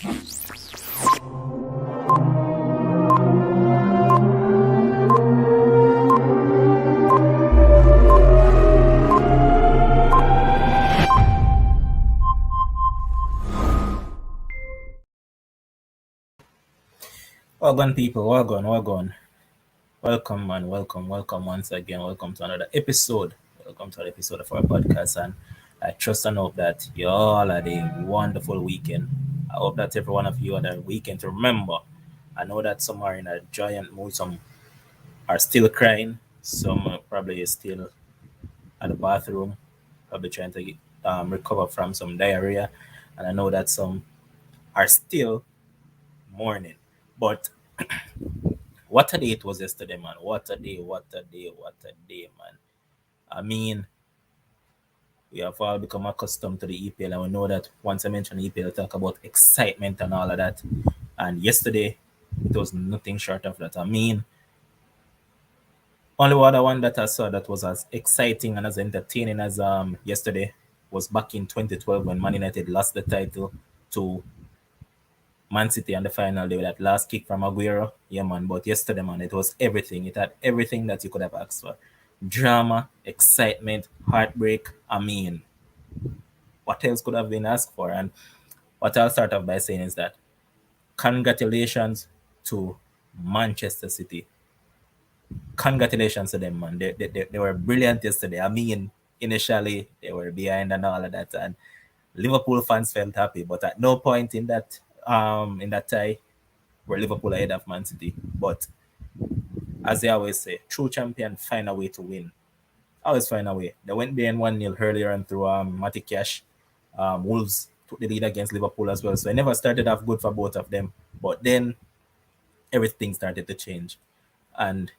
Welcome, people. Welcome. Welcome, man. Welcome once again. Welcome to another episode. Welcome to another episode of our podcast. And I trust and hope that you all had a wonderful weekend. I hope that every one of you had a weekend to remember. I know that some are in a giant mood, some are still crying, some probably is still at the bathroom, probably trying to recover from some diarrhea. And I know that some are still mourning. But what a day it was yesterday, man. What a day, man. I mean, we have all become accustomed to the EPL, and we know that once I mention EPL, I talk about excitement and all of that. And yesterday, it was nothing short of that. I mean, only other one that I saw that was as exciting and as entertaining as yesterday was back in 2012 when Man United lost the title to Man City on the final day with that last kick from Aguero. Yeah, man. But yesterday, man, it was everything. It had everything that you could have asked for. Drama, excitement, heartbreak. I mean, what else could have been asked for? And what I'll start off by saying is that congratulations to Manchester City. Congratulations to them, man. They were brilliant yesterday. I mean, initially, they were behind and all of that. And Liverpool fans felt happy. But at no point in that tie were Liverpool ahead of Man City. But as they always say, true champion find a way to win. Always find a way. They went behind 1-0 earlier and through Matty Cash. Wolves took the lead against Liverpool as well. So it never started off good for both of them. But then everything started to change. And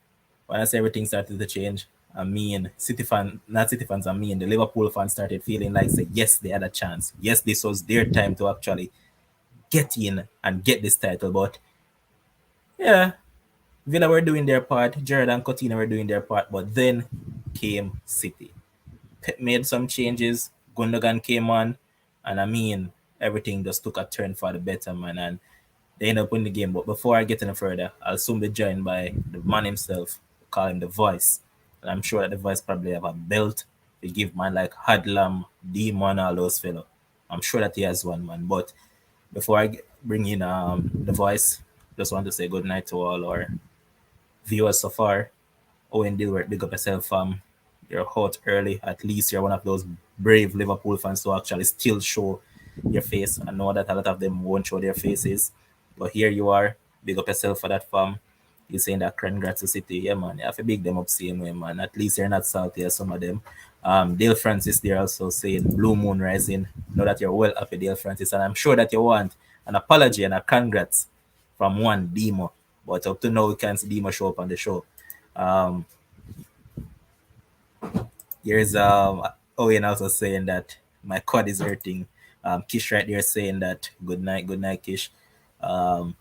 when I say everything started to change, I mean not City fans, I mean the Liverpool fans started feeling like, say, yes, they had a chance. Yes, this was their time to actually get in and get this title. But yeah, Villa were doing their part, Gerrard and Coutinho were doing their part, but then came City. Pep made some changes, Gundogan came on, and I mean, everything just took a turn for the better, man, and they ended up winning the game. But before I get any further, I'll soon be joined by the man himself, call him the Voice. And I'm sure that the Voice probably have a belt to give man like Hadlam, Demon, all those fellow. I'm sure that he has one, man. But before I bring in the Voice, just want to say good night to all our viewers so far. Owen Dilworth, big up yourself. You're out early. At least you're one of those brave Liverpool fans who actually still show your face. I know that a lot of them won't show their faces, but here you are. Big up yourself for that, fam. You're saying that congrats to City. Yeah, man. You have to big them up same way, man. At least you're not salty as some of them. Dale Francis there also saying Blue Moon Rising. Know that you're well happy, Dale Francis, and I'm sure that you want an apology and a congrats from one Demo. But up to now, we can't see Demo show up on the show. Here's Owen also saying that my quad is hurting. Kish right there saying that good night, Kish.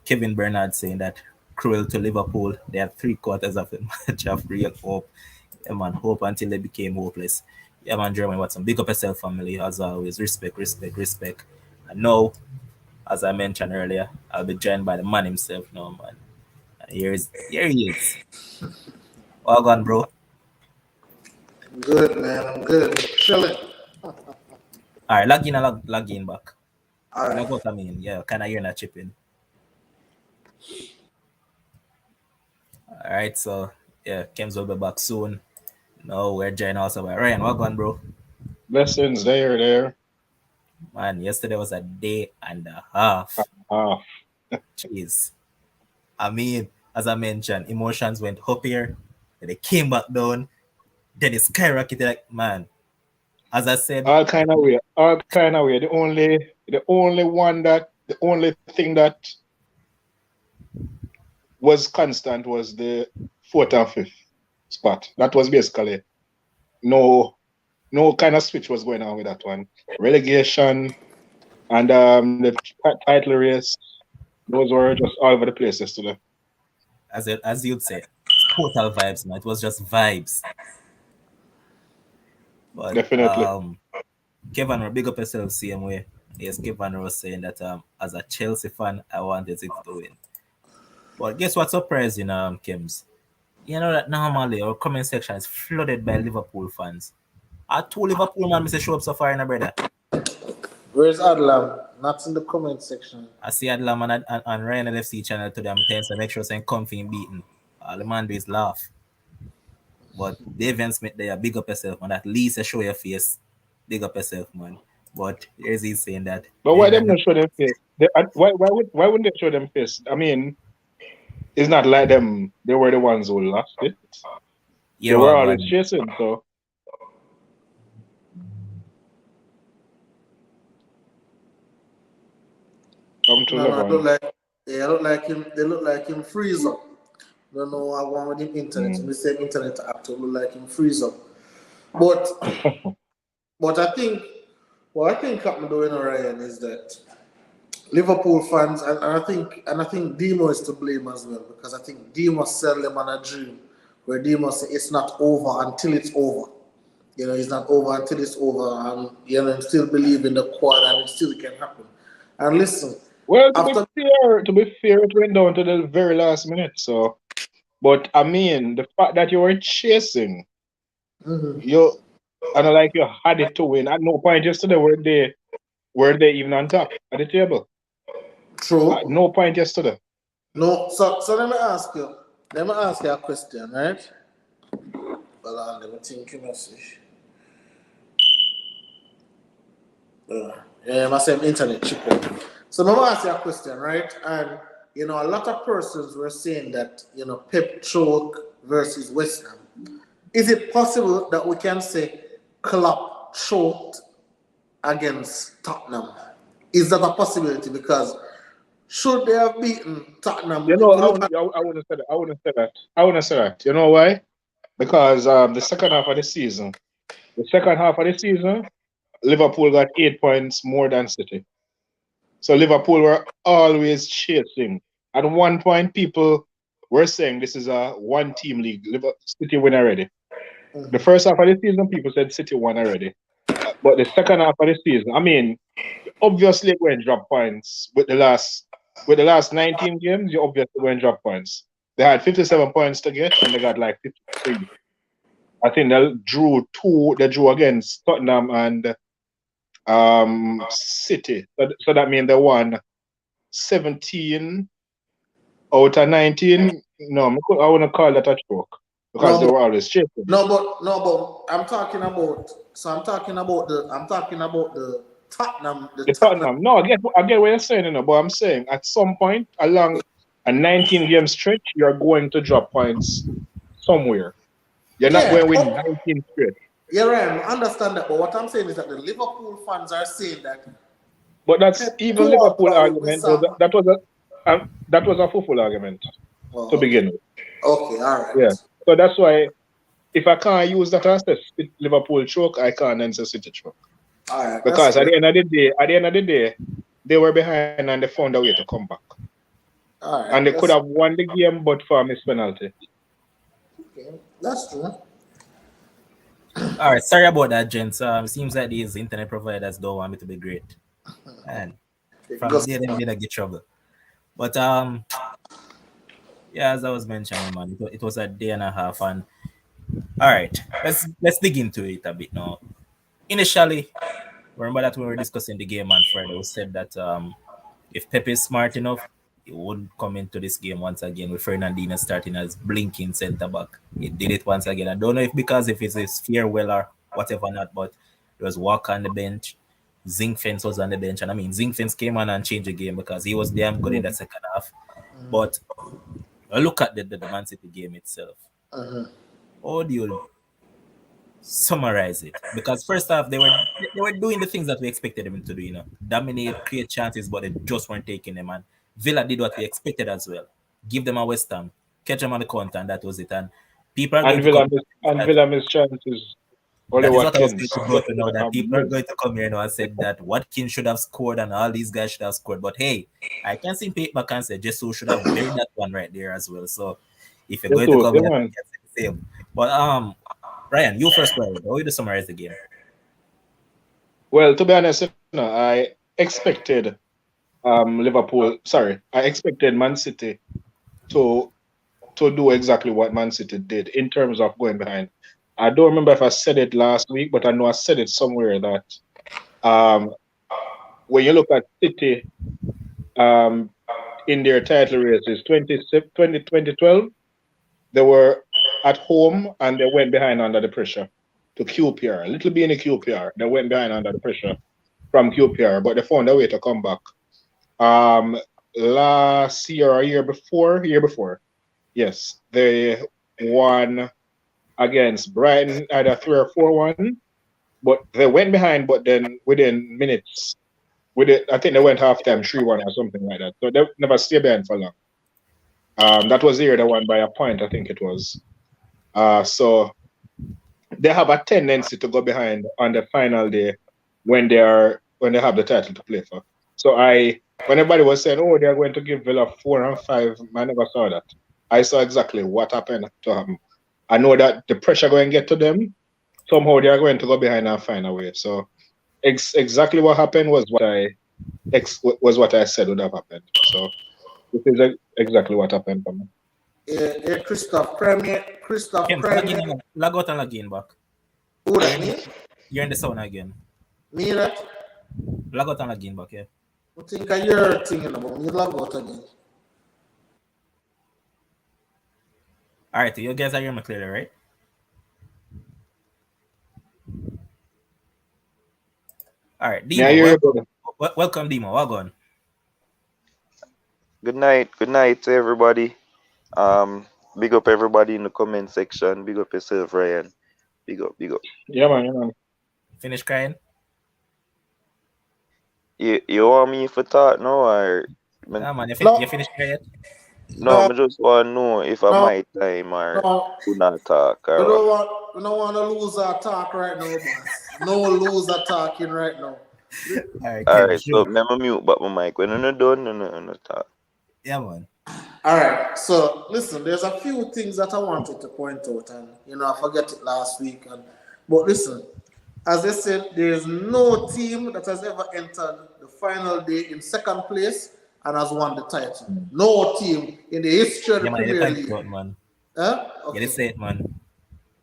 Kevin Bernard saying that cruel to Liverpool. They have 3/4 of the match of real hope. Yeah, man, hope until they became hopeless. Yeah, man, Jeremy Watson, big up yourself, family, as always. Respect. And now, as I mentioned earlier, I'll be joined by the man himself now, man. Here he is. Well gone, bro. Good, man. I'm good. Chilling. All right, log in back. All right. What I mean, yeah, can I hear that chipping? All right, so yeah, Kems will be back soon. No, we're joined also by Ryan. What gone, bro? Blessings there. Man, yesterday was a day and a half. Jeez. I mean, as I mentioned, emotions went up here, then they came back down, then it skyrocketed. Like, man, as I said, all kind of way. The only thing that was constant was the 4th and 5th spot. That was basically no kind of switch was going on with that one. Relegation and the title race, those were just all over the place yesterday. As you'd say, total vibes, man. It was just vibes. But, definitely. Kevin, big up yourself, same way. Yes, Kevin was saying that as a Chelsea fan, I wanted City to win. But guess what's surprising, Kims? You know that normally our comment section is flooded by Liverpool fans. I told Liverpool man, Mr. Show up so far, in a brother. Where's Adlam? Not in the comment section. I see Adlam and Ryan LFC channel to them, telling some make sure saying comfy and beaten. All the man do is laugh. But Davian Smith there, big up yourself, man. At least I show your face. Big up yourself, man. But here's he saying that. But why them not show them face? Why wouldn't they show them face? I mean, it's not like them. They were the ones who lost it. They were always chasing. So come to look like him. They look like him freeze up. Don't know how one with him internet. We say internet actor look like him freeze up. But I think what I think happened doing Ryan is that Liverpool fans and I think Demo is to blame as well, because I think Demo sell them on a dream where Demo say it's not over until it's over. You know, it's not over until it's over, and you know, still believe in the quad and it still can happen. And listen, well, to be fair, it went down to the very last minute. So, but I mean, the fact that you were chasing, you had it to win. At no point yesterday were they even on top at the table. True. At no point yesterday. No. So let me ask you a question, right? Hold on, let me think you message. I say internet chicken. So let me ask you a question, right? And you know, a lot of persons were saying that, you know, Pep choke versus West Ham. Is it possible that we can say Klopp choked against Tottenham? Is that a possibility? Because should they have beaten Tottenham? You know, I wouldn't say that. I wouldn't say that. You know why? Because the second half of the season, Liverpool got 8 points more than City. So Liverpool were always chasing. At one point, people were saying this is a one-team league. City win already. The first half of the season, people said City won already. But the second half of the season, I mean, obviously going to drop points with the last 19 games. You obviously going to drop points. They had 57 points to get, and they got like 53. I think they drew against Tottenham and City. So that means they won 17 out of 19. No, I wouldn't call that a choke because they were always chasing. No, but I'm talking about the Tottenham. The Tottenham. No, I get what you're saying, you know, but I'm saying at some point along a 19-game stretch, you're going to drop points somewhere. You're not going to win 19 straight. Yeah, right. I understand that, but what I'm saying is that the Liverpool fans are saying that. But that's even Liverpool argument. That was a football argument to begin with. Okay, all right. Yeah. So that's why if I can't use that as a Liverpool choke, I can't answer City choke. All right. Because at the end of the day, they were behind and they found a way to come back. All right. And they could have won the game, but for a missed penalty. Okay, that's true. All right, sorry about that, gents. Seems like these internet providers don't want me to be great, and from there they did get trouble. But yeah, as I was mentioning, man, it was a day and a half, and all right, let's dig into it a bit now. Initially, remember that we were discussing the game on Friday. We said that if Pepe is smart enough, he wouldn't come into this game once again with Fernandinho starting as blinking centre back. He did it once again. I don't know if it's his farewell or whatever not, but there was Walker on the bench. Zinkfence was on the bench. And I mean, Zinkfence came on and changed the game because he was damn good in the second half. But look at the Man City game itself. How do you summarize it? Because first half they were doing the things that we expected them to do, you know, dominate, create chances, but they just weren't taking them. And Villa did what we expected as well. Give them a West Ham, catch them on the counter, and that was it. And people are Villa missed chances. That is what I was going to go to now. That people are going to come here now and say that Watkins should have scored and all these guys should have scored. But hey, I can see back and say Jesus should have buried that one right there as well. So if you're going to come here, you can say the same. But Ryan, you first, how you to summarize the game? Well, to be honest, you know, expected Liverpool. Sorry, I expected Man City to do exactly what Man City did in terms of going behind. I don't remember if I said it last week, but I know I said it somewhere that um, when you look at City um, in their title races, 2012, they were at home and they went behind under the pressure to QPR. A little bit in the QPR. They went behind under the pressure from QPR, but they found a way to come back. Last year or year before, yes, they won against Brighton either 3 or 4-1, but they went behind, but then within minutes, I think they went halftime 3-1 or something like that. So they never stay behind for long. That was the year they won by a point, I think it was. So they have a tendency to go behind on the final day when they have the title to play for. So when everybody was saying, oh, they're going to give Villa 4 and 5, I never saw that. I saw exactly what happened to them. I know that the pressure going to get to them. Somehow they are going to go behind and find a way. So exactly what happened was what I said would have happened. So this is exactly what happened for me. Yeah, Christoph Premier. Log out and log in back. Who that me? You're in the sauna again. Me that? Log out and log in back, yeah. I think you're thinking about me log out again. Alright, you guys are hearing me clearly, right? Alright, Demo. Yeah, welcome, Demo. Welcome. Good night to everybody. Big up everybody in the comment section. Big up yourself, Ryan. Big up. Yeah, man. Finish crying? You want me for talk now or? Nah, man, you finished crying? No, I just want to know if I might time or do not talk. Or We don't want to lose our talk right now, man. No loser talking right now. Alright, so remember mute but my mic. When you're done, no talk. Yeah, man. Alright, so listen, there's a few things that I wanted to point out, and I forgot it last week. But listen, as I said, there's no team that has ever entered the final day in second place and has won the title. No team in the history of the Premier League. Out, man. Huh? Okay. Yeah, they say it, man.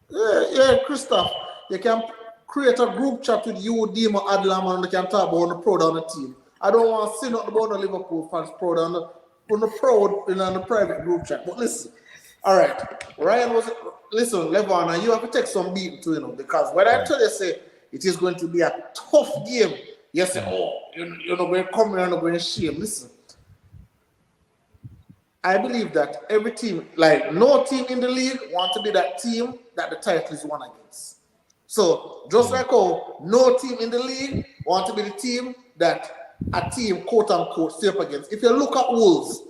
Yeah, Christoph, you can create a group chat with you, Demo, Adlam, and you can talk about the proud on the team. I don't want to see nothing about the Liverpool fans proud on the proud in the private group chat. But listen, all right, Ryan listen, Levana, you have to take some beating too, because when I tell you, say it is going to be a tough game, you say, you're not going to come here and not going to shame. Listen, I believe that every team, like no team in the league, want to be that team that the title is won against. So just like how no team in the league want to be the team that a team quote unquote stay up against. If you look at Wolves,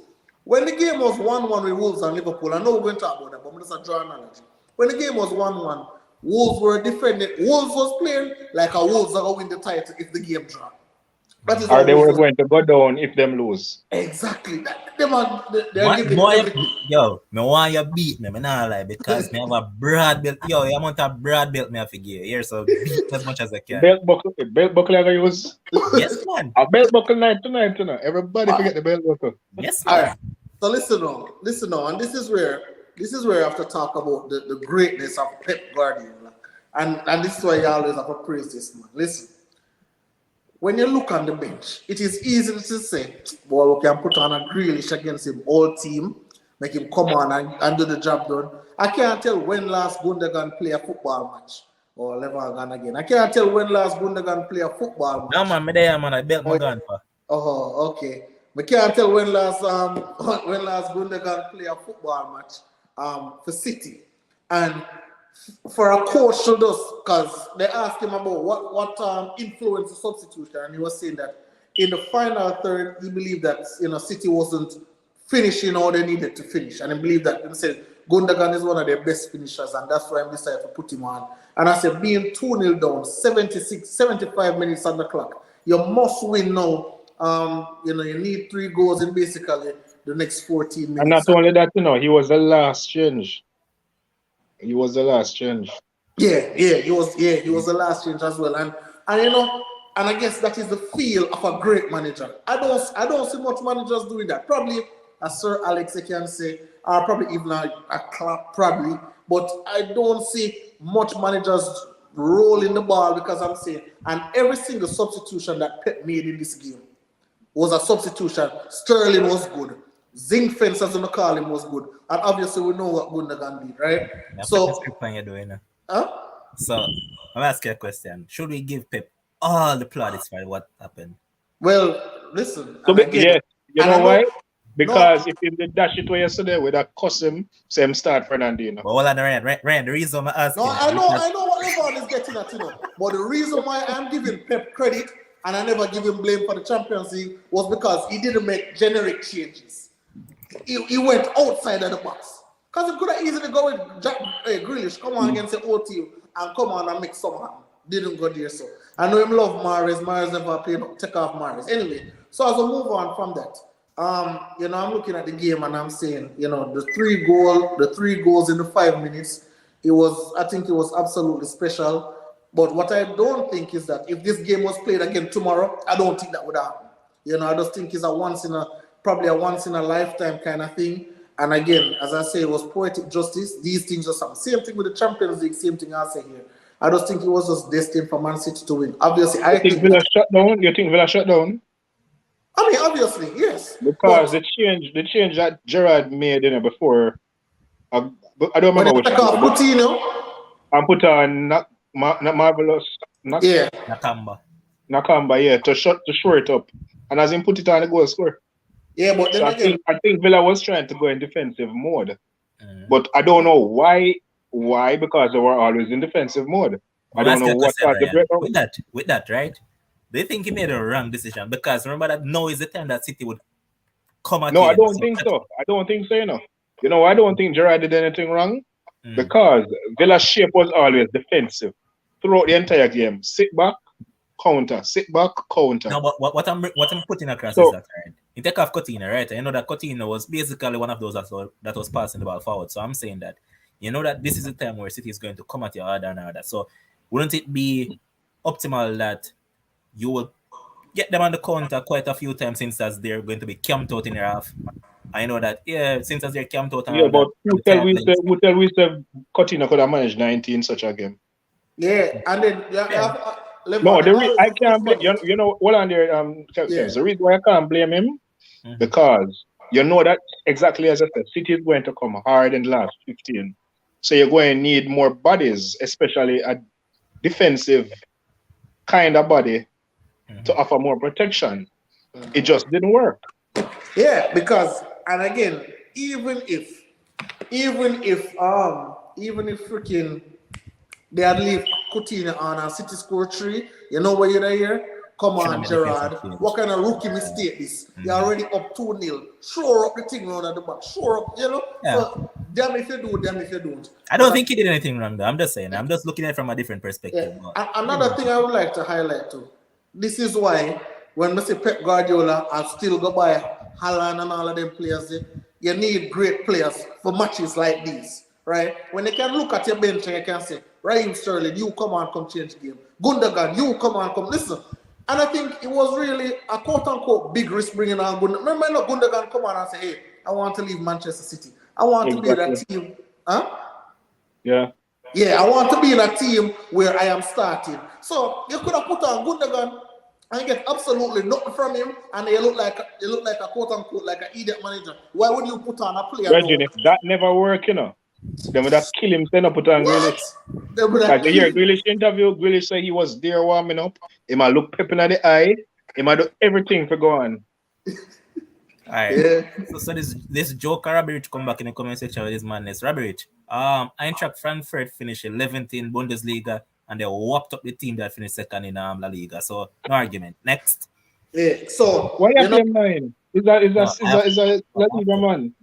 when the game was 1-1 with Wolves and Liverpool, I know we're going to talk about that, but I'm just a draw analogy. When the game was 1-1, Wolves were defending. Wolves was playing like a Wolves are going to win the title if the game draw. Or they were going to go down if them lose. Exactly. They're giving everything. Yo, me want you beat me. Me not lie because me have a broad belt. Yo, you want a broad belt me have to give here, so beat as much as I can. Belt buckle I gotta use. Yes, man. A belt buckle night tonight. Everybody forget the belt buckle. Yes, man. All right. So listen on, and this is where I have to talk about the greatness of Pep Guardiola, and this is why you always have to praise this man. Listen. When you look on the bench, it is easy to say, boy, we can put on a Grealish against him, all team, make him come on and do the job done. I can't tell when last Gundogan play a football match. Or Levergan again. I can't tell when last Gundogan play a football match. No, man, me there, man. I belt my gun for. Oh, okay. I can't tell when last Gundogan play a football match for City. And for a coach to do, because they asked him about what influenced the substitution, and he was saying that in the final third, he believed that City wasn't finishing how they needed to finish, and he believed that he said Gundogan is one of their best finishers, and that's why I decided to put him on. And I said, being 2-0 down, 75 minutes on the clock, you must win now. You need 3 goals in basically the next 14 minutes. And not only that, he was the last change. He was the last change. Yeah, he was the last change as well. And And I guess that is the feel of a great manager. I don't see much managers doing that. Probably a Sir Alex, I can say, or probably even a Klopp, probably. But I don't see much managers rolling the ball because I'm saying, and every single substitution that Pep made in this game was a substitution. Sterling was good. Zinc Fence, as we call him, was good. And obviously we know what Gundogan did, right? Yeah, So, you're doing. huh? So I'm asking a question. Should we give Pep all the plaudits for what happened? Well, listen, So, and again, yes, you and know I why? know, Because no, if he did dash it away yesterday, we'd have cussed him, same start Fernandino. But hold on, Ryan, the reason I'm asking. no, I know what Evan is getting at, But the reason why I'm giving Pep credit and I never give him blame for the Champions League was because he didn't make generic changes. He went outside of the box. Because he could have easily go with Grealish, come on against the OT and come on and make something happen. Didn't go there, so. I know him love Mahrez. Mahrez never played, take off Mahrez. Anyway, so as we move on from that, I'm looking at the game and I'm saying, the three goals in the 5 minutes, I think it was absolutely special. But what I don't think is that if this game was played again tomorrow, I don't think that would happen. I just think it's probably a once in a lifetime kind of thing. And again, as I say, it was poetic justice. These things are something. Same thing with the Champions League, same thing I say here. I just think it was just destined for Man City to win. Obviously, I think Villa shut down. You think Villa shut down? I mean, obviously, yes. Because the change that Gerrard made before, I don't remember which one. Coutinho and put on Marvelous Nakamba, yeah, to shore it up. And as he put it on the goal score. Yeah, but then so I think Villa was trying to go in defensive mode. But I don't know why. Why? Because they were always in defensive mode. I don't know what was the breakdown. With that, right? They think he made a wrong decision because remember that now is the time that City would come at. No, I don't think so. I don't think so. I don't think Gerrard did anything wrong because Villa's shape was always defensive throughout the entire game. Sit back, counter. Sit back, counter. No, but what I'm putting across is that, right? You take off Coutinho, right? And you know that Coutinho was basically one of those that was passing the ball forward. So I'm saying that that this is the time where City is going to come at you harder and harder. So wouldn't it be optimal that you will get them on the counter quite a few times since as they're going to be camped out in your half? I know that, since as they're camped out. Yeah, but who tell we say Coutinho could have managed 90 in such a game? Yeah, and then I can't blame hold on there, the reason why I can't blame him because that exactly as I said, City is going to come hard in the last 15. So you're going to need more bodies, especially a defensive kind of body to offer more protection. It just didn't work. Yeah, because and again, even if freaking they had leave Coutinho on and City score 3, you know what you're here? Come on, Gerrard. What kind of rookie mistake this? You're already up 2-0. Shore up the thing around at the back. Shore up, Yeah. So, damn if you do, damn if you don't. I don't think he did anything wrong, though. I'm just saying. I'm just looking at it from a different perspective. Yeah. Another thing I would like to highlight too. This is why when we say Pep Guardiola and still go by Haaland and all of them players, you need great players for matches like these, right? When they can look at your bench and you can say, Raheem Sterling, you come on, come change the game. Gundogan, you come on, come listen. And I think it was really a quote-unquote big risk bringing on Gundogan. Remember, Gundogan come on and say, hey, I want to leave Manchester City. I want to be in that team. Huh? Yeah. Yeah, I want to be in a team where I am starting. So you could have put on Gundogan and get absolutely nothing from him, and you look like a quote-unquote like an idiot manager. Why would you put on a player? Reggie, if that never work, then would have kill him, then put on Grealish. Because you hear Grealish interview, Grealish say he was there warming up. He might look Pep in the eye. He might do everything for going. Alright. Yeah. So this joker Rabirich come back in the comment section with his madness. Rabirich, Eintracht Frankfurt finished 11th in Bundesliga and they whopped up the team that finished second in La Liga. So no argument. Next. Yeah. So why are you playing mine? Is a La Liga man?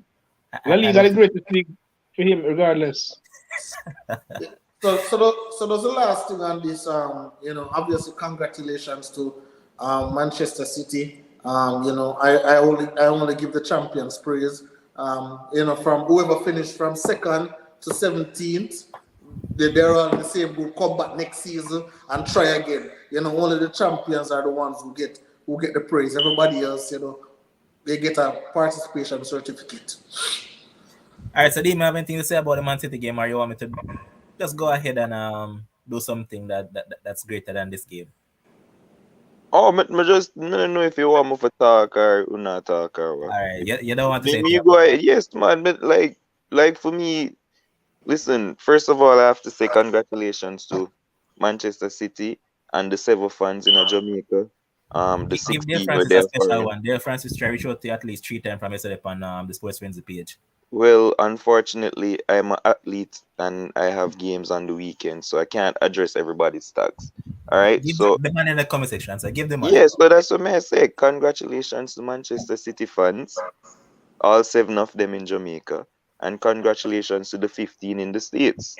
La Liga the greatest league for him, regardless. So there's the last thing on this. Obviously, congratulations to Manchester City. I only give the champions praise. From whoever finished from 2nd to 17th, they're all in the same group. Come back next season and try again. Only the champions are the ones who get the praise. Everybody else, they get a participation certificate. All right, so do you have anything to say about the Man City game, or you want me to just go ahead and do something that's greater than this game? Oh, me don't know if you want me to talk or not talk or what. All right, you don't want to say Me anything go about ahead. Yes, man. Like for me, listen. First of all, I have to say congratulations to Manchester City and the seven fans in Jamaica. The Give six Dear people Francis a there special foreign. one. Dear Francis try reach out to you at least 3 times from yesterday on the Sports Frenzy page. Well, unfortunately, I'm an athlete and I have games on the weekend, so I can't address everybody's stocks. All right, Give so the man in the comment section. So give the man. yes, so that's what I say. Congratulations to Manchester City fans, all seven of them in Jamaica, and congratulations to the 15 in the States.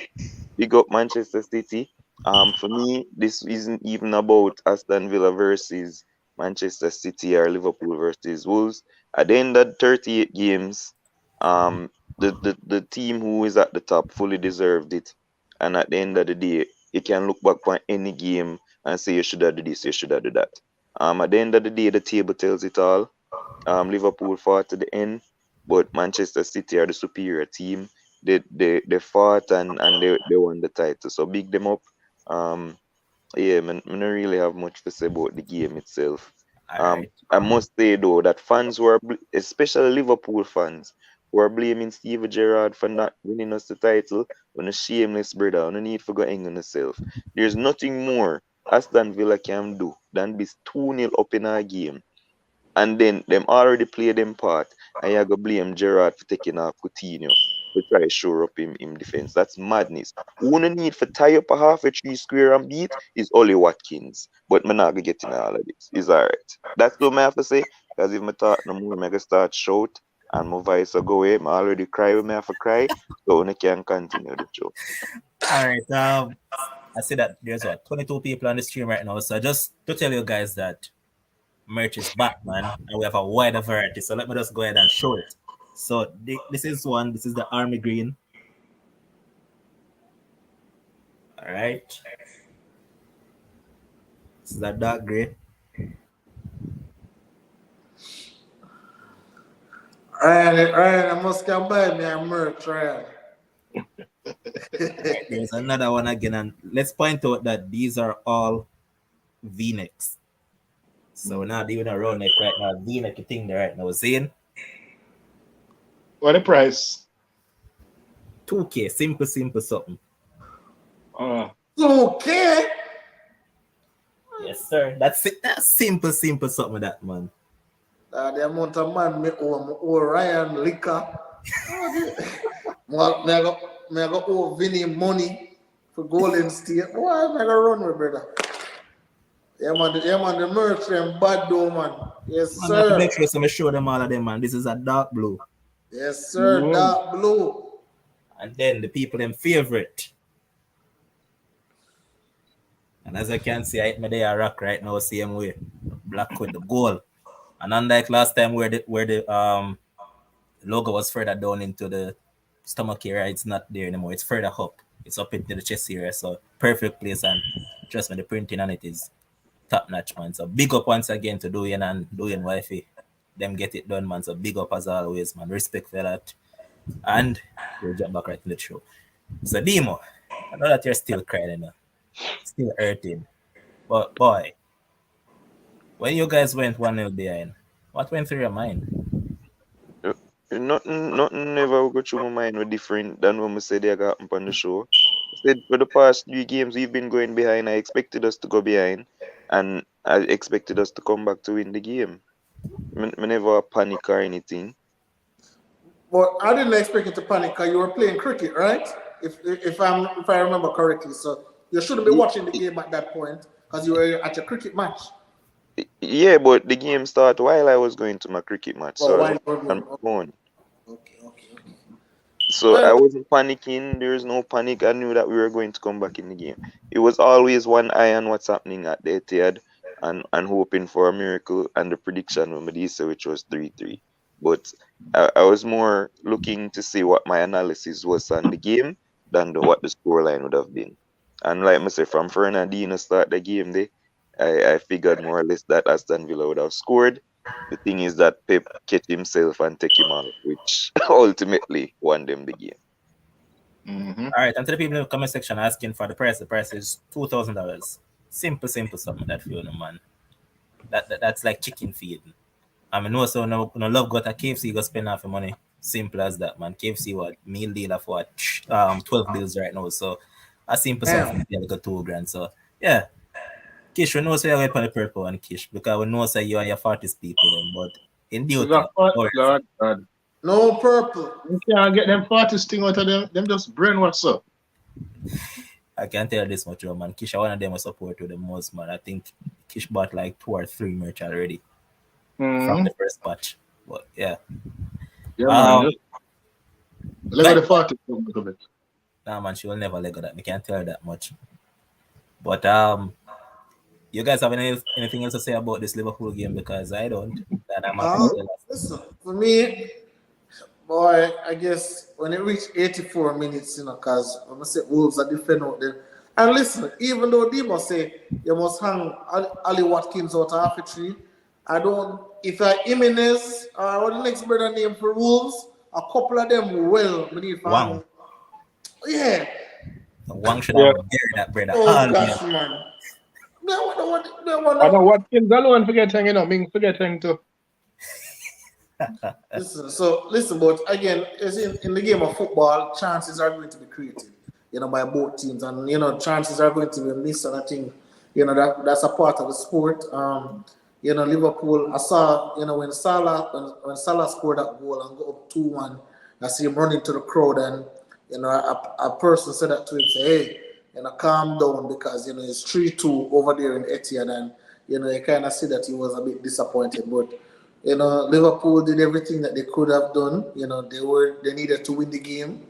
Big up Manchester City. For me, this isn't even about Aston Villa versus Manchester City or Liverpool versus Wolves. At the end of 38 games, um, the team who is at the top fully deserved it. And at the end of the day, you can look back on any game and say you should have done this, you should have done that. At the end of the day, the table tells it all. Liverpool fought to the end, but Manchester City are the superior team. They fought and they won the title. So big them up. Um, yeah, man, don't really have much to say about the game itself. All right. I must say though that fans who are, especially Liverpool fans, who are blaming Steven Gerrard for not winning us the title, on a shameless brother, on a need for going on yourself. There's nothing more Aston Villa can do than be 2-0 up in our game and then them already play them part, and you go blame Gerard for taking off Coutinho to try to shore up him defense. That's madness. Who no need for tie up a half a tree square and beat is Ollie Watkins. But me not gonna get in all of this. It's alright. That's what I have to say. Because if I talk no more, I gonna start shout and my voice will go away. I already cry when I have to cry. So I can continue the show. All right. I see that there's 22 people on the stream right now. So just to tell you guys that merch is back, man, and we have a wider variety. So let me just go ahead and show it. So this is one. This is the army green. All right. This is the dark gray. Ryan, I must come buy me a merch, Ryan. There's another one again, and let's point out that these are all V-necks. So we're not doing a round neck right now. V-neck thing there right now. Zane, What the price? 2K, simple something. Okay. Yes, sir. That's it. That's simple something with that, man. The amount of man me owe Ryan liquor. Well, me I go owe Vinny money for Golden State. Why am I gonna run with brother? The merch them bad though, man. Yes, Man, I have to make sir. sure some show them all of them, man. This is a dark blue. Yes, sir. Dark blue. And then the people them favorite. And as I can see, I hit me there rock right now, same way. Black with the gold. And unlike last time where the logo was further down into the stomach area, it's not there anymore. It's further up. It's up into the chest area. So perfect place, and trust me, the printing on it is top notch, man. So big up once again to Doyen and Doyen wifey. Them get it done, man. So big up as always, man. Respect for that. And we'll jump back right in the show. So Demo, I know that you're still crying, still hurting. But boy, when you guys went 1-0 behind, what went through your mind? Uh, nothing never go through my mind was different than when we said they got up on the show. I said for the past 3 games we've been going behind. I expected us to go behind, and I expected us to come back to win the game. Me never panic or anything. But I didn't expect you to panic because you were playing cricket, right? If I remember correctly. So you shouldn't be Ye- watching the game at that point because you were at your cricket match. Yeah, but the game started while I was going to my cricket match, Oh, so I why was you were on going? my phone. Okay. So Well, I wasn't panicking. There was no panic. I knew that we were going to come back in the game. It was always one eye on what's happening at the Etihad and hoping for a miracle and the prediction when Medisa, which was 3-3. But I was more looking to see what my analysis was on the game than what the scoreline would have been. And like I say, from Fernandinho start the game day, I figured more or less that Aston Villa would have scored. The thing is that Pep catch himself and take him out, which ultimately won them the game. Mm-hmm. All right, and to the people in the comment section asking for the price is $2,000. Simple something that for you, man. That's like chicken feeding. I mean, no, so no love got a KFC, go spend half your money. Simple as that, man. KFC what meal dealer for what 12 bills right now. So a simple something like a $2,000. So yeah. Kish, we know say you're on the purple and Kish, because we know say you and your 40s people then, but in duty. God. No purple. You can't get them 40s thing out of them. Them just brainwash up. I can tell you this much, man. Kish, one of them I support with the most, man. I think Kish bought like 2 or 3 merch already from the first batch. But yeah. Yeah, man. Let go the 40s a little bit. Nah, man, she will never let go that. I can't tell her that much. But you guys have anything else to say about this Liverpool game? Because I don't. And I'm happy. Listen, for me, boy, I guess when it reached 84 minutes, because I'm gonna say Wolves are defending out there. And listen, even though they must say you must hang Ali Watkins out of half a tree, I don't. If I Jimenez or the next brother name for Wolves, a couple of them will. Wang. Yeah. Wang should have buried that brother. Oh gosh, man. I know Watkins alone forgetting, Ming forgetting too. Listen, but again, as in the game of football, chances are going to be created, by both teams, and chances are going to be missed. And I think, that's a part of the sport. Liverpool. I saw, when Salah scored that goal and go up 2-1, I see him running to the crowd, and a person said that to him, say, hey, calm down, because it's 3-2 over there in Etihad, and you kind of see that he was a bit disappointed, but. Liverpool did everything that they could have done. They needed to win the game.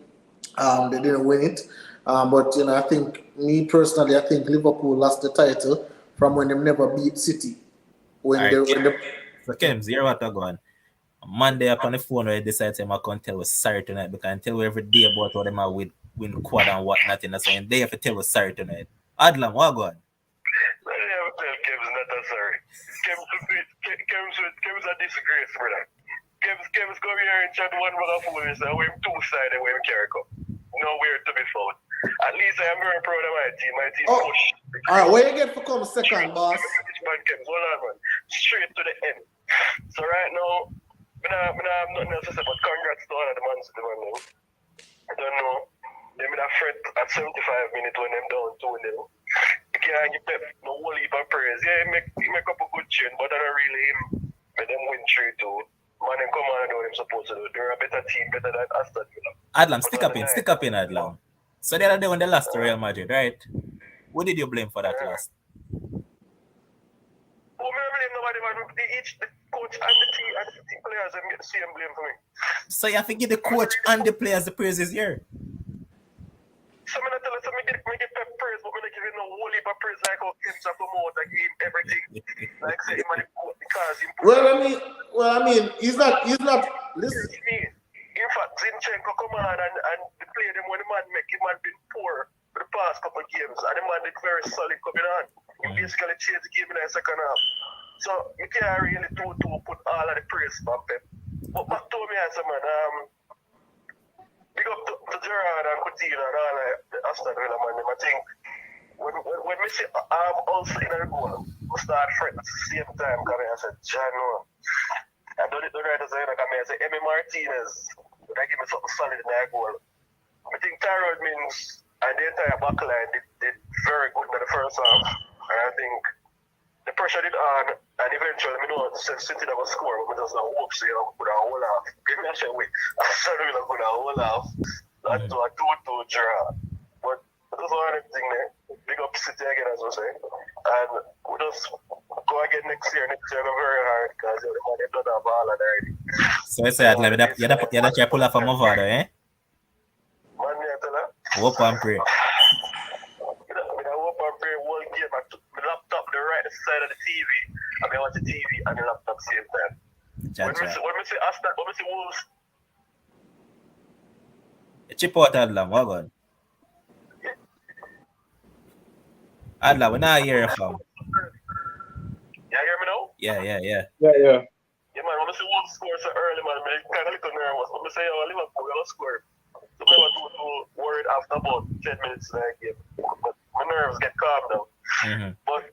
They didn't win it. But I think Liverpool lost the title from when they never beat City. So Kim, zero what go on. Monday up on the phone where I decided to come tell us sorry tonight, because I tell you every day about what them are win quad and whatnot, and so and they have to tell us sorry tonight. Adlam, what go on? Kev's a disgrace, brother. Kev's come here and chat one mother fool and say, we're two-sided when we carry up. Nowhere to be found. At least I am very proud of my team. My team push. Alright, where you get for come second, boss? Hold on, man. Straight to the end. So right now, I have nothing else to say, but congrats to all of the Man City, man. I don't know. They made a threat at 75 minutes when them down 2-0. Can't give Pep no whole heap of praise. Yeah, he make up a good tune, but I don't really him. But them win 3-2. Man, them come on and do what them supposed to do. They're a better team, better than Aston Villa. Adlam, stick up in, Adlam. So the other day when they lost to Real Madrid, right? What did you blame for that loss? Oh, I blame nobody, man. The coach and the team players them get the same blame for me. So you have to give the coach and the players the praises here. So I'm tell us, I get Pep praise, but I'm not giving no whole heap of praise like how Kim's a promote the game, everything. Like say him and the because him. Well, I mean, he's not. Listen. In fact, Zinchenko come on and play them when the man make him man been poor for the past couple of games, and the man did very solid coming on. He basically changed the game in the second half. So you can't really put all of the praise on Pep. But back to me as a man, big up to Gerrard and Coutinho and all the Aston Villa, man. I think when we see also in a goal, we start fretting at the same time. I said, John, no. I done it the right as I say, Emi Martinez, that give me something solid in that goal. I think Tyrod means and the entire backline did very good in the first half. And I think the pressure did on, and eventually, I know City that was score, but we just not hope so, put a whole half. Give me a shot away. I said we put a whole half. That's a 2-2 draw. But that's one thing there. Big up City again, as we say. And we just go again next year. Next year, go very hard because they've done a ball already. So you say that like you're try pull off a move out, eh? Man, you tell her. Hope and pray. I hope and pray whole game. I took the laptop the right side of the TV. I mean, I watch the TV and the laptop same time. When we say Aston, when we say Wolves. Chip out Adlam, what on? Adla, we're not here from. You hear me now? Yeah. Yeah. Yeah, man, when I say one score so early, man, I kind of little nervous. When I say, oh, Liverpool going to score. So I was too worried after about 10 minutes in that game. But my nerves get calm now. Mm-hmm. But,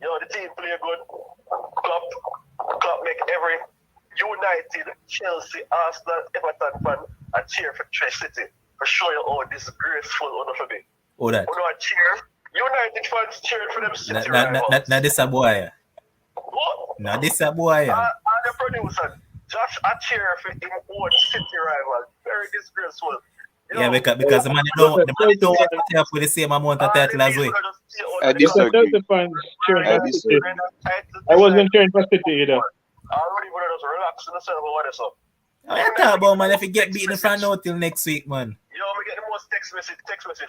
the team play good. Klopp make every United, Chelsea, Arsenal, Everton fan a cheer for City. For sure you how disgraceful one of me. Oh, that. A cheer. United fans cheering for them City rivals. Not this a boy. What? Not this a boy. And the producer, Josh, a cheer for him own City rival. Very disgraceful. Yeah, because the man don't want to stay up with the same amount of title as we. I disagree. Chelsea fans cheering I for disagree. City. I wasn't cheering for City either. Already, but just relax in yourself or what is up. I talk about, man, if you get beaten from now till next week, man. We get the most text message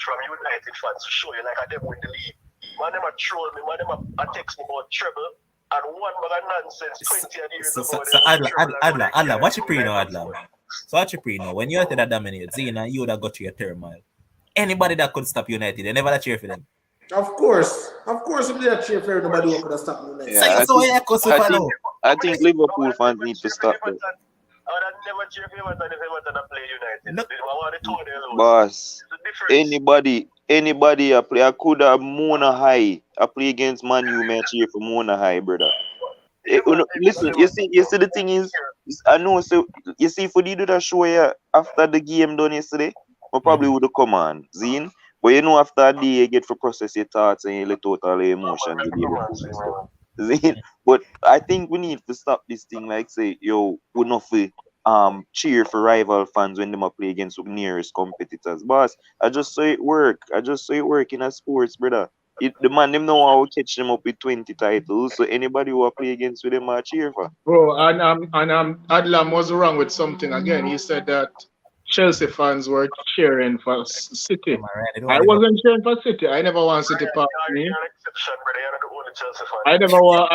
from United fans to show you like I them win the league. Man, them a troll me, man, them a text me about treble and one bag of nonsense 20 years ago. So Adla, watch your pre now, Adla. So watch your pre now. When United that dominate, Zena, you would have got your turmoil. Anybody that could stop United, they never cheer for them. Of course, if they are cheer for everybody who could have stopped United. Yeah, I think Liverpool fans need to stop that. I would never cheer for Everton if Everton play United. No. I want the Tony alone. Boss, It's a difference. anybody I play, I could have Mona High. I play against Man U, man, cheer for Mona High, brother. Listen, you see, the thing is, I know, so, you see, for the do that show here, after the game done yesterday, I probably would have come on, Zine. But after a day, you get to process your thoughts and you let out all the emotions. But I think we need to stop this thing, like say, we not cheer for rival fans when they play against the nearest competitors. Boss, I just saw it work. In a sports, brother. The man them know how to catch them up with 20 titles. So anybody who play against with them are cheer for. Bro, and Adlam was wrong with something again. He said that Chelsea fans were cheering for City. I wasn't cheering for City. I never want City past me. You're an exception, brother. You're not the only Chelsea fan. I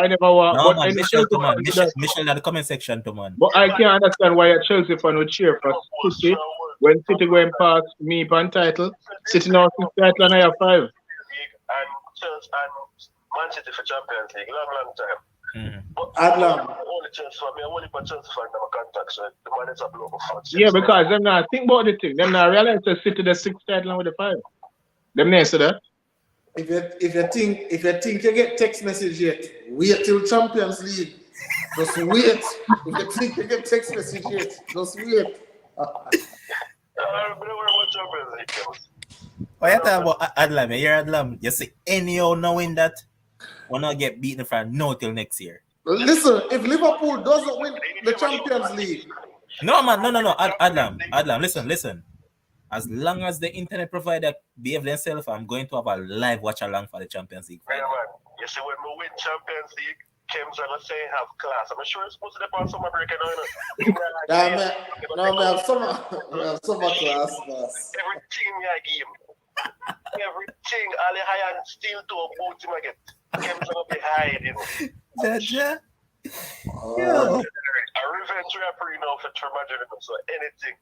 never want. No, but man, any Michelle, Chelsea man. fan Michelle in the comment section, too, man. But I can't understand why a Chelsea fan would cheer for City when City going past me on title. City now 6 title and I have 5. And Chelsea and Man City for Champions League, long time. But Adlam. only Chelsea fan, I'm only for Chelsea fan that I contact, so the man is a blow for Yeah, because them not think about the thing. Them not realize that City the 6 title and with the 5. Them not say that. If you think you get text message yet, wait till Champions League. Just wait. If you think you get text message yet, just wait. Oh, you talk about Adlam, you're Adlam. You see, anyhow knowing that we'll not get beaten from now till next year. Listen, if Liverpool doesn't win the Champions League. No, man, no. Adlam, listen. As long as the internet provider behave themselves, I'm going to have a live watch along for the Champions League. Yeah, man. You see, when we win Champions League, Kim's gonna say have class. I'm sure it's supposed to be on summer break, I have summer class, boss. Everything I give him. Everything, all the high and steel to a boot him again. Kim's gonna be hiding. Jaja. A revenge referee now for Madrid, so anything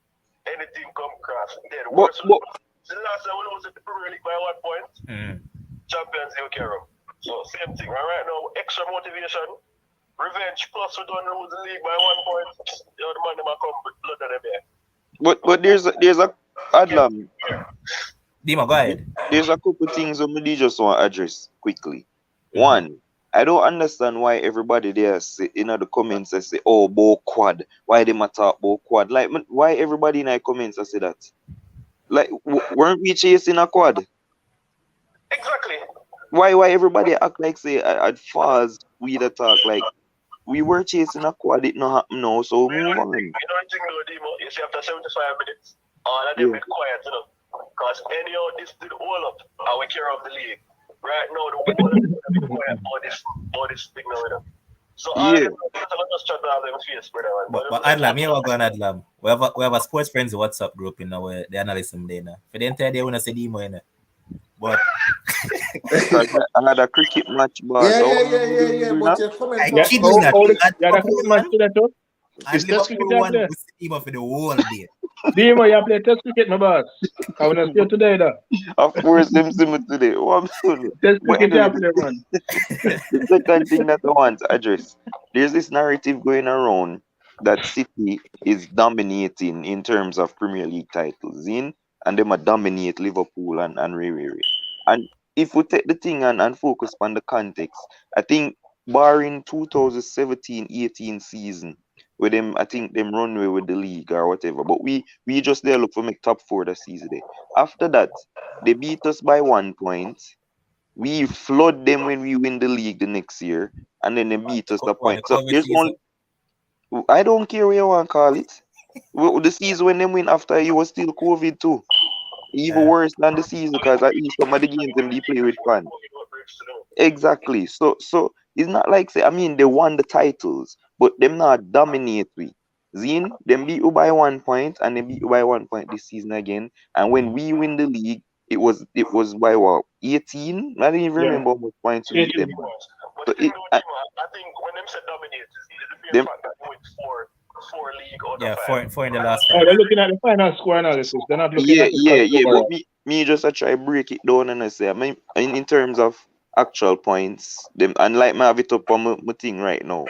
come across. Then the last time when I was at the Premier League by 1 point, Champions League carry. So same thing. Right now, extra motivation, revenge plus we don't lose the league by 1 point. The man them come with blood on them here. But there's a Adlam. Dima, go ahead. There's a couple things that I just want to address quickly. One, I don't understand why everybody there say, in the comments say, "Oh, bo quad." Why they talk about quad? Like, why everybody in the comments say that? Like, weren't we chasing a quad? Exactly. Why everybody act like say at first we the talk like we were chasing a quad? It not happen now, so move on. You know what thing though, Dimo? You see after 75 minutes, all of them been quiet, because anyhow this did all up, and we care of the league. Right now, the whole of them be quiet about this thing now, So all of them just try to have them face, brother. But Adlam, here we go on Adlam. We have a sports friends WhatsApp group in our the analysts in there now. For the entire day, we not say Dimo in there. But I had a cricket match, but Yeah. But your comment. I kid you not. Yeah, that cricket match to that too. And Liverpool won with Dimo for the whole day. Demo, you play test cricket, my boss. I want to see you today, though. Of course, them see me today. Oh, absolutely. Test But cricket, anyway, you play, man. the second thing that I want to address, there's this narrative going around that City is dominating in terms of Premier League titles, and them a dominate Liverpool and Ray. And if we take the thing and focus on the context, I think barring 2017-18 season, where them I think them runway with the league or whatever, but we just there look for make top 4 the season there. After that, they beat us by 1 point. We flood them when we win the league the next year, and then they beat us a point. So there's only I don't care what you want to call it. The season when them win after it was still COVID too. Even worse than the season because at least some of the games them they play with fans. Exactly. So it's not like say I mean they won the titles, but them not dominate we. Zin, them beat you by 1 point and they beat you by 1 point this season again. And when we win the league, it was by what 18? I don't even remember how much points we beat them. But I think when them said dominate, it's the mere fact that they win four league out of 5. Four in the last 5. Oh, they're looking at the final score analysis. They're not looking at the But me just try break it down and I say, I mean, in terms of actual points, them and like I have it up on my thing right now.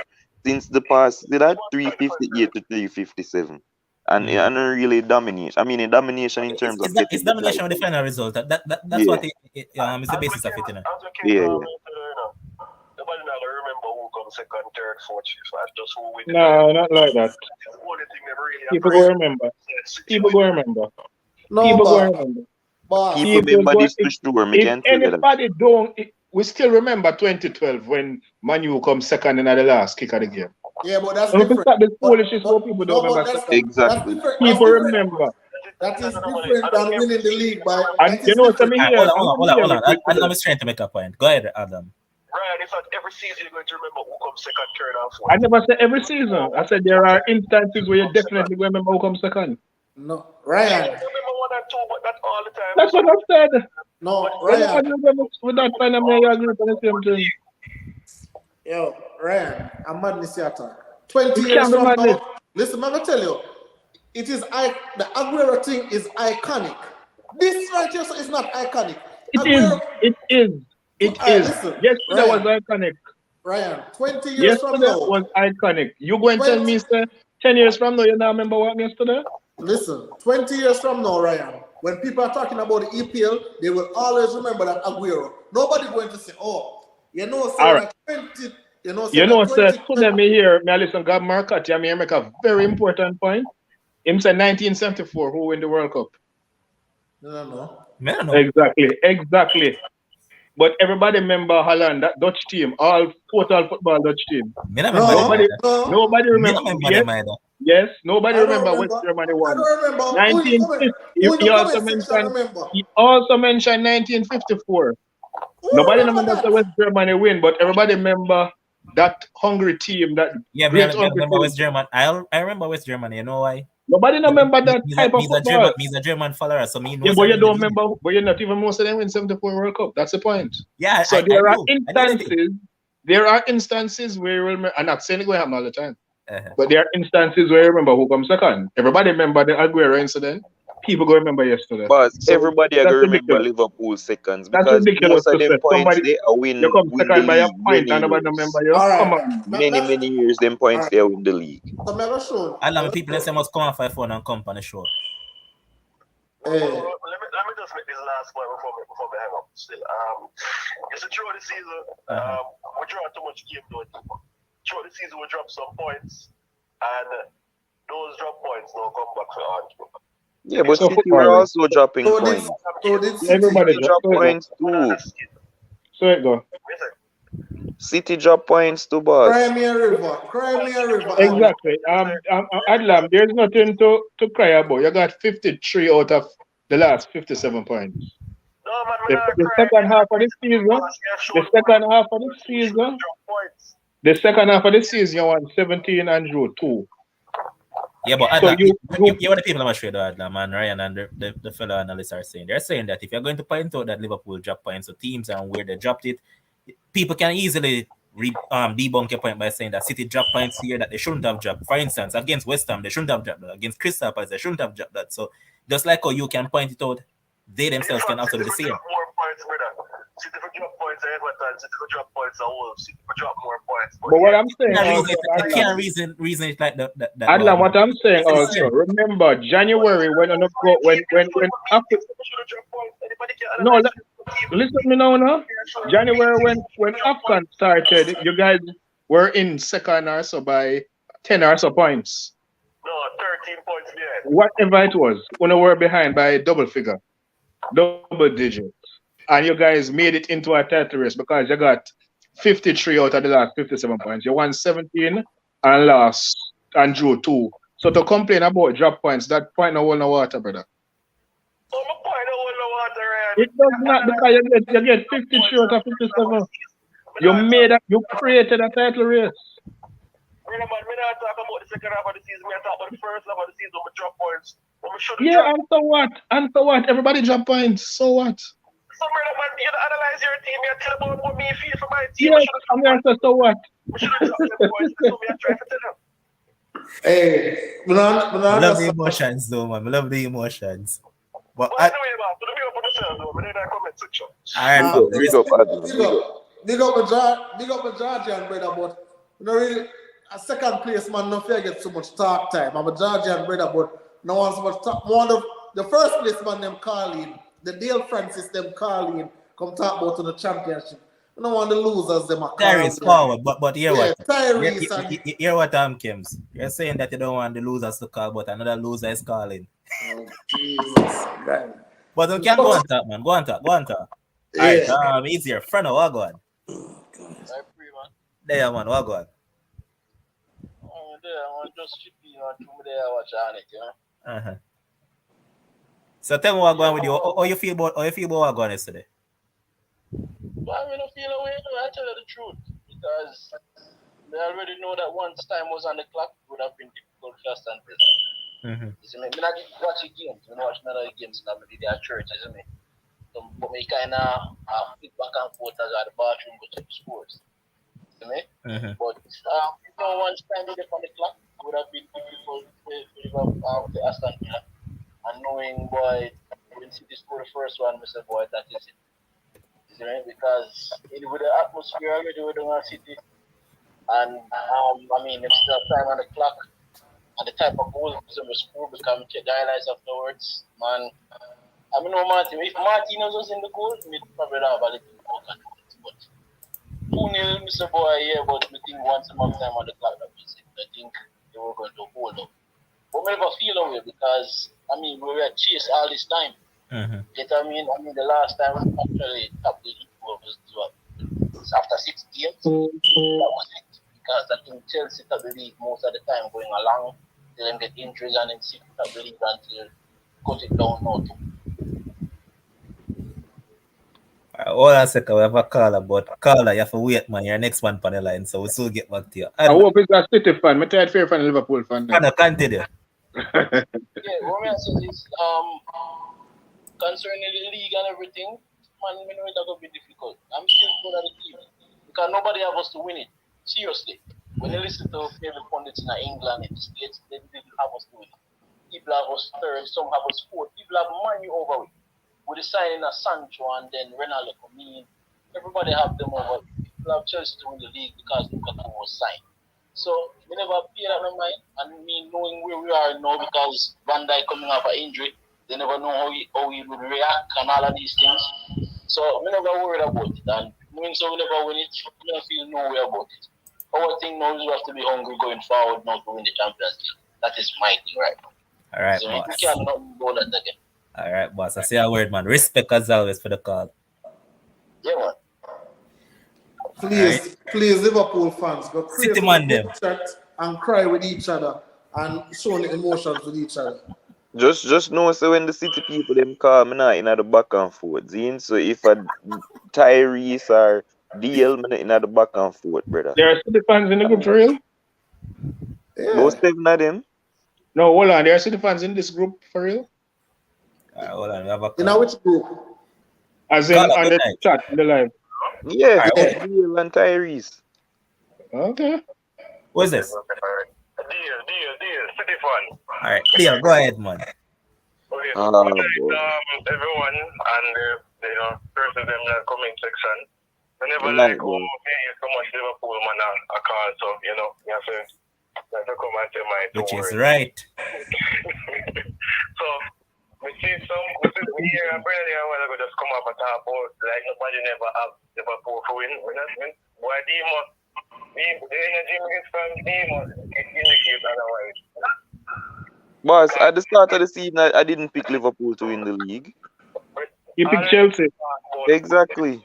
Since the past, they had 358 to 357. And really dominate. I mean, a domination in terms of it's domination with the final result. That's what is the basis of it, you know. Nobody not gonna remember who comes second, third, fourth, fifth. Just who win. No, not like that. The only thing they really People go remember. People go remember. No, People go remember. but People remember this to sure. If anybody don't, we still remember 2012 when Manu comes second in the last kick of the game. yeah, but that's Don't different. start this foolishness so people don't remember. Exactly. People remember. That is different than winning the league by. And you know what I mean here? Hold on. I'm just trying to make a point. Go ahead, Adam. Ryan, in fact, every season you're going to remember who comes second, third, and fourth. I never said every season. I said there are instances where you definitely remember who comes second. No, Ryan. I remember 1 and 2, but not all the time. That's what I said. No, Ryan. Ryan. With that kind of me, I agree with the same thing. Yo, Ryan, I'm madness theater. 20 years from now, listen, I'm gonna tell you, it is the Aguero thing is iconic. This right here is not iconic. It is. Listen, Yesterday was iconic. Ryan, 20 years from Yesterday now was iconic. You go and tell me, sir, 10 years from now, you not remember what yesterday? Listen, 20 years from now, Ryan, when people are talking about the EPL, they will always remember that Aguero. Nobody going to say, oh, you know, say right. that 20, sir, today me here, me listen, God Marcotti, I make a very important point. Him said 1974, who win the World Cup? No. Exactly. But everybody remember Holland, that Dutch team, all total football Dutch team. Nobody remember. Yes, nobody remember West Germany won. 1950. He also mentioned 1954. Nobody remembers the West Germany win, but everybody remember that hungry team. That I remember West Germany. I remember West Germany. You know why? Nobody remember that type of football. He's a German follower, so me. Yeah, but you don't remember. But you're not even most of them win 74 World Cup. That's the point. Yeah. So there are instances. There are instances where you remember. I'm not saying it will happen all the time, but there are instances where you remember who comes second. Everybody remember the Aguero incident. People go remember yesterday. But everybody are going to remember Liverpool seconds because most of them points they are win. You come second by a point and nobody remember you. Come on. Many years them points they are win the league. I love people say must come on 5-1 and come on the show. Let me just make this last point before we hang up. Still, it's a throughout the season. We draw too much game though. Throughout the season we drop some points, and those drop points don't come back for argument. Yeah, but City were also dropping points. Everybody drop points too. So it go. City drop points too, boss. Cry me a river. Exactly. Adlam, there's nothing to cry about. You got 53 out of the last 57 points. No, man, the second half of the season, you won 17 and drew 2. Yeah, but Adam, you what the people I'm sure that man, Ryan and the fellow analysts are saying. They're saying that if you're going to point out that Liverpool dropped points to teams and where they dropped it, people can easily debunk your point by saying that City dropped points here that they shouldn't have dropped. For instance, against West Ham, they shouldn't have dropped that. Against Crystal Palace, they shouldn't have dropped that. So just like how you can point it out, they themselves can also do the same. Drop more points, brother. City for drop points at Everton, City for drop points at Wolves, City for drop more points. But what I'm saying You can't reason it like that. Adlan, what I'm saying also, remember January when after no, listen to me now. January when AFCON started, you guys were in second or so by 10 or so points. No, 13 points behind. Whatever it was, when we were behind by double digits. And you guys made it into a title race because you got 53 out of the last 57 points. You won 17 and lost and drew 2. So to complain about drop points, that point no hold no water, brother. Oh, my point no hold no water, right? It does not, because you get 53 out of 57. You created a title race. Brother, man, we not talk about the second half of the season. We talk about the first half of the season with drop points. Yeah, and so what? Everybody drop points. So what? So, brother, man, you analyze your team. You tell about what me feel for my team. Yes, I'm going to say, so what? We should have dropped them points. So we are trying to tell them. Hey, I love the emotions, though, man. I love the emotions. But anyway, man, to the me up on myself, though. We need that comment section. Big up the Georgian brother, but you know, really, a second place, man, no fear get so much talk time. I'm a Georgian brother, but no one so much talk. One of the first place, man, them calling, the Dale Francis, them calling, come talk about to the championship. You know, one of the losers, them are Tyrese forward, but hear what? Tyrese hear what Kims. You're saying that you don't want the losers to call, but another loser is calling. Oh, Jesus, God. But we can go on talk, man. Go on talk. Yeah. Alright, easier. Friend, what go on? There, man, what go on? I just chipping on there watching it, you know. So tell me what going with you. How you feel about what going yesterday? Well, I don't feel away, I tell you the truth. Because they already know that once time was on the clock, it would have been difficult for us and present. You see me? I not watch games. I watch another games in the church, you see me? So, but me kind of flip back and forth as at the bathroom go to the scores. You see me? But once time they on the clock, it would have been difficult to Aston Villa. And knowing, boy, when City scored the first one, I said, boy, that is it. You see me? Because with the atmosphere already with the City, and there's still time on the clock, and the type of goals we score become the highlights afterwards, man. I know Martin. If Martinez was in the goal, we'd probably have a little more confidence. But 2-0, Mr. Boy, yeah, but we think once a month time on the clock, I think they were going to hold up. But we never feel away because, we were chased all this time. Get I mean, the last time we actually topped the league was after 6 games. That was it. Because I think Chelsea topped the league most of the time going along. They then get injuries and then City topped the league until cut it down now too. Hold on a second, we have a caller, but caller, you have to wait, man. Your next one on the line, so we'll soon get back to you. I hope it's a City fan. I tried fair fan, a Liverpool fan. I continue. What I say is, concerning the league and everything, man, I know it's going to be difficult. I'm still good at the team because nobody have us to win it. Seriously, when you listen to favorite pundits in England and the States, they didn't have us to win it. People have us third, some have us fourth. People have money over it. With the signing of Sancho and then Ronaldo come in, everybody have them over. People have Chelsea to win the league because Lukaku was signed. So we never pay that in mind, and me knowing where we are now because Van Dijk coming off an injury, they never know how he would react and all of these things. So we never worried about it, and knowing so we never win it, we never feel no way about it. Our thing now is we have to be hungry going forward now to win the Champions League. That is my thing right now. All right, so boss. we cannot go that again. All right, boss. I say a word, man. Respect as always for the call. Yeah, man. Please, Liverpool fans, go crazy City man them and cry with each other and show the emotions with each other. Just know, so when the City people them call me not in the back and forth, Zine. So if a Tyrese or DL me not in the back and forth, brother. There are City fans in the group for real? Yeah. Those 7 of them? No, hold on. There are City fans in this group for real? Hold on, we have a call. In which group? As in on the chat, in the live. Yeah, DL and Tyrese. Okay. Who is this? Deal. City fan. All right, Deal, go ahead, man. Okay. Ah, Good night, boy. everyone, and first of them in the comment section. I never Good like night, boy. so much Liverpool man I call, so you have to come and say my two Which is words. right. So we see here and Burnley a while ago just come up and talk about like nobody never have Liverpool for win. Why the energy is from it indicates otherwise. Boss, at the start of the season, I didn't pick Liverpool to win the league. You pick Chelsea. Exactly. All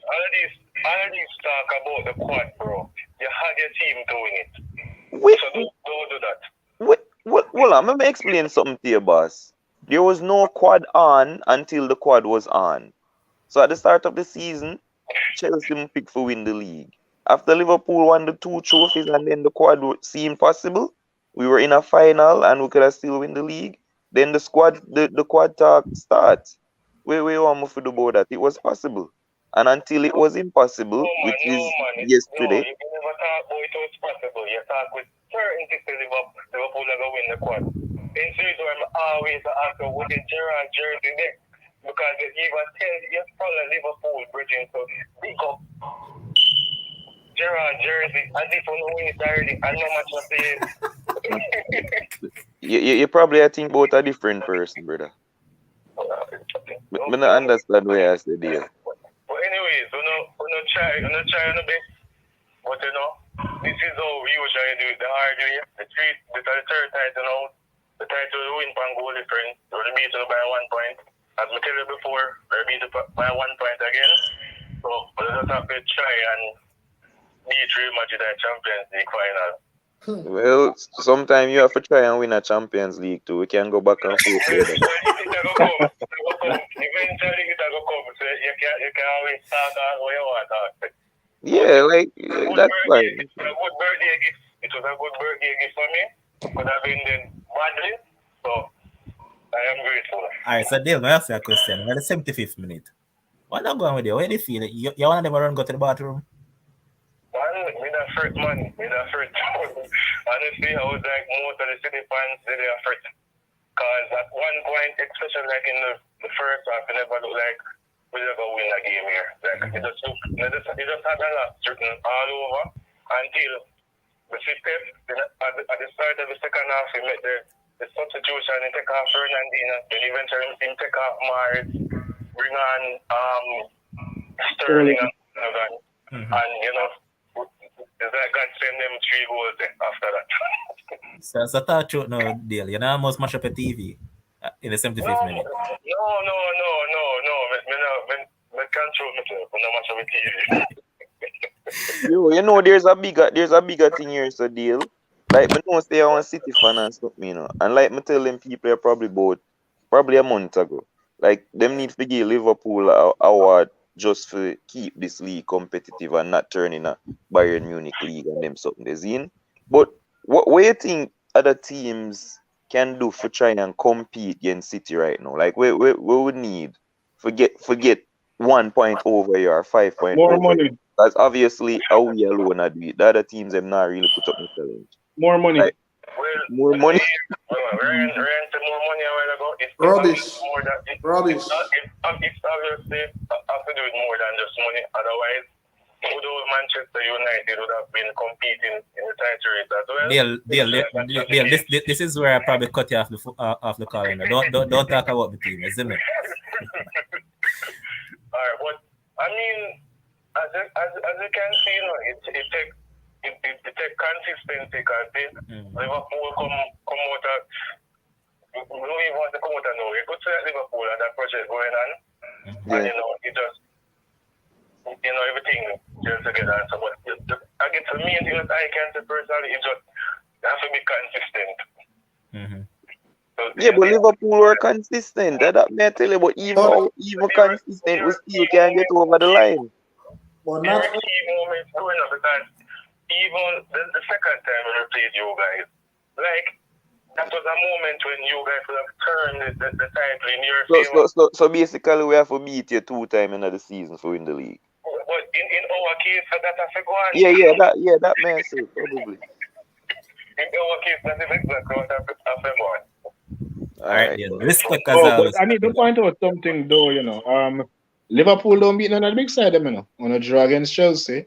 of these talk about the quad, bro. You had your team doing it. Wait, So don't do that. well, I'm gonna explain something to you, boss. There was no quad on until the quad was on. So at the start of the season, Chelsea didn't pick for win the league. After Liverpool won the 2 trophies and then the quad seemed possible, we were in a final and we could have still win the league. Then the quad talk starts. We want to do about that. It was possible. And until it was impossible, which is yesterday. You can never talk about it was possible. You talk with certainty to Liverpool are going to win the quad. In series where I'm always after with the Gerrard jersey there. Because they even tell you follow Liverpool bridging, so pick up Gerrard jersey as if you win it already and no much of it. You probably I think about a different person, brother. But I don't understand where I say deal. But anyways, we try our best. But this is how we usually do it. The hard way, the third title now, the title we win from goal difference. We're beaten by 1 point. As I tell you before, we're beaten by 1 point again. So we just have to try and beat Real Madrid at Champions League final. Well, sometimes you have to try and win a Champions League too. We can go back and forth. Eventually, it'll come. So you can always start out where you want to. Yeah, like that's fine. It was a good birthday gift. It was a good birthday gift for me. Could have been then badly. So I am grateful. All right, so Dale, I ask you a question. We're the 75th minute. What not going with you? Where do you feel it? You want to run go to the bathroom? Me that first man. Honestly, I was like most of the City fans, they are first. Because at one point, especially like in the first half, it never looked like we're going to win a game here. Like it just had a lot certain all over until the system at the start of the second half, we made the substitution and take off Fernandina, then eventually we take off Mars, bring on Sterling and it's like God send them 3 goals after that. So it's a thought through no deal. You know, almost mash up a TV in the 75th minute. No. Me can't show myself when I mash up a TV. Yo, there's a bigger thing here, so deal. Like me know say I want City fan and stuff, and like me tell them people probably a month ago. Like them need to give Liverpool a award just for keep this league competitive and not turning a Bayern Munich league and them something they seen. But what do you think other teams can do for try and compete against City right now? Like we would need forget 1 point over here or 5 points More over. money. That's obviously how we alone are doing it. The other teams have not really put up the challenge. More money. Like, more money. Ryan said more money a while ago. It's Rubbish. Rubbish. It's obviously have to do with more than just money. Otherwise, although Manchester United would have been competing in the title race as well. Deal. This is where I probably cut you off the call. Don't talk about the team, isn't it? Alright, but I mean, as you can see, it takes consistency because Liverpool come out of we don't even want to come out of nowhere. You could say Liverpool and that project going on, and it just everything just together. So, but I get the main thing that I can say personally is just you have to be consistent. So, but Liverpool were consistent. That may I tell you, but even consistent, we still can't get over the line. But there not were key moments going up because even the second time when we played you guys, like that was a moment when you guys would have turned the title in your favor. So basically, we have to beat you 2 times in the season for win the league. But in our case, that has to go on. That may say probably. In our case, that is exactly what has to go on. All right, yeah. Respect as But always. I need to point out something though, Liverpool don't beat none of the big side them, On a draw against Chelsea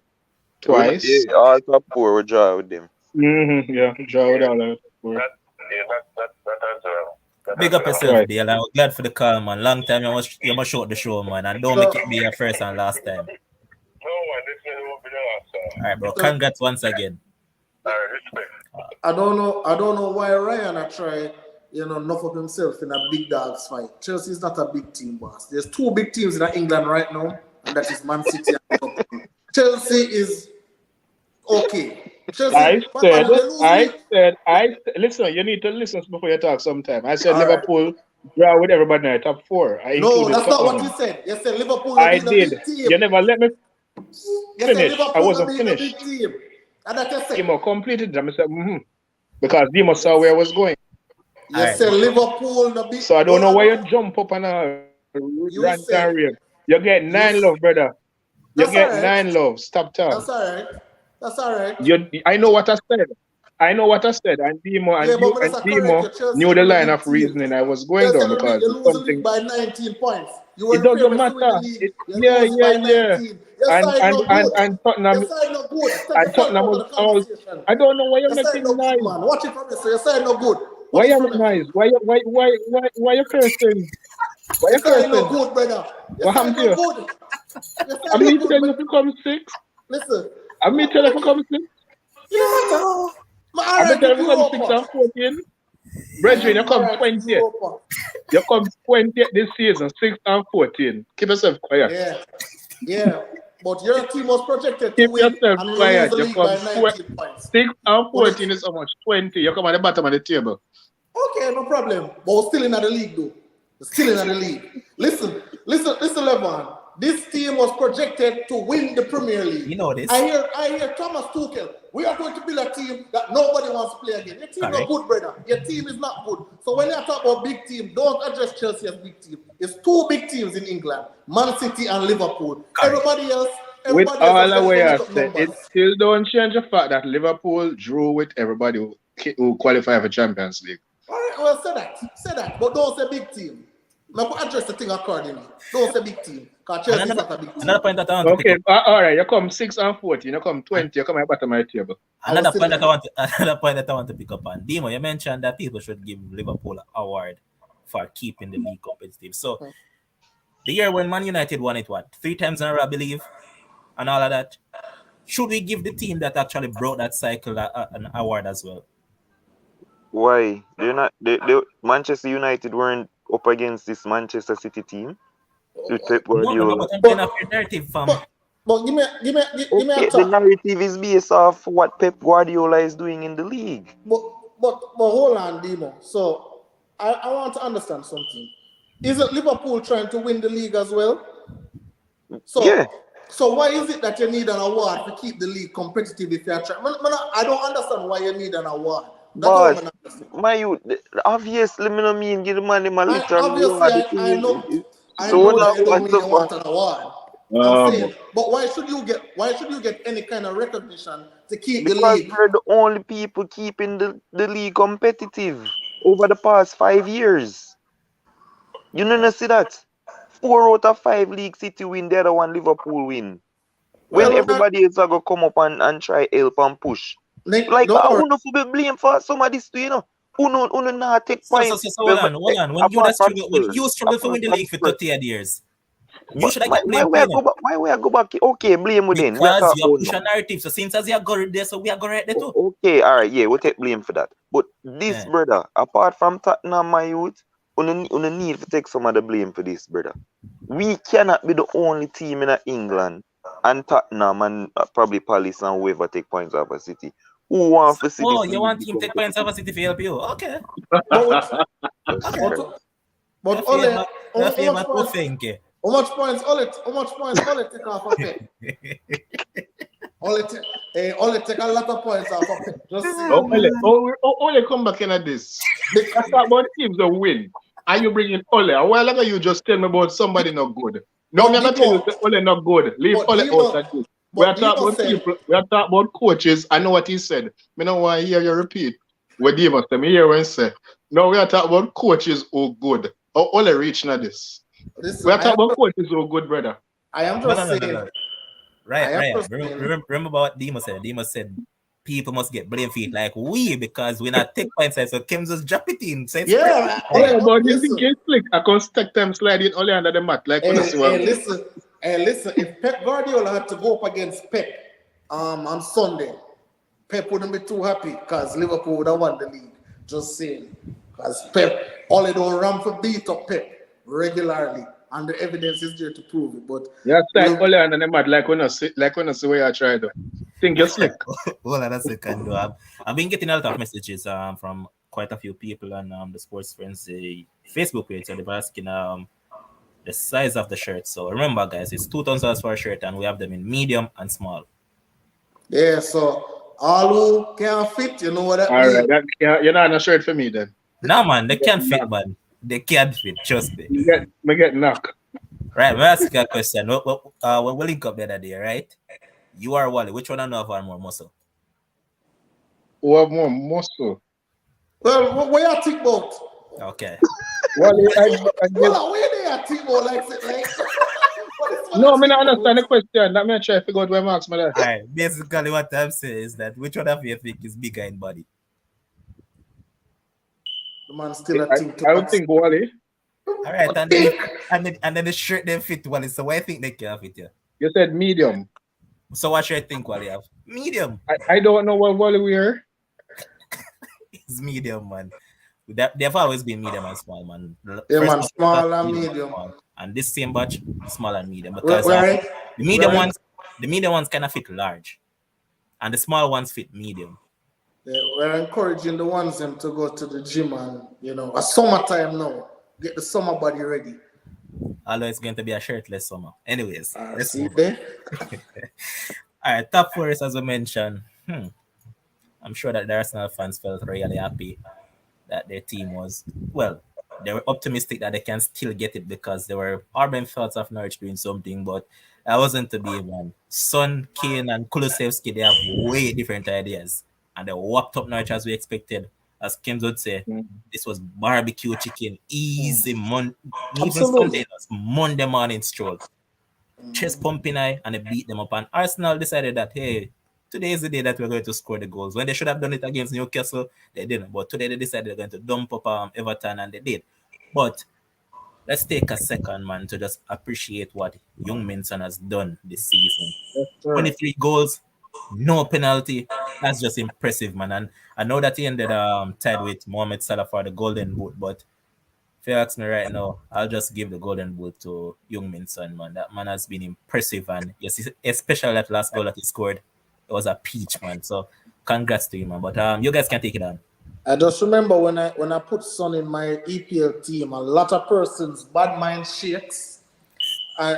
twice. Yeah, all top 4 will draw with them. Yeah, draw with all of them. That as well. Big up yourself, Dale. I'm glad for the call, man. Long time you must show the show, man. And don't make it be your first and last time. No one, this won't be the last time. All right, bro. Congrats once again. All right, respect. I don't know why Ryan I try, enough of himself in a big dogs fight. Chelsea is not a big team, boss. There's 2 big teams in England right now, and that is Man City and Liverpool. Chelsea is okay. Chelsea, listen, you need to listen before you talk sometime. I said Liverpool draw with everybody in the top 4. No, that's not what you said. You said Liverpool I will be did. the big team. You never let me finish. Liverpool I wasn't will be finished. the big team. And that you said. Demo completed them. I said, because Demo saw where I was going. You said Liverpool the big. So I don't know why you jump up and rant and rave. You get 9 love, brother. You get 9 love. Stop talking. That's all right. I know what I said. And Demo knew the line of reasoning I was going down because you lose something by 19 points. It doesn't matter. And Tottenham was all. I don't know why you're making noise. Watch it from this. So you're saying no good. Why you make noise? Why you cursing? Why you cursing? No good, brother. What happened to you? I mean, tell you to come 6. Listen. I mean, tell you to come 6. I mean, tell you to come 6 and 14. Brethren, you come 20th. You come 20th this season, 6 and 14. Keep yourself quiet. Yeah. But your team was projected to win. Keep yourself quiet. You come 6 and 14 is how much? 20. You come at the bottom of the table. Okay, no problem. But we're still in the league, though. We're still in the league. Listen, Levon. This team was projected to win the Premier League. You know this. I hear Thomas Tuchel. We are going to build a team that nobody wants to play again. Your team is not good, brother. Your team is not good. So when you talk about big team, don't address Chelsea as big team. It's 2 big teams in England, Man City and Liverpool. Everybody else. With all the way I said, it still don't change the fact that Liverpool drew with everybody who qualified for Champions League. All right, well, say that, but don't say big team. Now, address the thing accordingly. Don't say big team. Because Chelsea is not a big team. Another point that I want to pick up. All right, you come 6 and 14, you come 20, you come at the bottom of the table. Another point that I want to pick up on. Demo, you mentioned that people should give Liverpool an award for keeping the league competitive. So, the year when Man United won it, 3 times in a row, I believe, and all of that, should we give the team that actually broke that cycle an award as well? Why? Manchester United weren't up against this Manchester City team with Pep Guardiola. No, but I'm your narrative, fam. But give me a the narrative is based off what Pep Guardiola is doing in the league. But hold on, Demo. So I want to understand something. Isn't Liverpool trying to win the league as well? So yeah. So why is it that you need an award to keep the league competitive if you're trying? I don't understand why you need an award. But my youth, obviously, I don't mean give the man a literal award. I know that you don't mean you want an award. I'm saying, but why should you get any kind of recognition to keep the league? Because we're the only people keeping the league competitive over the past 5 years. You don't see that? 4 out of 5 League City win, the other one Liverpool win. When everybody else are going to come up and try help and push. Like, I want to be blamed for some of this too, you know. Who not take points. So hold on. When you struggle to win the league for 30 years, you should get blamed. Why we go back? Okay, blame within. Because you push a narrative. So since as you got it there, so we are going right there too. Okay, all right, yeah, we'll take blame for that. But this, brother, apart from Tottenham, my youth, we need to take some of the blame for this, brother. We cannot be the only team in England and Tottenham and probably Palace and whoever take points off a City. Who wants to see? Oh, you want him to take points off a City for help you? Okay. But only how much points Ole take off a Pep? Ole take a lot of points off a Pep. Just Ole come back in at this. That's about teams that win. Are you bringing Ole? A while ago you just tell me about somebody not good. No, But I'm not telling you Demo, Ole not good. Leave but Ole out Demo, of this. We are but talking Demo about said, people. We are talking about coaches. I know what he said. Me don't want to hear you repeat what Demo said. Me hear when he said. No, we are talking about coaches who good. Or Ole reaching at this. We listen, are talking about coaches who good, brother. I am No, no, just no, no, saying, no. Right, I am right. just saying, Remember what Demo said. Demo said people must get blamed for it like we because we not take points. So Kim just drop it in. So it's yeah, Yeah, but you think listen, it's slick. I can stack them sliding only under the mat. Like, hey, see hey, what listen, hey, listen, if Pep Guardiola had to go up against Pep on Sunday, Pep wouldn't be too happy because Liverpool would have won the league. Just saying. Because Pep, all they don't run for beat up Pep regularly. And the evidence is there to prove it. But yeah, slide we'll, only under the mat like when I see where I try to. Think you're slick. Hold on a second, though. I've been getting a lot of messages from quite a few people on the Sports Frenzzyy Facebook page. So they're asking the size of the shirt. So remember, guys, it's $2,000 for a shirt, and we have them in medium and small. yeah, so all who can fit, you know what that All right, means. you're not on a shirt for me then. Nah, man, they You get can't fit, knocked. man. They can't fit. Trust me. Me get knocked. Right, let me ask you a question. When we link up the other day, right? You are Wally. Which one I know have more muscle? Who have more muscle? Well, what you think about? Okay. Well, I guess. Well, where they are think about like No, I don't understand the question. Let me try to figure out where Mark's my All right. Basically, what I'm saying is that which one of you think is bigger in body? The man still a think I would think Wally. All right, and then the shirt they fit Wally. So why think they can fit you? You said medium. So what shirt think Wally have? Medium. I don't know what Wally wear. It's medium, man. They've always been medium and small, man. Yeah, First man, batch, small and medium. small. And this same batch, small and medium. Because Right? the medium Right. ones kind of fit large, and the small ones fit medium. Yeah, we're encouraging the ones them to go to the gym and a summertime now. Get the summer body ready. Although it's going to be a shirtless summer. Anyways, let's See move on. there? All right, top four is as we mentioned. I'm sure that the Arsenal fans felt really happy that their team was, well, they were optimistic that they can still get it because there were urban thoughts of Norwich doing something, but that wasn't to be, man. Son, Kane, and Kulusevski, they have way different ideas. And they whopped up Norwich as we expected. As Kim would say, this was barbecue chicken, easy, even Sunday, it was Monday morning stroll. Chest pumping and they beat them up. And Arsenal decided that, hey, today is the day that we're going to score the goals. When they should have done it against Newcastle, they didn't. But today they decided they're going to dump up Everton, and they did. But let's take a second, man, to just appreciate what Young Minson has done this season. 23 goals, no penalty. That's just impressive, man. And I know that he ended tied with Mohamed Salah for the Golden Boot, but if you ask me right now, I'll just give the Golden Boot to Young Minson, man. That man has been impressive, and yes, especially that last goal that he scored, it was a peach, man. So congrats to him, man. But you guys can take it on. I just remember when I put Son in my EPL team, a lot of persons bad mind shakes and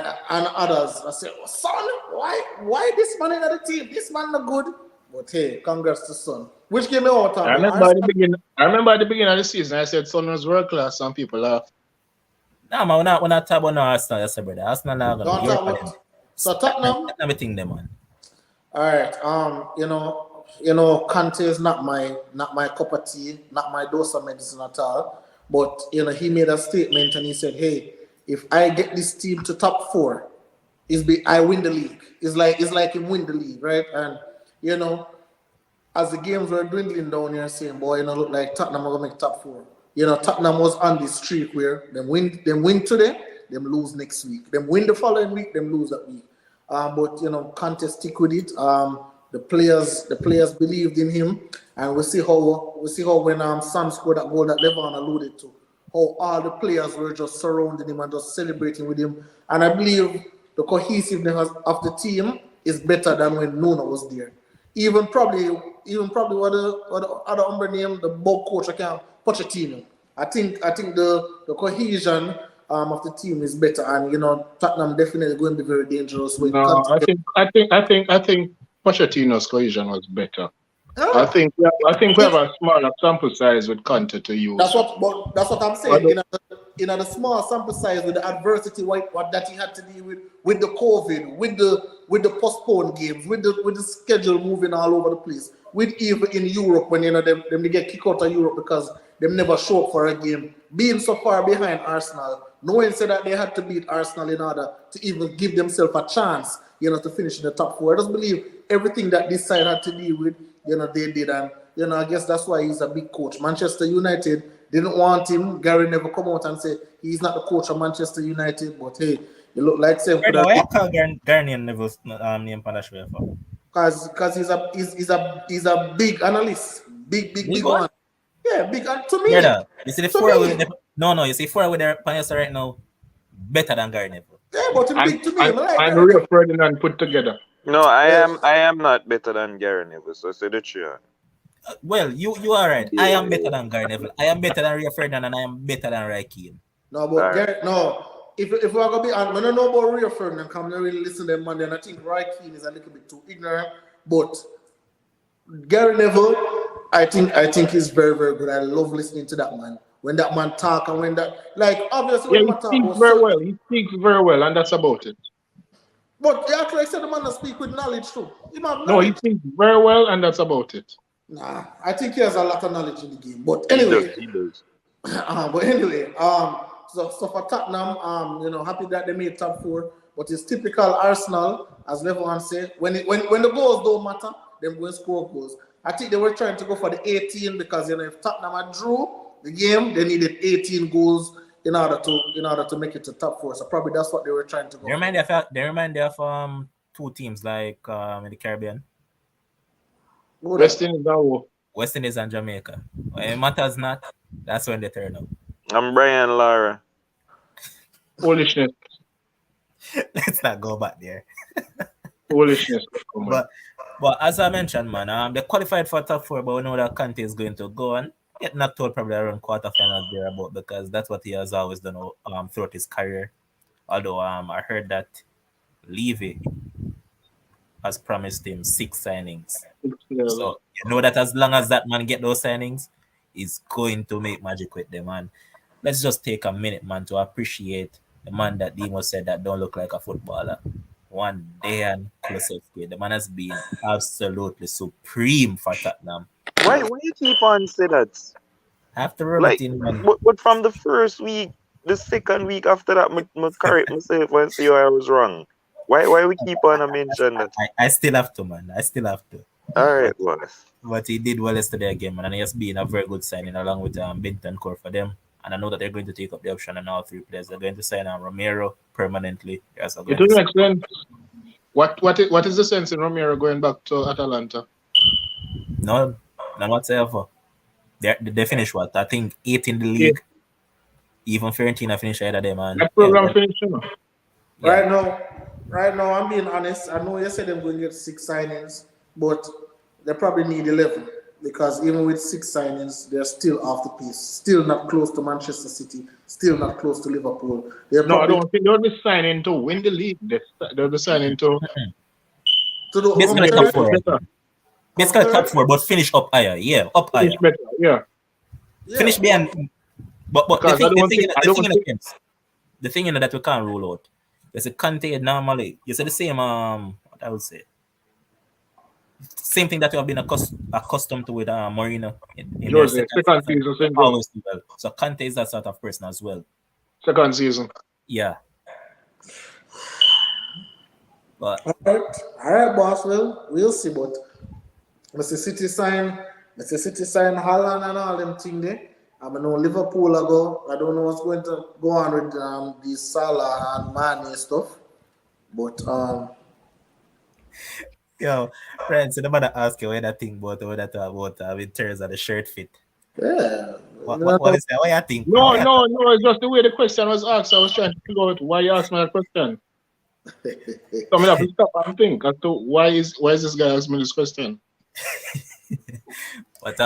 others. I said, Son, why this man in the team? This man not good. But hey, congrats to Son. Which game you out of? I remember at the beginning of the season, I said Son was world class. Some people laugh. Nah, man, we're not talking about Arsenal, yes, brother. Arsenal now gonna be Europa League. So Tottenham. Everything them, man. All right. Kante is not my cup of tea, not my dose of medicine at all. But he made a statement and he said, "Hey, if I get this team to top four, I win the league. It's like him win the league, right?" And as the games were dwindling down, you're saying, "Boy, look like Tottenham are gonna make top four." Tottenham was on this streak where them win today, them lose next week. Them win the following week, them lose that week. But Kante stick with it. The players believed in him, and we see how when Sam scored that goal that Levan alluded to, how all the players were just surrounding him and just celebrating with him. And I believe the cohesiveness of the team is better than when Nuno was there. Even probably what the other umber name, the bug coach, I can't Pochettino. I think the cohesion of the team is better, and Tottenham definitely going to be very dangerous. I think Pochettino's cohesion was better. Oh. I think we have a smaller sample size with Conte to use. That's what I'm saying. the small sample size with the adversity what that he had to deal with the COVID, with the postponed games, with the schedule moving all over the place, with even in Europe when them they get kicked out of Europe because them never show up for a game, being so far behind Arsenal, knowing so that they had to beat Arsenal in order to even give themselves a chance, to finish in the top four. I just believe everything that this side had to deal with, they did, and I guess that's why he's a big coach. Manchester United didn't want him. Gary never come out and say he's not the coach of Manchester United, but hey, you look like same. Why I call Gary never name Panashway for? Because he's a big analyst, big one. Yeah, big. To me, you see the four with the, no, you see four with their players right now better than Gary Neville. Yeah, but big to me. I'm Rio Ferdinand put together. No, I am not better than Gary Neville, so say the truth. Well, you are right. I am better than Gary Neville. I am better than Rio Ferdinand, and I am better than Roy Keane. No, but Gary, no. If we're gonna be honest, I don't know about Rio Ferdinand. Come to really listen to them, man. And I think Roy Keane is a little bit too ignorant. But Gary Neville, I think he's very, very good. I love listening to that man. When that man talk and when that, like, obviously, he speaks very well. He speaks very well, and that's about it. But actually, I said the man that speak with knowledge too. No, he speaks very well, and that's about it. Nah, I think he has a lot of knowledge in the game. But anyway, he does. So for Tottenham, happy that they made top four. But it's typical Arsenal, as everyone said, when the goals don't matter, them go and score goals. I think they were trying to go for the 18 because if Tottenham had drew the game, they needed 18 goals in order to make it to top four. So probably that's what they were trying to go. They remind me of two teams like in the Caribbean. West Indies and Jamaica. When it matters not, that's when they turn up. I'm Brian Lara. Foolishness. Let's not go back there. Foolishness. But as I mentioned, man, they qualified for top four, but we know that Conte is going to go and get knocked out probably around quarterfinals thereabout because that's what he has always done throughout his career. Although I heard that Levy has promised him 6 signings. So you know that as long as that man get those signings, he's going to make magic with them. And let's just take a minute, man, to appreciate the man that Demo said that don't look like a footballer. One Dejan Kulusevski. The man has been absolutely supreme for Tottenham. Why you keep on saying that? After Robertine, but from the first week, the second week after that, I correct myself and see why I was wrong. Why we keep on mention that? I still have to, man. I still have to. All right, boss. But he did well yesterday again, man, and he has been a very good signing along with Bentancur for them. And I know that they're going to take up the option on all 3 players. They're going to sign Romero permanently. It will make sense. What is the sense in Romero going back to Atalanta? None whatsoever. They finished what? I think 8 in the league. Even Fiorentina finished ahead of them. And that program finished, you know? Right now, I'm being honest. I know you said they're going to get 6 signings, but they probably need 11 because even with 6 signings, they're still off the pace. Still not close to Manchester City. Still not close to Liverpool. I don't think they'll be signing to win the league. They'll be signing to do basically top 4. Basically top 4, but finish up higher. Yeah, up higher. Finish better. Yeah. Finish behind. But the thing that we can't rule out. There's a Conte normally. You say the same. What I would say. Same thing that you have been accustomed to with Mourinho in Jose, second season. Always do well. So Conte is that sort of person as well. Second season. Yeah. But all right, boss. We'll see. But Mr. City sign Haaland and all them thing there. I know Liverpool ago. I don't know what's going to go on with the Salah and Mane stuff. But yo, friends, I'm gonna ask you what I think about in terms of the shirt fit. Yeah. What is that? What you think? No, it's just the way the question was asked. I was trying to figure out why you asked me that question. So I have to stop and think as to why is this guy asking me this question. But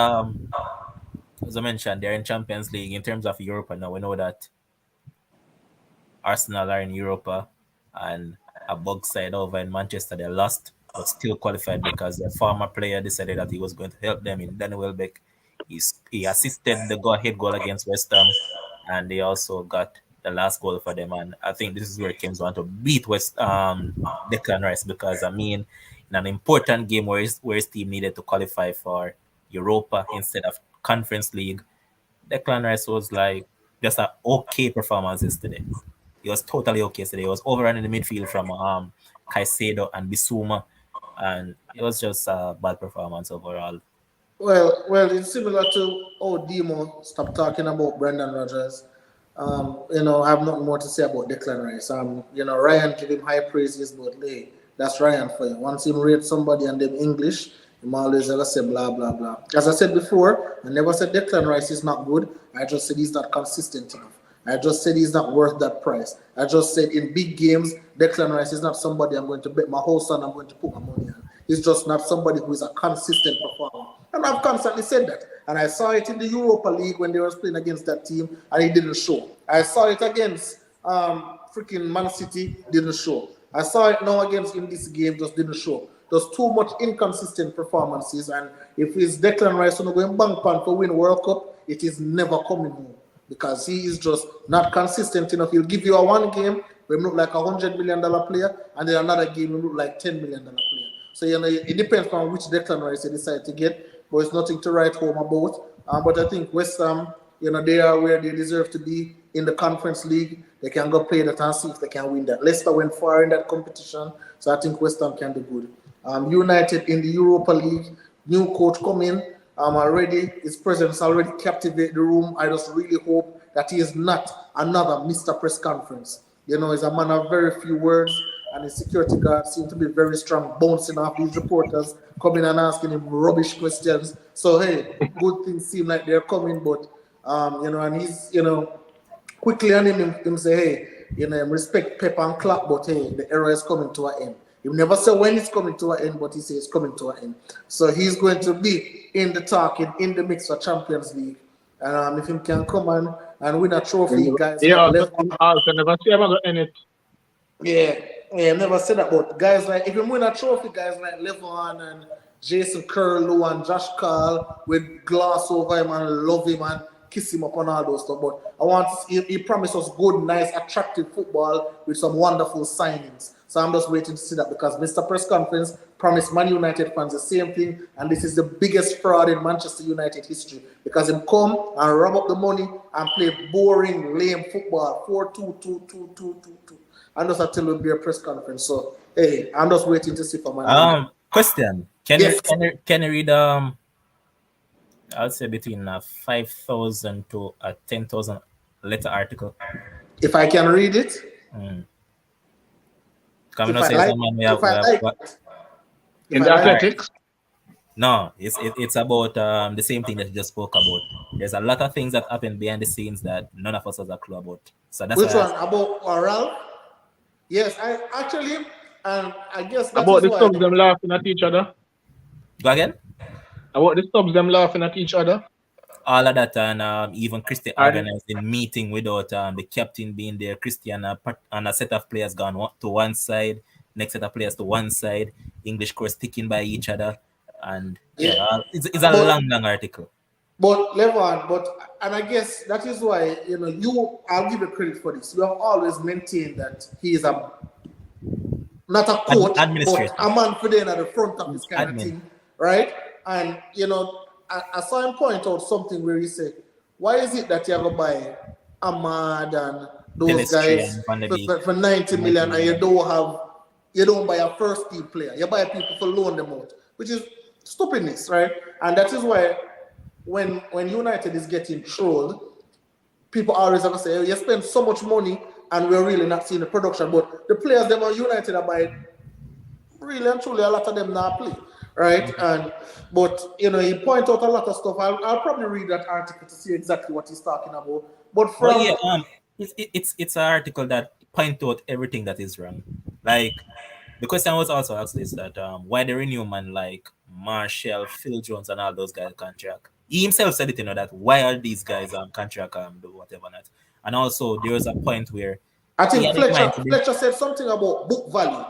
as I mentioned, they're in Champions League. In terms of Europa now, we know that Arsenal are in Europa and a bug side over in Manchester. They lost, but still qualified because their former player decided that he was going to help them in Welbeck. He assisted the go-ahead goal against West Ham, and they also got the last goal for them. And I think this is where Kings want to beat Declan Rice, because I mean, in an important game where his team needed to qualify for Europa instead of Conference League, Declan Rice was like just an okay performance yesterday. He was totally okay today. He was overrunning the midfield from Caicedo and Bissouma, and it was just a bad performance overall. Well, it's similar to Demo stopped talking about Brendan Rodgers. I have nothing more to say about Declan Rice. Ryan give him high praises, but hey, that's Ryan for you. Once him rate somebody and them English, him always ever say blah blah blah. As I said before, I never said Declan Rice is not good. I just said he's not consistent enough. I just said he's not worth that price. I just said in big games, Declan Rice is not somebody I'm going to bet my whole son I'm going to put my money on. He's just not somebody who is a consistent performer. And I've constantly said that. And I saw it in the Europa League when they were playing against that team, and it didn't show. I saw it against freaking Man City, didn't show. I saw it now against in this game, just didn't show. There's too much inconsistent performances, and if it's Declan Rice going to bank pan for win World Cup, it is never coming home because he is just not consistent enough. He'll give you a one game where he look like $100 million player, and then another game he look like $10 million player. So it depends on which Declan Rice you decide to get, but it's nothing to write home about. But I think West Ham, they are where they deserve to be in the Conference League. They can go play that and see if they can win that. Leicester went far in that competition, so I think West Ham can do good. United in the Europa League, new coach coming. Already his presence already captivated the room. I just really hope that he is not another Mr. Press Conference. He's a man of very few words, and his security guards seem to be very strong, bouncing off these reporters, coming and asking him rubbish questions. So hey, good things seem like they're coming, but and he's quickly on him say, hey, respect Pep and clap, but hey, the era is coming to an end. He never say when it's coming to an end, but he says it's coming to an end. So he's going to be in the talking, in the mix for Champions League. And if he can come and win a trophy, guys. Yeah, also never see him go end it. Yeah, never said that. But guys like if you win a trophy, guys like Levon and Jason Curlew and Josh Carl with glass over him and love him and kiss him up on all those stuff. But I want he promised us good, nice, attractive football with some wonderful signings. So I'm just waiting to see that because Mr. Press Conference promised Man United fans the same thing, and this is the biggest fraud in Manchester United history because him come and rob up the money and play boring, lame football, 4-2-2-2-2-2-2. And just until will be a press conference. So hey, I'm just waiting to see for Man United. Question: Can you read I'd say between 5,000 to 10,000 letter article? If I can read it. In the Athletics? No, it's about the same thing that you just spoke about. There's a lot of things that happen behind the scenes that none of us has a clue about. So that's which one about Oral? Yes, I actually, I guess that's about the subs them laughing at each other. Go again. About the subs them laughing at each other. All of that, and even Christian organized a meeting without the captain being there. Christian and a set of players gone to one side, next set of players to one side. English course sticking by each other, and it's a long article. But Levon, and I guess that is why I'll give you credit for this. You have always maintained that he is not a coach, but a man for them at the front of this kind of thing, right? And I saw him point out something where he said, why is it that you have to buy Ahmad and those guys for 90 million and you don't buy a first team player. You buy people for loan them out, which is stupidness, right? And that is why when United is getting trolled, people always have to say, you spend so much money and we're really not seeing the production. But the players them on United are buying, really and truly, a lot of them not play. Right, but he point out a lot of stuff. I'll probably read that article to see exactly what he's talking about. But it's an article that point out everything that is wrong. Like the question was also asked is that why the renew man like Marshall, Phil Jones, and all those guys contract. He himself said it, that why are these guys contract do whatever not. And also there was a point where I think Fletcher said something about book value.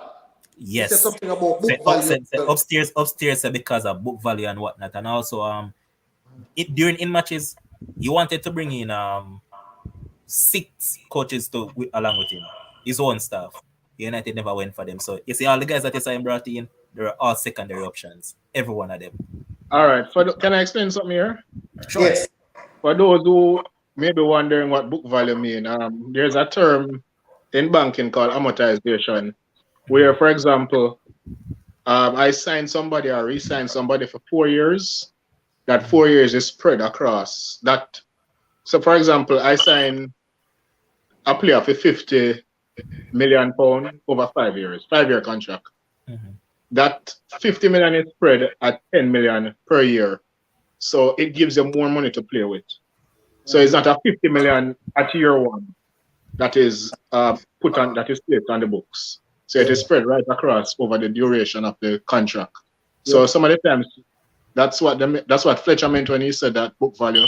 Yes. He said something about book value. Upstairs because of book value and whatnot. And also during matches, you wanted to bring in 6 coaches along with him, his own staff. United never went for them. So you see, all the guys that you saw him brought in, they were all secondary options. Every one of them. All right. Can I explain something here? Sure. Yes. For those who may be wondering what book value mean, there's a term in banking called amortization, where, for example, I sign somebody or re-sign somebody for 4 years. That 4 years is spread across that. So, for example, I sign a player for £50 million over 5 years, 5-year contract. Mm-hmm. That 50 million is spread at 10 million per year. So it gives them more money to play with. So it's not a 50 million at year one that is placed on the books. So it is spread right across over the duration of the contract. So some of the times that's what Fletcher meant when he said that book value,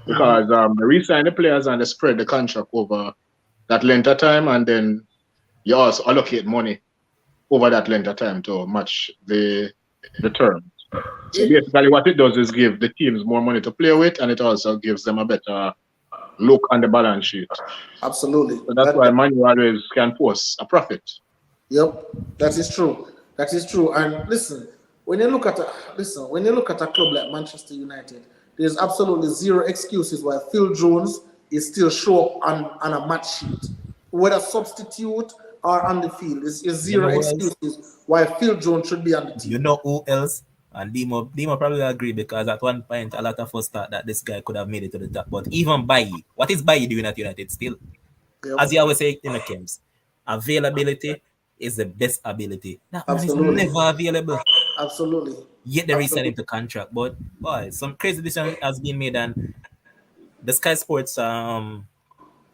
because they re-sign the players and they spread the contract over that length of time, and then you also allocate money over that length of time to match the terms. So basically what it does is give the teams more money to play with, and it also gives them a better look on the balance sheet. Absolutely. So that's why Man U always can post a profit. Yep, that is true. That is true. And listen, when you look at a club like Manchester United, there's absolutely zero excuses why Phil Jones is still show up on a match sheet, whether substitute or on the field. There's zero excuses why Phil Jones should be on the team. You know who else? And Dimo probably agree, because at one point a lot of us thought that this guy could have made it to the top. But even Bailly, what is Bailly doing at United still? Yep. As you always say in the games, availability is the best ability. That man is never available. Absolutely. Yet they re-sign him to contract. But boy, some crazy decision has been made, and the Sky Sports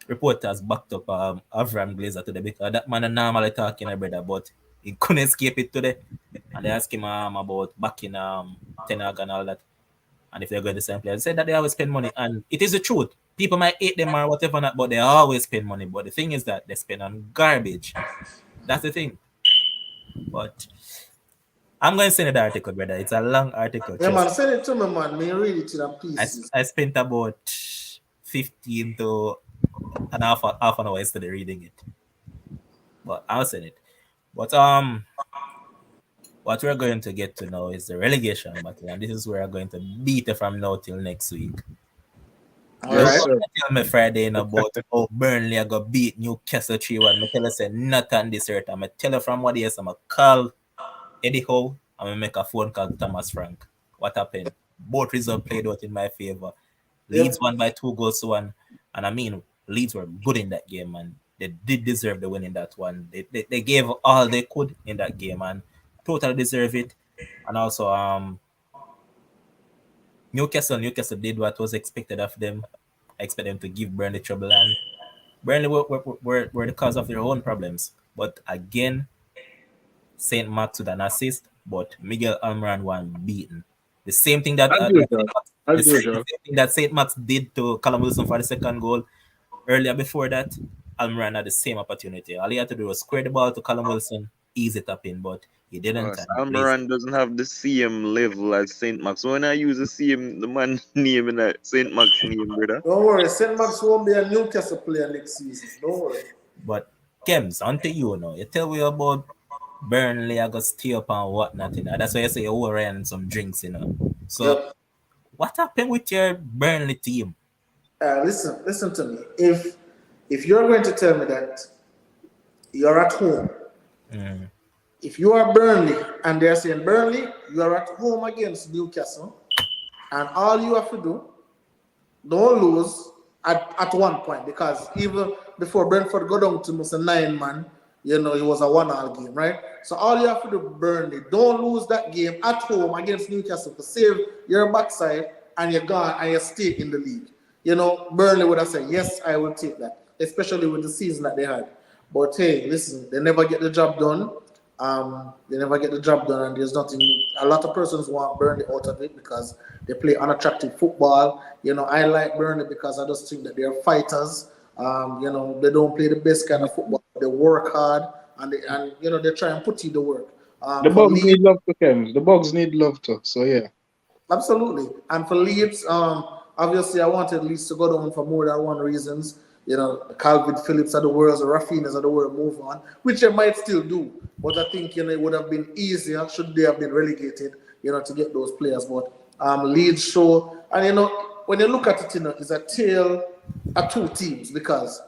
reporters backed up Avram Glazer today, because that man is normally talking a brother, but he couldn't escape it today. And they asked him about backing Ten Hag and all that, and if they're going to sign players. They said that they always spend money, and it is the truth. People might hate them or whatever, not, but they always spend money. But the thing is that they spend on garbage. That's the thing. But I'm going to send you the article, brother. It's a long article. Yeah, man, send it to me, man. May read it in a piece. I spent about 15 to an half an hour yesterday reading it. But I'll send it. But what we're going to get to now is the relegation battle, and this is where I'm going to beat it from now till next week. All right. Tell me Friday about how Burnley are going to beat Newcastle 3-1. I tell you, say not on this earth. I'm going to tell you from what yes, I'm going to call Eddie Howe. I'm going to make a phone call to Thomas Frank. What happened? Both results played out in my favor. Leeds won by 2-1. And I mean, Leeds were good in that game, man. They did deserve the win in that one. They gave all they could in that game, and totally deserve it. And also, Newcastle did what was expected of them. I expect them to give Burnley trouble, and Burnley were the cause of their own problems. But again, St. Max with an assist, but Miguel Almiron won beaten. The same thing that St. Max did to Callum Wilson for the second goal. Earlier before that, Almiron had the same opportunity. All he had to do was square the ball to Callum Wilson, ease it up in, but he didn't. Almiron doesn't have the same level as St. Max. When I use the man name in that St. Max name, brother. Don't worry, St. Max won't be a Newcastle player next season. Don't worry. But Kems, onto you now. You tell me about Burnley, I got stay up and whatnot, you know. That's why you say you overran some drinks, you know. So what happened with your Burnley team? Listen to me. If you're going to tell me that you're at home, if you are Burnley and they're saying Burnley, you are at home against Newcastle, and all you have to do, don't lose at one point, because even before Brentford go down to almost a 9-man, you know, it was a 1-all game, right? So all you have to do, Burnley, don't lose that game at home against Newcastle to save your backside, and you're gone and you stay in the league. You know, Burnley would have said, yes, I will take that, especially with the season that they had. But hey, listen, they never get the job done. And there's nothing. A lot of persons want Burnley out of it because they play unattractive football. You know, I like Burnley because I just think that they're fighters. You know, they don't play the best kind of football. They work hard, and you know, they try and put in the work. The Bugs need love to Kems. The Bugs need love too. So yeah, absolutely. And for Leeds, obviously, I wanted Leeds to go down for more than one reasons. Calvin Phillips of the world, the Rafinhas of the world move on, which they might still do. But I think, it would have been easier should they have been relegated, to get those players. But Leeds show, and when you look at it, it's a tale of two teams, because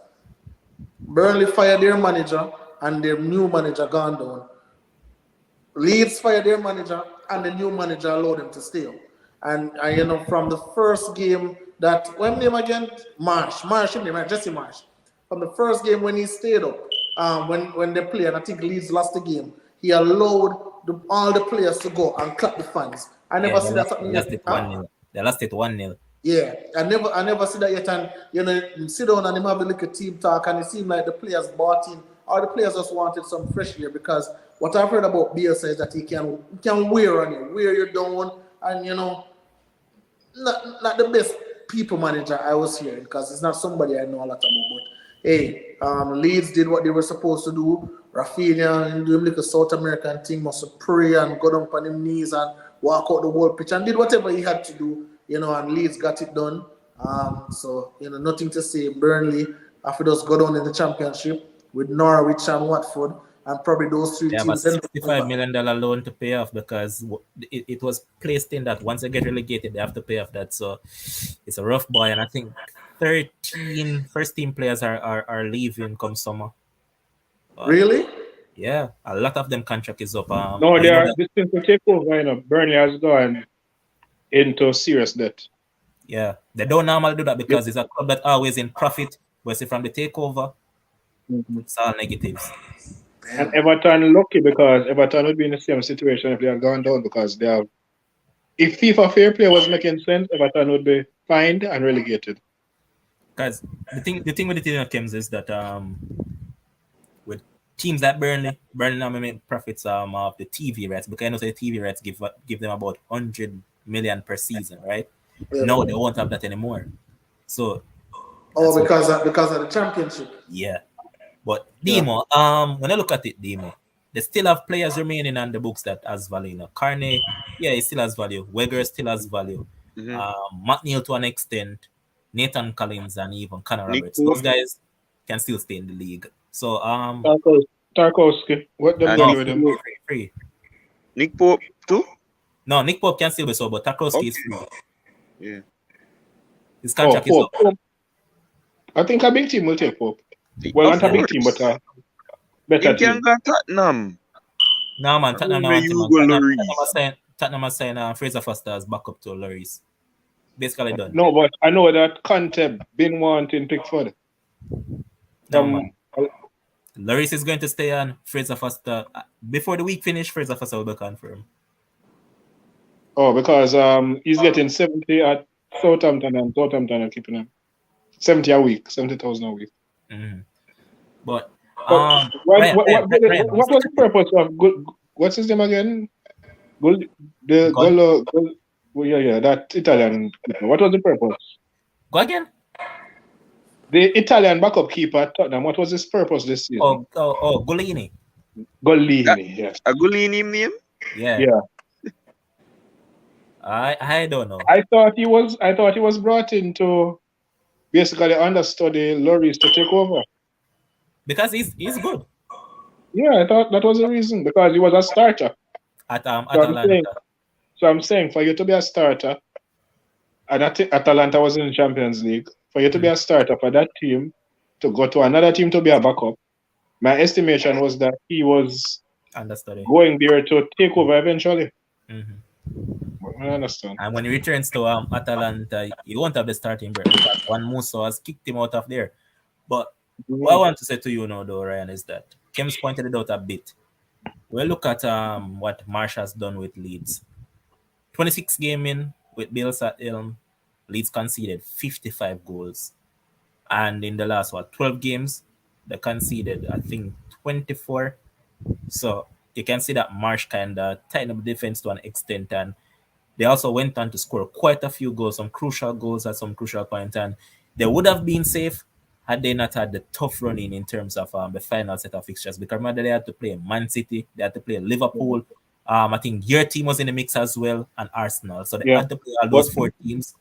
Burnley fired their manager and their new manager gone down. Leeds fired their manager and the new manager allowed them to stay up. And from the first game that, when name again? Jesse Marsh. From the first game when he stayed up, when they played, and I think Leeds lost the game, he allowed all the players to go and clap the fans. I never see that happening yet. They lost it 1-0. Yeah, I never see that yet. And you sit down and him have a little team talk, and it seemed like the players bought in, or the players just wanted some fresh air, because what I've heard about Bielsa is that he can wear you down, and not the best people manager I was hearing, because it's not somebody I know a lot about. But hey, Leeds did what they were supposed to do. Rafinha doing like a South American thing, must pray and go down on his knees and walk out the whole pitch, and did whatever he had to do, and Leeds got it done. So nothing to say. Burnley, after those go down in the championship with Norwich and Watford, and probably those three They have teams. a $65 million loan to pay off, because it was placed in that once they get relegated, they have to pay off that. So it's a rough boy, and I think 13 first-team players are leaving come summer. Really? Yeah, a lot of them contract is up. No, they are distant to take over. Burnley has gone into serious debt. Yeah, they don't normally do that because it's a club that always in profit. But see, from the takeover, it's all negatives. And Everton lucky, because Everton would be in the same situation if they had gone down, because they have. If FIFA Fair Play was making sense, Everton would be fined and relegated. Because the thing with the team of Kems is that with teams like Burnley now make profits of the TV rights, because I know the TV rights give them about 100 million per season, right? Yeah. No, they won't have that anymore. So because of the championship. Yeah. But Demo, when I look at it, Demo, they still have players remaining on the books that has value. Carney, he still has value. Wegger still has value. McNeil to an extent, Nathan Collins, and even Conor Roberts. Those guys can still stay in the league. So Tarkowski, what the value with him? Free. Nick Pope too? No, Nick Pope can still be so, but Tarkowski is free. Yeah. His contract is up. I think a big team will take Pope. Well, not a big team, but a better team. He can go Tottenham. No, man, Tottenham has signed Fraser Foster as backup to Lloris. Basically done. No, but I know that Conte been wanting Pickford. No, man. Lloris is going to stay on. Fraser Foster, before the week finish, Fraser Foster will be confirmed. Oh, because he's getting 70 at Southampton, and Southampton are keeping him 70 a week, 70,000 a week. Mm-hmm. But what was the purpose of what's his name again? That Italian keeper. What was the purpose? Go again. The Italian backup keeper at Tottenham. What was his purpose this season? Golini. Golini, yes. A Golini name? Yeah. I don't know. I thought he was brought in to basically understudy Lloris to take over. Because he's good. Yeah, I thought that was the reason, because he was a starter. At Atalanta. So I'm saying, for you to be a starter, and Atalanta was in the Champions League, for you to be a starter for that team, to go to another team to be a backup, my estimation was that he was going there to take over eventually. Mm-hmm. I understand. And when he returns to Atalanta, he won't have the starting break, because Juan Musso has kicked him out of there. But what I want to say to you now, though, Ryan, is that Kim's pointed it out a bit. We'll look at what Marsh has done with Leeds. 26 game in with Bielsa at helm, Leeds conceded 55 goals. And in the last 12 games, they conceded, I think, 24. So you can see that Marsh kind of tightened up the defense to an extent, and they also went on to score quite a few goals, some crucial goals at some crucial point, and they would have been safe had they not had the tough running in terms of the final set of fixtures. Because remember, they had to play Man City, they had to play Liverpool. I think your team was in the mix as well, and Arsenal. So they had to play all those 4 teams.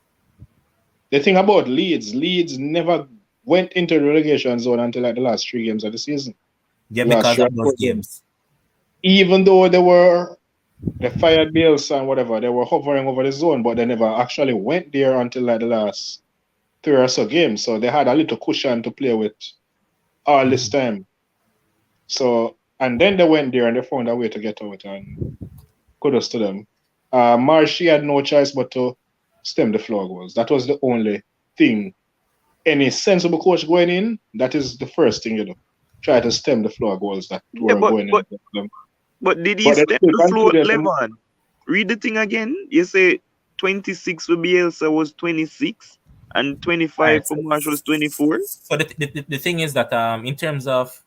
The thing about Leeds never went into the relegation zone until like the last 3 games of the season. Yeah, Last because three of or those 4 games. games. Even though they fired Bielsa and whatever, they were hovering over the zone, but they never actually went there until like the last 3 or so games. So they had a little cushion to play with all this time. So, and then they went there and they found a way to get out, and kudos to them. Marshy had no choice but to stem the floor goals. That was the only thing. Any sensible coach going in, that is the first thing you do. Try to stem the floor goals that Yeah, were going in. but did he But they step still the floor, conceded. Levon? Read the thing again. You say 26 for Bielsa was 26 and 25 Alright, for Marsh was 24. So the thing is that in terms of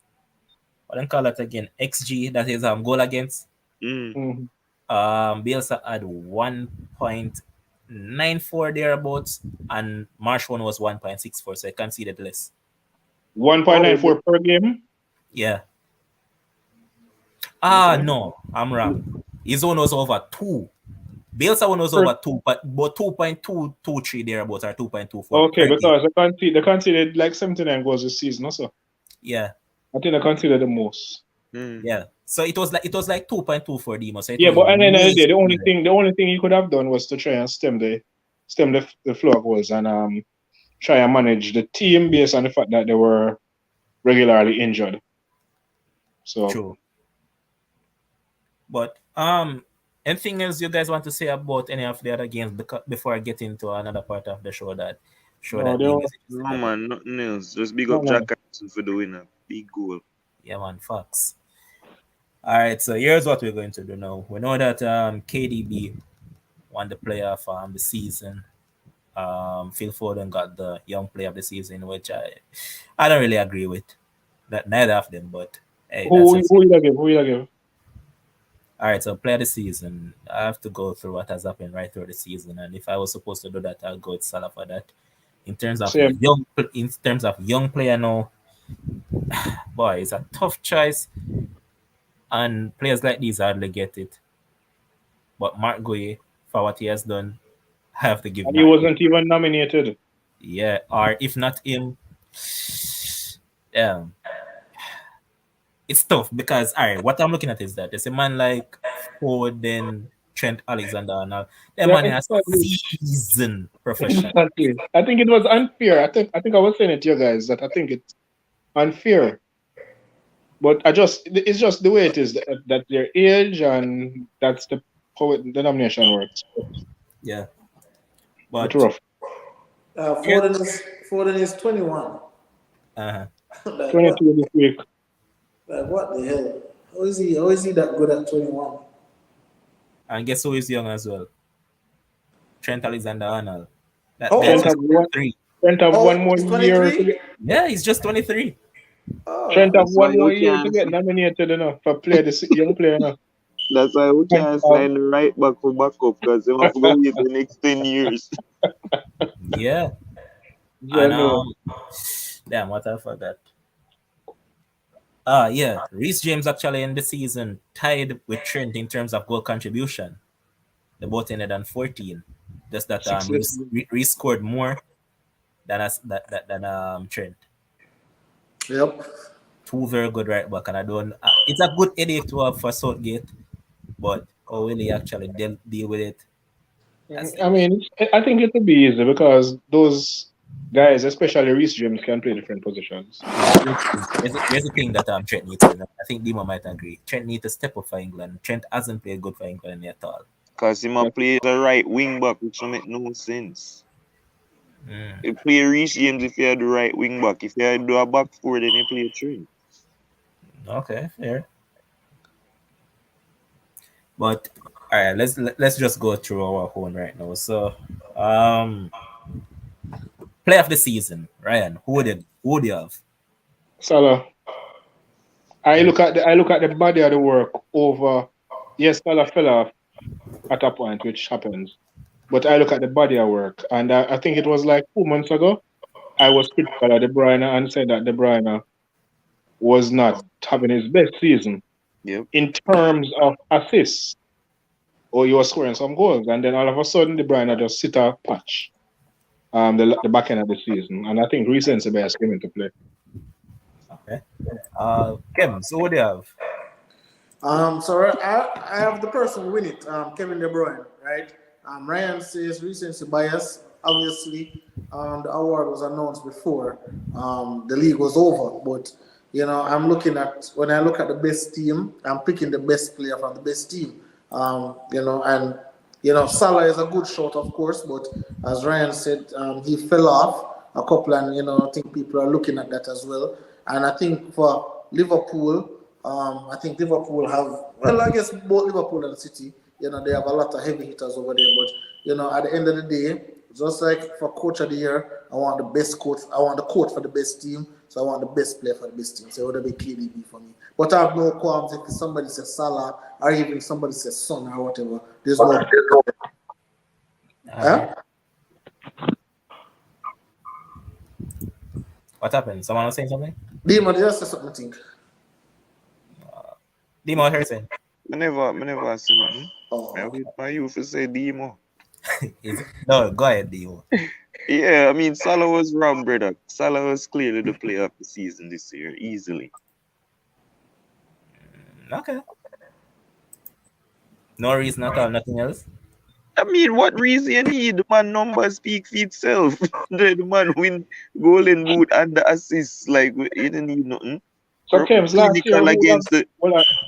what I call it again, XG, that is goal against, Mhm. Bielsa had 1.94 thereabouts, and Marsh one was 1.64, so I conceded less. 1.94 per game. Yeah. Okay. No, I'm wrong. His one was over 2. Bielsa one was Per- over 2, but 2.223 thereabouts or 2.24 Okay, per game. because they conceded like 79 goals this season also. Yeah. I think they conceded the most. Yeah. So it was like 2.24 Demo. So it Yeah, was but at the end of the way day, the only superior. thing you could have done was to try and stem the floor goals and try and manage the team based on the fact that they were regularly injured. So True. But anything else you guys want to say about any of the other games before I get into another part of the show that no, they the were message is No heavy. man, nothing else. Just big up no, Jack no. Harrison for the winner. Big goal. Yeah, man, facts. All right, so here's what we're going to do now. We know that KDB won the player of the season. Phil Foden got the young player of the season, which I don't really agree with. That neither of them, but hey, that's Who just will you give? Who will you give? all right. So player of the season, I have to go through what has happened right through the season, and if I was supposed to do that, I'll go with Salah for that. In terms of Same. young player now, boy, it's a tough choice, and players like these hardly get it. But Mark Gueye, for what he has done, I have to give And he Mark Gueye. wasn't even nominated. Yeah, or if not him, um, it's tough because all right, what I'm looking at is that there's a man like Foden, Trent Alexander-Arnold. That Yeah, man has exactly. seasoned professional. Exactly. I think it was unfair. I think I was saying it to you guys that I think it's unfair. But it's just the way it is that their age and that's the nomination works. Yeah, It's but rough. here, Foden is 21. uh-huh. like what? 22 this week. Like what the hell? How is he? How is he that good at 21? And guess who is young as well? Trent Alexander-Arnold. That How guy's Trent old? have just one 23. Trent have Oh, one more he's year to 23. get Yeah, he's just 23. Trent Oh, have That's why one more you year to can't get nominated enough for play this young player enough. that's why we Trent can't have sign the right back for backup because they have to go wait the next 10 years. Yeah, and Jano. damn, what I forgot. Yeah, Reece James actually in the season tied with Trent in terms of goal contribution. They both ended on 14. Just that Success. Reece scored more than than Trent. yep. Mm-hmm. Two very good right back, and I don't. It's a good headache to have for Southgate, but how will he actually deal with it? That's the I issue. mean, I think it would be easy because those guys, especially Reece James, can play different positions. But here's the thing that Trent needs to know. I think Dimo might agree. Trent needs to step up for England. Trent hasn't played good for England at all. Because he might play the right wing back, which don't make no sense. Mm, You play Reece James if you had the right wing back. If you had do a back four, then you play Trent. okay, fair. But all right, let's just go through our own right now. So, um, play of the season, Ryan. Who would you have? Salah, I look at the body of the work over. Yes, Salah fell off at a point, which happens. But I look at the body of work, and I think it was like 2 months ago. I was critical of De Bruyne and said that De Bruyne was not having his best season Yep. in terms of assists, or he was scoring some goals, and then all of a sudden De Bruyne just sit a patch. the back end of the season, and I think recently Bears came into play. Okay. Kim, so what do you have? So I have the person who win it, Kevin De Bruyne, right? Ryan says recency bias. Obviously, the award was announced before the league was over, but I'm looking at when I look at the best team, I'm picking the best player from the best team. And Salah is a good shot, of course, but as Ryan said, he fell off a couple, and I think people are looking at that as well. And I think for Liverpool, I think Liverpool have, well, I guess both Liverpool and City, they have a lot of heavy hitters over there. But, at the end of the day, just like for coach of the year, I want the best coach. I want the coach for the best team. So I want the best player for the best team. So it would be KDB for me. But I have no qualms if somebody says Salah or even somebody says Son or whatever. There's no. Huh? What happened? Someone was saying something? Demon, just say something, I think. Demo, what are you saying? I never see nothing. Oh, I wait for you to say Demo. No, go ahead, Demo. Yeah, I mean, Salah was wrong, brother. Salah was clearly the player of the season this year, easily. Okay. No reason at all, nothing else? I mean, what reason you need? The man numbers speak for itself. the man win golden boot and the assists. Like, you don't need nothing. So Kems, last year,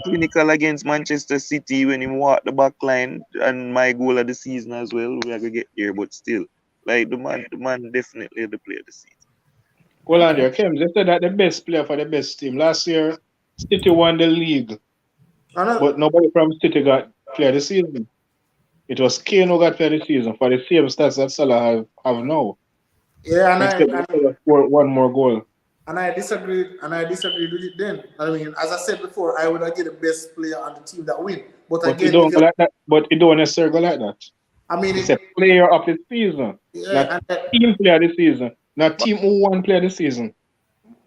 clinical against Manchester City when he walked the back line, and my goal of the season as well. We are gonna get here, but still, like the man definitely the player of the season. Well, Andy, Kems, they said that the best player for the best team last year, City won the league, but nobody from City got player of the season. It was Kane who got player of the season for the same stats that Salah have now. Yeah, and I scored one more goal. And I disagreed with it then. I mean, as I said before, I would get the best player on the team that win. But again, it don't go like that. But it don't necessarily go like that. I mean, it's a player of the season, not team player of the season, not team who won player of the season.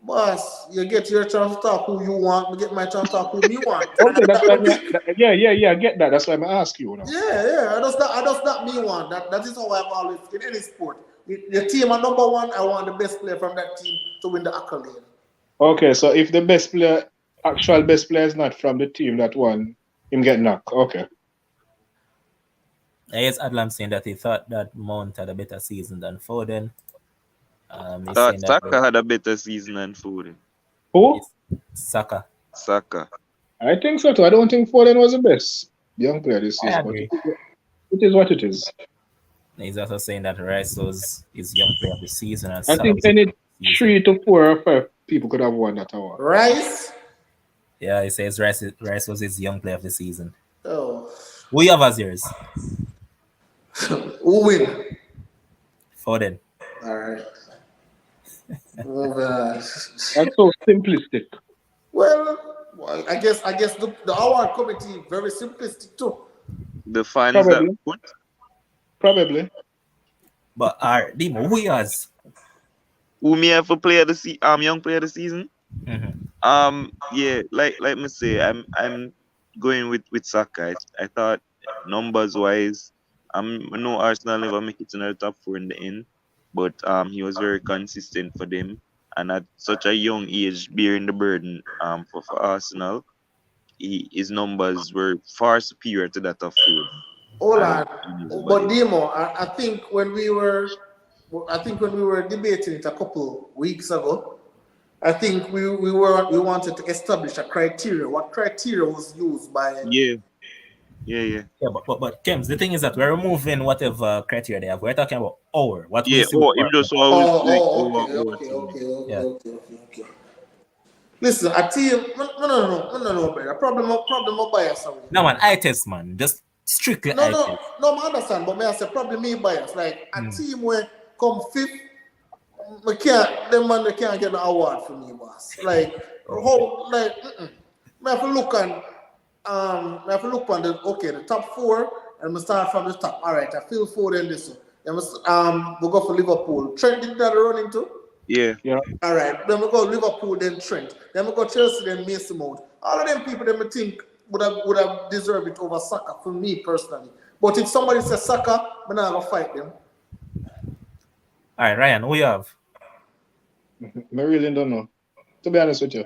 Boss, you get your chance to talk who you want, we get my chance to talk who me want. Okay, that's why I get that. That's why I ask you. Yeah. I just not me want. That is how I've always in any sport. The team are number one, I want the best player from that team to win the accolade. Okay, so if the actual best player is not from the team that won, him get knocked. Okay. I guess Adlam saying that he thought that Mount had a better season than Foden. Saka had a better season than Foden. Who? Saka. I think so too. I don't think Foden was the best young player this season, but it is what it is. He's also saying that Rice was his young player of the season. And I think any 3 to 4 or 5 people could have won that award. Rice? Yeah, he says Rice was his young player of the season. Oh. Who you have as yours? Who win? Foden. All right. That's so simplistic. Well, I guess the award committee very simplistic too. The fans that put. Probably. But Dimo, who has? Who me have for player the young player of the season? Mm-hmm. Yeah, like me say, I'm going with Saka. I thought numbers wise, I know Arsenal never make it to the top 4 in the end, but he was very consistent for them, and at such a young age, bearing the burden for Arsenal, his numbers were far superior to that of Foden. Hold on, but Demo, I think when we were debating it a couple weeks ago, I think we wanted to establish a criteria. What criteria was used by? Yeah. But Kems, the thing is that we're removing whatever criteria they have. We're talking about what we see. Okay. Listen, a team. No, better. Problem bias. No man, I test man. Just strictly I test. No, I understand, but I say probably me bias. Like a team where come 5th, they can't get an award for me, boss. Like I have to look on the top 4 and we start from the top. All right, I feel 4 in this one. Then we go for Liverpool. Trent did that running too? Yeah. All right. Then we go Liverpool, then Trent. Then we go Chelsea, then Mason Mount. All of them people, I think would have deserved it over Saka for me personally. But if somebody says Saka, I'm not gonna fight them. All right, Ryan, who you have? I really don't know. To be honest with you,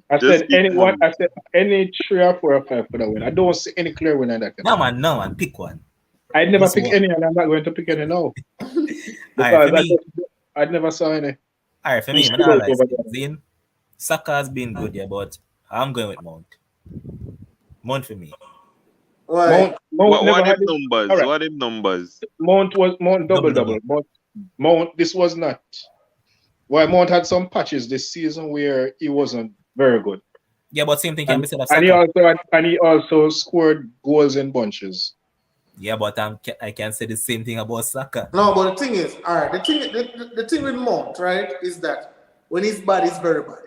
I Just said pick anyone. one. I said any 3 or 4 or 5 for the win. I don't see any clear winner that game. No, man, pick one. I'd never Just pick one. any, and I'm not going to pick any now All right, because for me. I never saw any. All right, for Who me, man, stood I out like over there? Zane. Saka has been good, yeah, but I'm going with Mount. Mount for me. Why? Mount What never them had it. All numbers? right, What them numbers? Mount Double double, double. but Mount this was not. Why Mount had some patches this season where he wasn't very good, Yeah, but same thing can and be said of and he Saka. also scored goals in bunches. Yeah, but I can say the same thing about Saka. No, but the thing is, all right. The thing with Mount, right, is that when he's bad, he's very bad.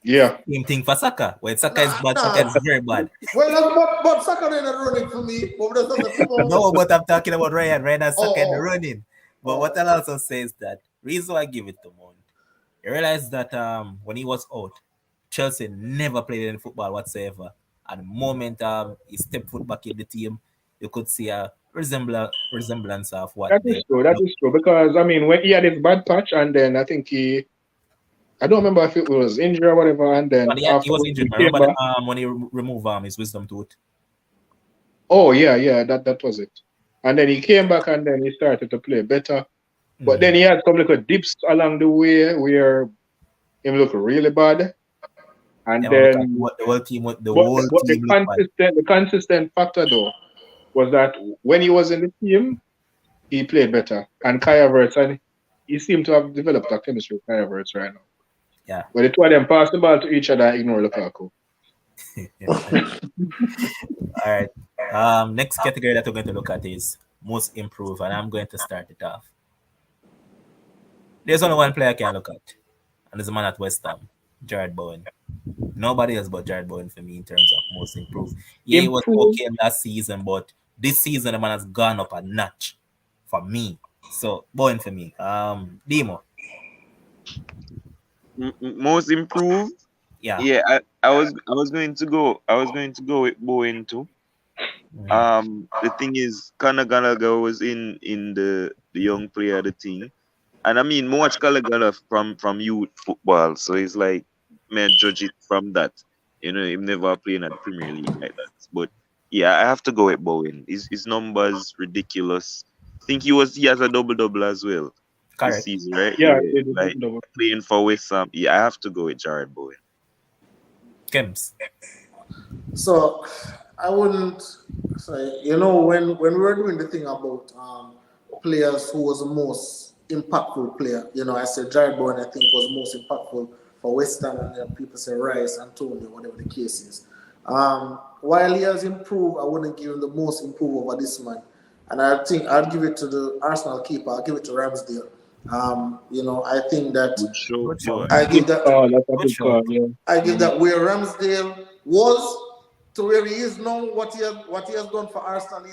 Yeah, Same thing for Saka. When Saka is Nah, bad, Saka is nah. very bad. Well, but Saka didn't run it for me. But that's not the No, but I'm talking about Ryan. Ryan and Saka in the Oh, running. But what oh, I'll also say is that reason why I give it to Mount. You realize that when he was out, Chelsea never played any football whatsoever. At the moment he stepped foot back in the team, you could see a resemblance of what that they is true. That look. is true because I mean when he had his bad patch, and then I think I don't remember if it was injury or whatever, and then And he was afterwards injured. he Man. came Remember back. when he removed his wisdom tooth? Oh yeah, that was it. And then he came back, and then he started to play better. But then Mm-hmm. he had some little dips along the way where him look really bad. And Yeah, man, because then, what the but whole but team looked bad. the consistent factor though was that when he was in the team, he played better. And Kai Havertz, and he seemed to have developed a chemistry with Kai Havertz right now. Yeah. But the two of them pass the ball to each other and ignore Lukaku. All right. Next category that we're going to look at is most improved, and I'm going to start it off. There's only one player I can look at, and there's a man at West Ham, Jared Bowen. Nobody else but Jared Bowen for me in terms of most improved. Yeah, he was Improved. okay last season, but this season the man has gone up a notch for me. So Bowen for me. Demo. Most improved. Yeah. Yeah, I was going to go with Bowen too. Mm. The thing is, Conor Gallagher was in the young player the thing, and I mean, I watch Gallagher from youth football, so it's like man judge it from that. You know, him never playing at the Premier League like that. But yeah, I have to go with Bowen. His numbers ridiculous. Think he has a double double as well this Correct. season, right? Yeah, Yeah, they did like double. playing for West Ham. Yeah, I have to go with Jared Bowen. Kems. so I wouldn't say, when we were doing the thing about players who was the most impactful player, I said Jared Bowen, I think, was most impactful for West Ham, and then people say Rice, Antonio, whatever the case is. While he has improved, I wouldn't give him the most improved over this man. And I think I'd give it to the Arsenal keeper. I'll give it to Ramsdale. I think that Good show, Good show. boy. I give Good that call. That's a Good good show. call. Yeah. I give that where Ramsdale was to where he is now. What he has done for Arsenal.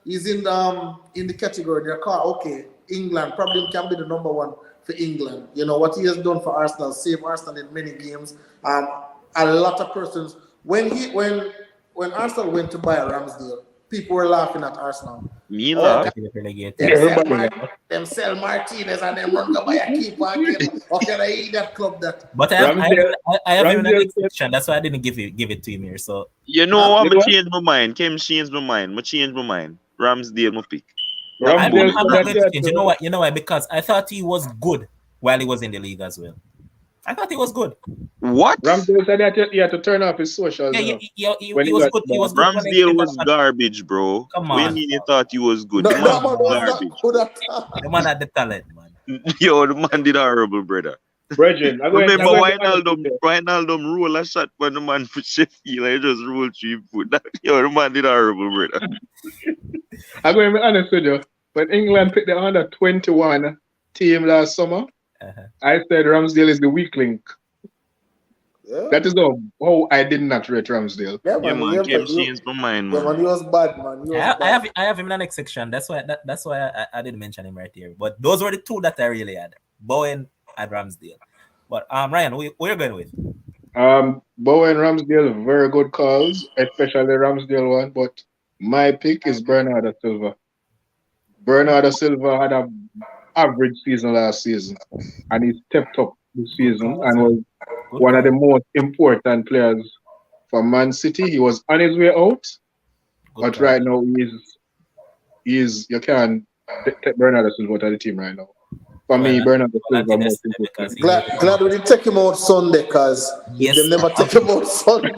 He's in the category. They're called okay. England probably can be the number one for England. What he has done for Arsenal, saved Arsenal in many games. A lot of persons when Arsenal went to buy Ramsdale, people were laughing at Arsenal. Me Okay, laugh. Get relegated. them sell Everybody. them sell Martinez and them run go buy a keeper again. Okay, I eat that club that. But Ramsdale, I have him in the Ramsdale next said, section. That's why I didn't give it to him here. So You know Huh? what? did I what? change my mind. Kim changed my mind. I change my mind. Ramsdale, my pick. I, Bowen. Ramsdale I'm said not that going he to had change. You know to. what? You know why? Because I thought he was good while he was in the league as well. I thought he was good. What? Ramsdale said that he had to turn off his socials, Yeah, when he he was got good. He back. was good when he Ramsdale came back. was garbage, bro. Come What do you on, mean you thought he was good? The That, come man that on, man was was man. not garbage. good at all. The man had the talent, man. Yo, the man did horrible, brother. Brethren, I'm Remember going to be honest with you. Wijnaldum roll a shot when the man for Sheffield. I just rolled 3 foot. Yo, the man did horrible, brother. I'm going to be honest with you. When England picked the under 21 team last summer, Uh-huh. I said Ramsdale is the weak link. Yeah, That is how I did not rate Ramsdale. yeah, Yeah, man. man. Yeah, Kim man. changed my mind, Yeah, man. man. He was bad, man. He was bad. I have him in the next section. That's why I didn't mention him right here. But those were the two that I really had: Bowen and Ramsdale. But Ryan, who you going with? Bowen Ramsdale, very good calls, especially Ramsdale one. But my pick is Bernardo Silva. Bernardo Silva had a average season last season, and he stepped up this Good season call as and well. was Good one of the call. most important players for Man City. He was on his way out, Good but call. right now he is you can't take Bernardo Silva out of the team right now. For Well, me, Bernardo well, Silva until most yesterday because important. he need to come Glad out. we didn't take him out Sunday, cause if them Yes, never take him out Sunday.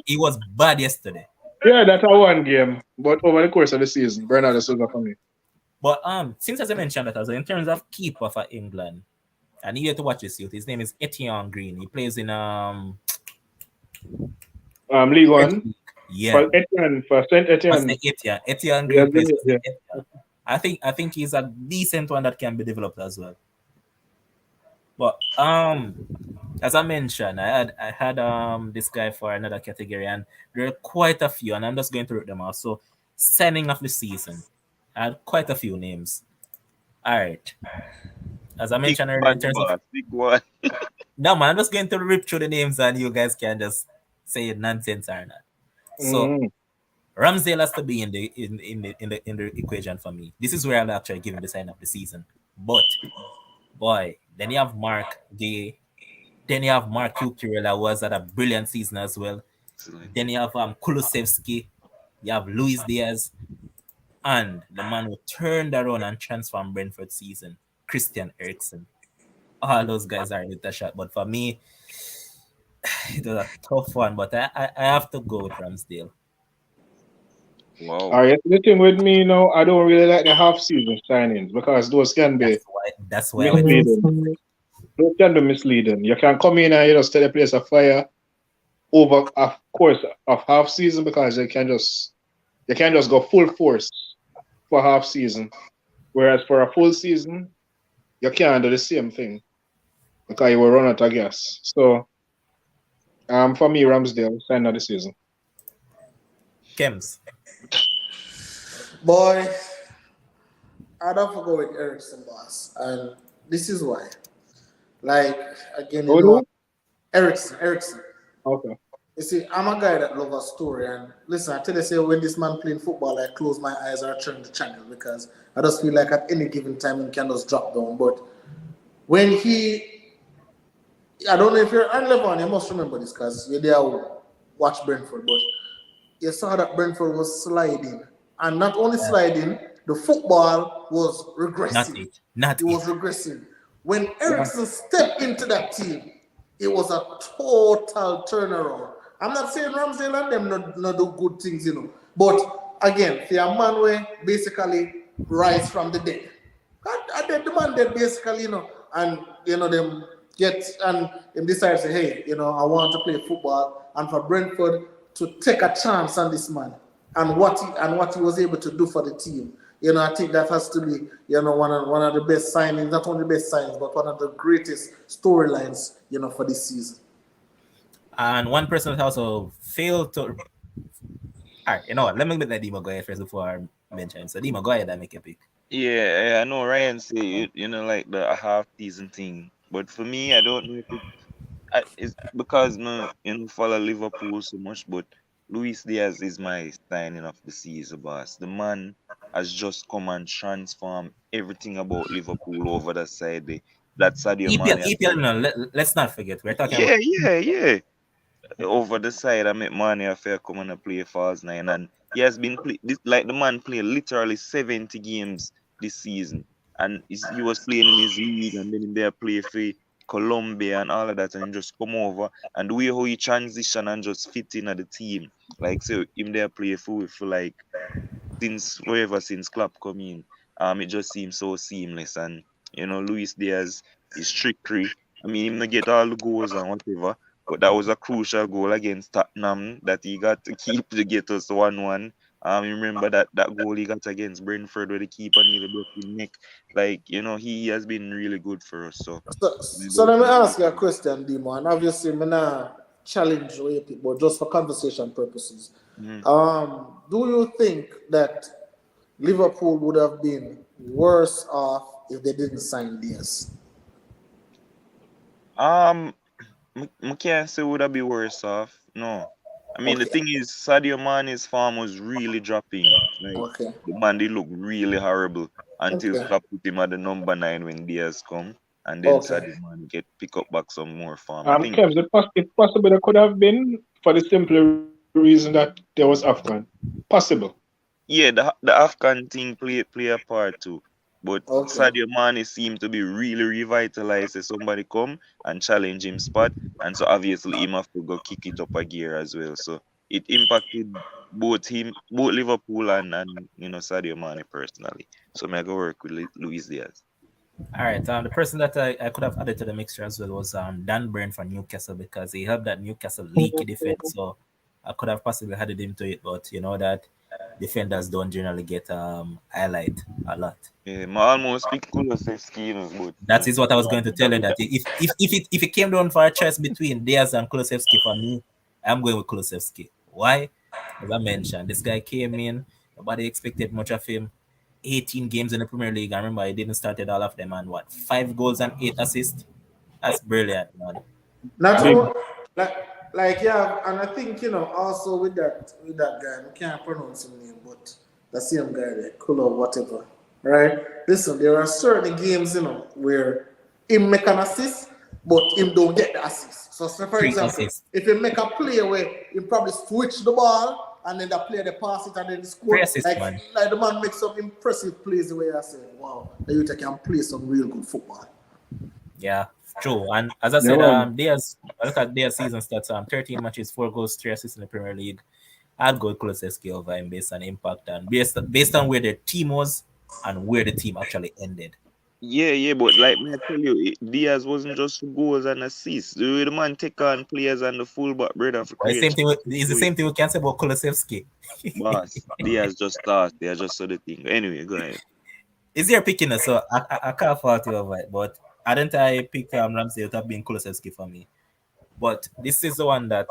he was bad yesterday. Yeah, that's a one game, but over the course of the season, Bernardo Silva for me. But since as I mentioned that as well, in terms of keeper for England, I needed to watch this youth. His name is Etienne Green. He plays in League French One league. Yeah. for Etienne for Saint I say Etienne. Etienne. Etienne He has Green been plays for yeah. Etienne. I think he's a decent one that can be developed as well. But as I mentioned, I had this guy for another category, and there are quite a few, and I'm just going to read them out. So, signing of the season, I had quite a few names. All right, as I Pick mentioned earlier, in one, terms of boss. Pick one. no man, I'm just going to rip through the names, and you guys can just say it nonsense or not. So, Mm. Ramsdale has to be in the equation for me. This is where I'll actually give him the sign of the season. But boy, then you have Mark Gay. Then you have Mark Cucurella, who has had a brilliant season as well. Excellent. Then you have Kulusevski. You have Luis Diaz. And the man who turned around and transformed Brentford season, Christian Eriksen. All those guys are with a shot. But for me, it was a tough one. But I have to go with Ramsdale. All Wow. right, the thing with me now, I don't really like the half season signings because those can be That's why I went for misleading. Those can be misleading. You can come in and set the place afire over a course of half season because you can just go full force for half season. Whereas for a full season, you can't do the same thing because you will run out of gas. So for me, Ramsdale, sign of the season. Kems. Boy, I'd have to go with Ericsson, boss, and this is why. Like again, Who do? Ericsson. Okay. You see, I'm a guy that loves a story, and listen, I tell you, say when this man playing football, I close my eyes or turn the channel because I just feel like at any given time he can just drop down. But when I don't know if you're on level, you must remember this because you're there watch Brentford, but you saw that Brentford was sliding. And not only sliding, the football was Not regressing. it. Not It was it. regressing. When Yeah. Ericsson stepped into that team, it was a total turnaround. I'm not saying Ramsdale and them not do good things, But again, for a man where basically rise from the dead. And the man dead basically, and them get and them decide to say, hey, I want to play football, and for Brentford to take a chance on this man and what he was able to do for the team. I think that has to be, one of the best signings, not only the best signings, but one of the greatest storylines, for this season. And one person that also failed to. All right, you know what? Let me let Dima go ahead first before I mention him. So, Dima, go ahead and make your pick. Yeah, I know Ryan say like the half season thing, but for me, I don't know if it's because follow Liverpool so much, but Luis Diaz is my signing of the season, boss. The man has just come and transform everything about Liverpool over the side. That Sadio EPL, Mane. EPL, no, let's not forget. We're talking about Yeah. Over the side, I make Mane affair come and play false nine, and he has been like the man played literally 70 games this season, and he was playing in his league, and then in there play for Colombia and all of that, and he just come over, and the way how he transition and just fit in at the team, like so him there play for like since Klopp come in, it just seems so seamless, and Luis Diaz is trickery. I mean, him not get all the goals and whatever, but that was a crucial goal against Tottenham that he got to keep to get us 1-1. You remember that goal he got against Brentford where the keeper nearly broke his neck. Like, he has been really good for us. So, So let me ask you a question, Dimo, and obviously I'm not challenge you people, just for conversation purposes. Mhm. Do you think that Liverpool would have been worse off if they didn't sign Diaz? um, I can't say would I be worse off. No. I mean, the thing is, Sadio Mane's form was really dropping. Like, Okay. the man, they look really horrible until Okay. Klopp put him at the number 9 when Diaz come. And then Okay. Sadio Mane pick up back some more form. I think, Kev, it's possible there could have been for the simple reason that there was Afghan. Possible. yeah, the Afghan thing play a part too. But Okay. Sadio Mane seemed to be really revitalized as somebody come and challenge him spot. And so obviously him have to go kick it up a gear as well. So it impacted both Liverpool and Sadio Mane personally. So may I go work with Luis Diaz. All right. The person that I could have added to the mixture as well was Dan Burn for Newcastle because he helped that Newcastle leaky defense. So I could have possibly added him to it, but you know that defenders don't generally get highlight a lot. Yeah, I almost pick Kulusevski, but That is what I was going to tell you. That if it came down for a choice between Diaz and Kulusevski for me, I'm going with Kulusevski. Why? As I mentioned, this guy came in. Nobody expected much of him. 18 games in the Premier League. I remember he didn't start all of them and what 5 goals and 8 assists. That's brilliant, man. Not Big. all, like yeah, and I think also with that guy, I can't pronounce his name, but the same guy there, Kula whatever. Right? Listen, there are certain games, where him make an assist, but him don't get the assist. So say for 3 example, assists. if he make a play where he probably switch the ball and then the player they pass it and then score, 3 assists, like man. like the man makes some impressive plays the way I say, wow, the youth can play some real good football. Yeah, true. And as I Yeah, said, man. I look at their season stats. 13 matches, 4 goals, 3 assists in the Premier League. I'd go with Kulusevski over him based on impact and based on where the team was and where the team actually ended. yeah, but like me I tell you, Diaz wasn't just for goals and assists. The man take on players and the fullback brother for But the create same thing. It's the chance. same thing we can say about Kulusevski. Boss, Diaz just start. They are just so the thing. Anyway, go ahead. Is your picking us? So I can't fault you over it, but hadn't I picked Ramsey? It would have been Kulusevski for me. But this is the one that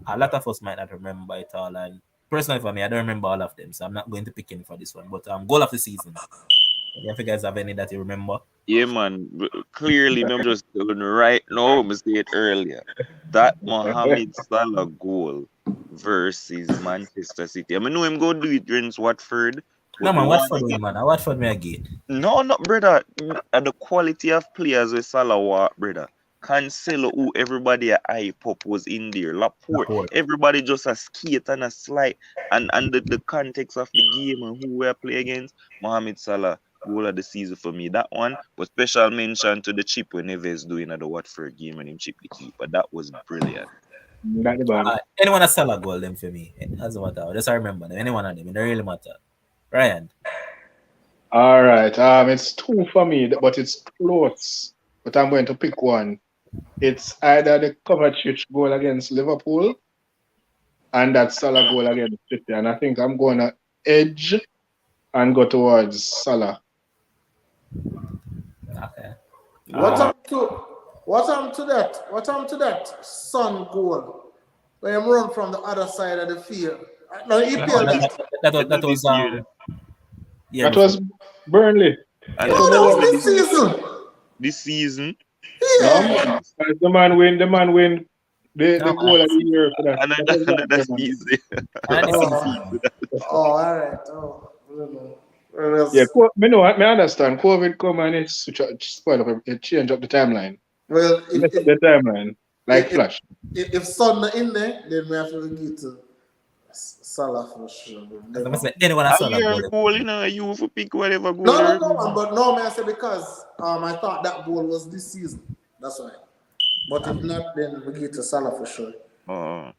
a lot of us might not remember it all. And personally, for me, I don't remember all of them, so I'm not going to pick any for this one. But goal of the season. If you guys have any that you remember, Yeah, man. Clearly, I'm just telling you right now. I said it earlier. That Mohamed Salah goal versus Manchester City. I mean, know him go do it against Watford, no but the man, one Watford win, man. I Watford me again. no, not brother. And the quality of players with Salah, brother. Cancelo, who everybody a hype up was in there. Laporte, Laporte. everybody just a skate and a slide. And the context of the game and who we are playing against, Mohamed Salah, goal of the season for me. That one was special mention to the chip when Neves doing at the Watford game and him chip the keeper. That was brilliant. Not the bad. Anyone a Salah goal them for me. It doesn't matter. Just I remember them. Any one of them. It don't really matter. Ryan. All right. It's 2 for me, but it's close. But I'm going to pick one. It's either the Kovacic goal against Liverpool and that Salah goal against City. And I think I'm going to edge and go towards Salah. Okay. What happened to that? What happened to that Son goal? When him run from the other side of the field. No, he played that. That was yeah. That was Burnley. And No, that was this season. this season. No, Yeah. the man win the No, goal of the year for that. Another season. Oh, all right. Oh, I don't know. Well, Yeah, I understand. COVID come and it spoil up, it change up the timeline. Well, Mess up the timeline like if- Flash. if Son not in there, then we have to get to Salah for sure. I must say, anyone a I Salah hear goal. goal, you for pick whatever goal. No, but no, man, I say because I thought that goal was this season. That's why. But if not, then we get to Salah for sure. All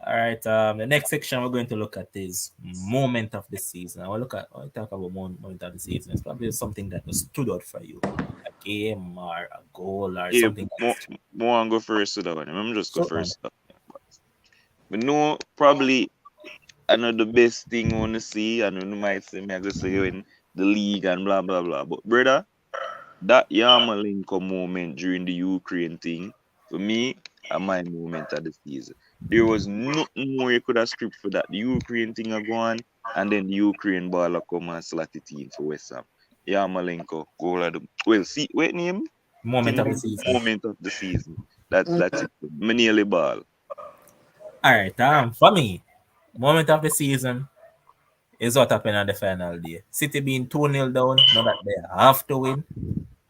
right. The next section we're going to look at is moment of the season. We'll talk about moment of the season. It's probably something that was stood out for you, a game or a goal or something. More go first to that one. I'm just go first. But no, probably another best thing I want to see, and you might say me I just say you in the league and blah blah blah. But brother, that Yarmolenko moment during the Ukraine thing, for me, my moment of the season. There was nothing more you could have script for that. The Ukraine thing are gone, and then the Ukraine baller come and slot it in for West Ham. Yarmolenko, goal of the see what name? Moment of the season. Moment of the season. That's it. Me nearly ball. All right. For me, moment of the season is what happened on the final day. City being 2-0 down, now that they have to win,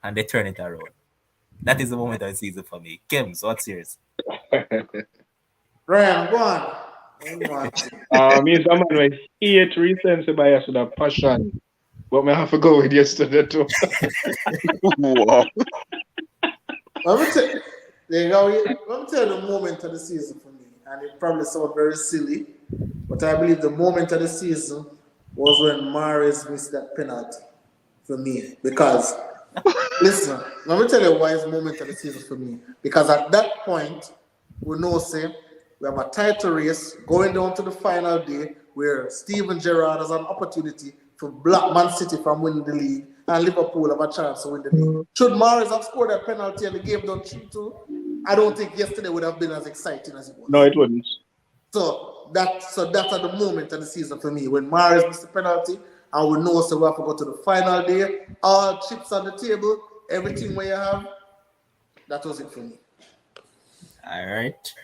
and they turn it around. That is the moment of the season for me. Kim, so what's yours? Ryan, go on. One more thing. He's a man with hate recency bias with a passion. But me have to go with yesterday too. Wow. Let me tell there you go. Let me tell you the moment of the season for me, and it probably sounds very silly, but I believe the moment of the season was when Mahrez missed that penalty for me. Because listen, let me tell you why it's moment of the season for me. Because at that point, we know say we have a title race going down to the final day where Steven Gerrard has an opportunity to block Man City from winning the league and Liverpool have a chance to win the league. Should Mahrez have scored that penalty and the game done 3-2, I don't think yesterday would have been as exciting as it No, was. it wouldn't. So that's at the moment of the season for me when Mahrez missed the penalty and we know so we have to go to the final day, all chips on the table, everything where you have. That was it for me. All right.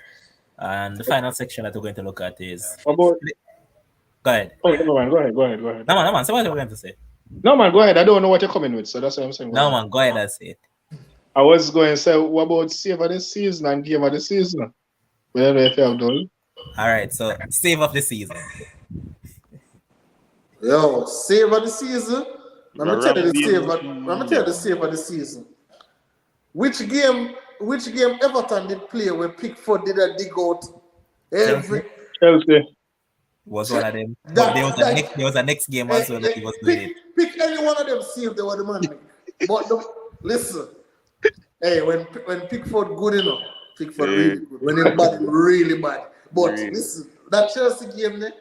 And the final section that we're going to look at is. What about? Go ahead. Oh, no, man, go ahead. No, man. So what are we going to say? No, man, go ahead. I don't know what you're coming with, so that's what I'm saying. No, man. Go ahead and say it. I was going to say, what about save of the season and game of the season? We don't know if you have done. All right. So save of the season. Yo, save of the season. Let me tell you the save of the season. Which game Everton did play where Pickford did a dig out every Chelsea. Was one of them. But there was a next game as well that he was doing it. Pick any one of them, see if they were the man. But listen, hey, when Pickford good enough, Pickford really good. When he's bad, really bad. But listen, that Chelsea game there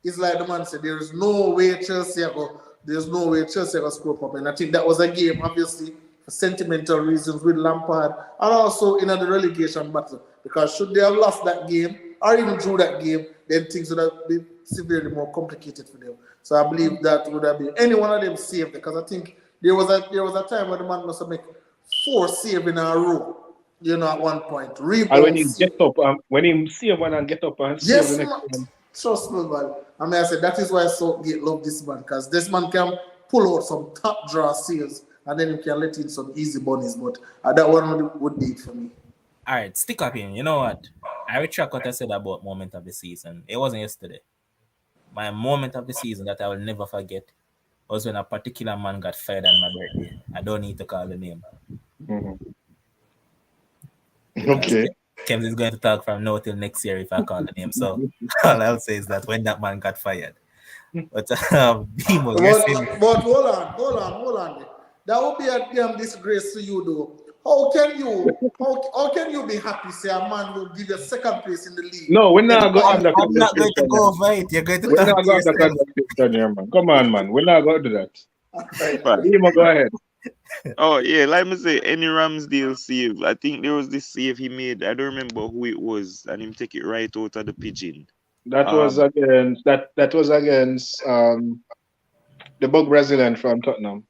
is like the man said, there's no way Chelsea are score up. And I think that was a game, obviously, for sentimental reasons with Lampard and also in the relegation battle. Because should they have lost that game or even drew that game, then things would have been severely more complicated for them. So I believe that would have been any one of them saved because I think there was a time where the man must have made 4 saves in a row. At one point. And when he get up, when he save one and get up and save the next one. Trust me, man. I said that is why Southgate love this man because this man can pull out some top draw saves and then he can let in some easy bunnies. But that one would be it for me. All right, stick up in. You know what? I retract what I said about moment of the season. It wasn't yesterday. My moment of the season that I will never forget was when a particular man got fired on my birthday. I don't need to call the name. Mm-hmm. Okay. Kems is going to talk from now till next year if I call the name. So all I'll say is that when that man got fired. But Bimo, but hold on. That would be a damn disgrace to you though. How can you be happy say a man will give you second place in the league? No, we're not going to have that I'm not going to go over it. You're going to we're not going to have that conversation here, man. Come on, man. We're not going to do that. Bimo, go ahead. Oh yeah, like me say, any Ramsdale save. I think there was this save he made. I don't remember who it was, and him take it right out of the pigeon. That was against the bug Brazilian from Tottenham,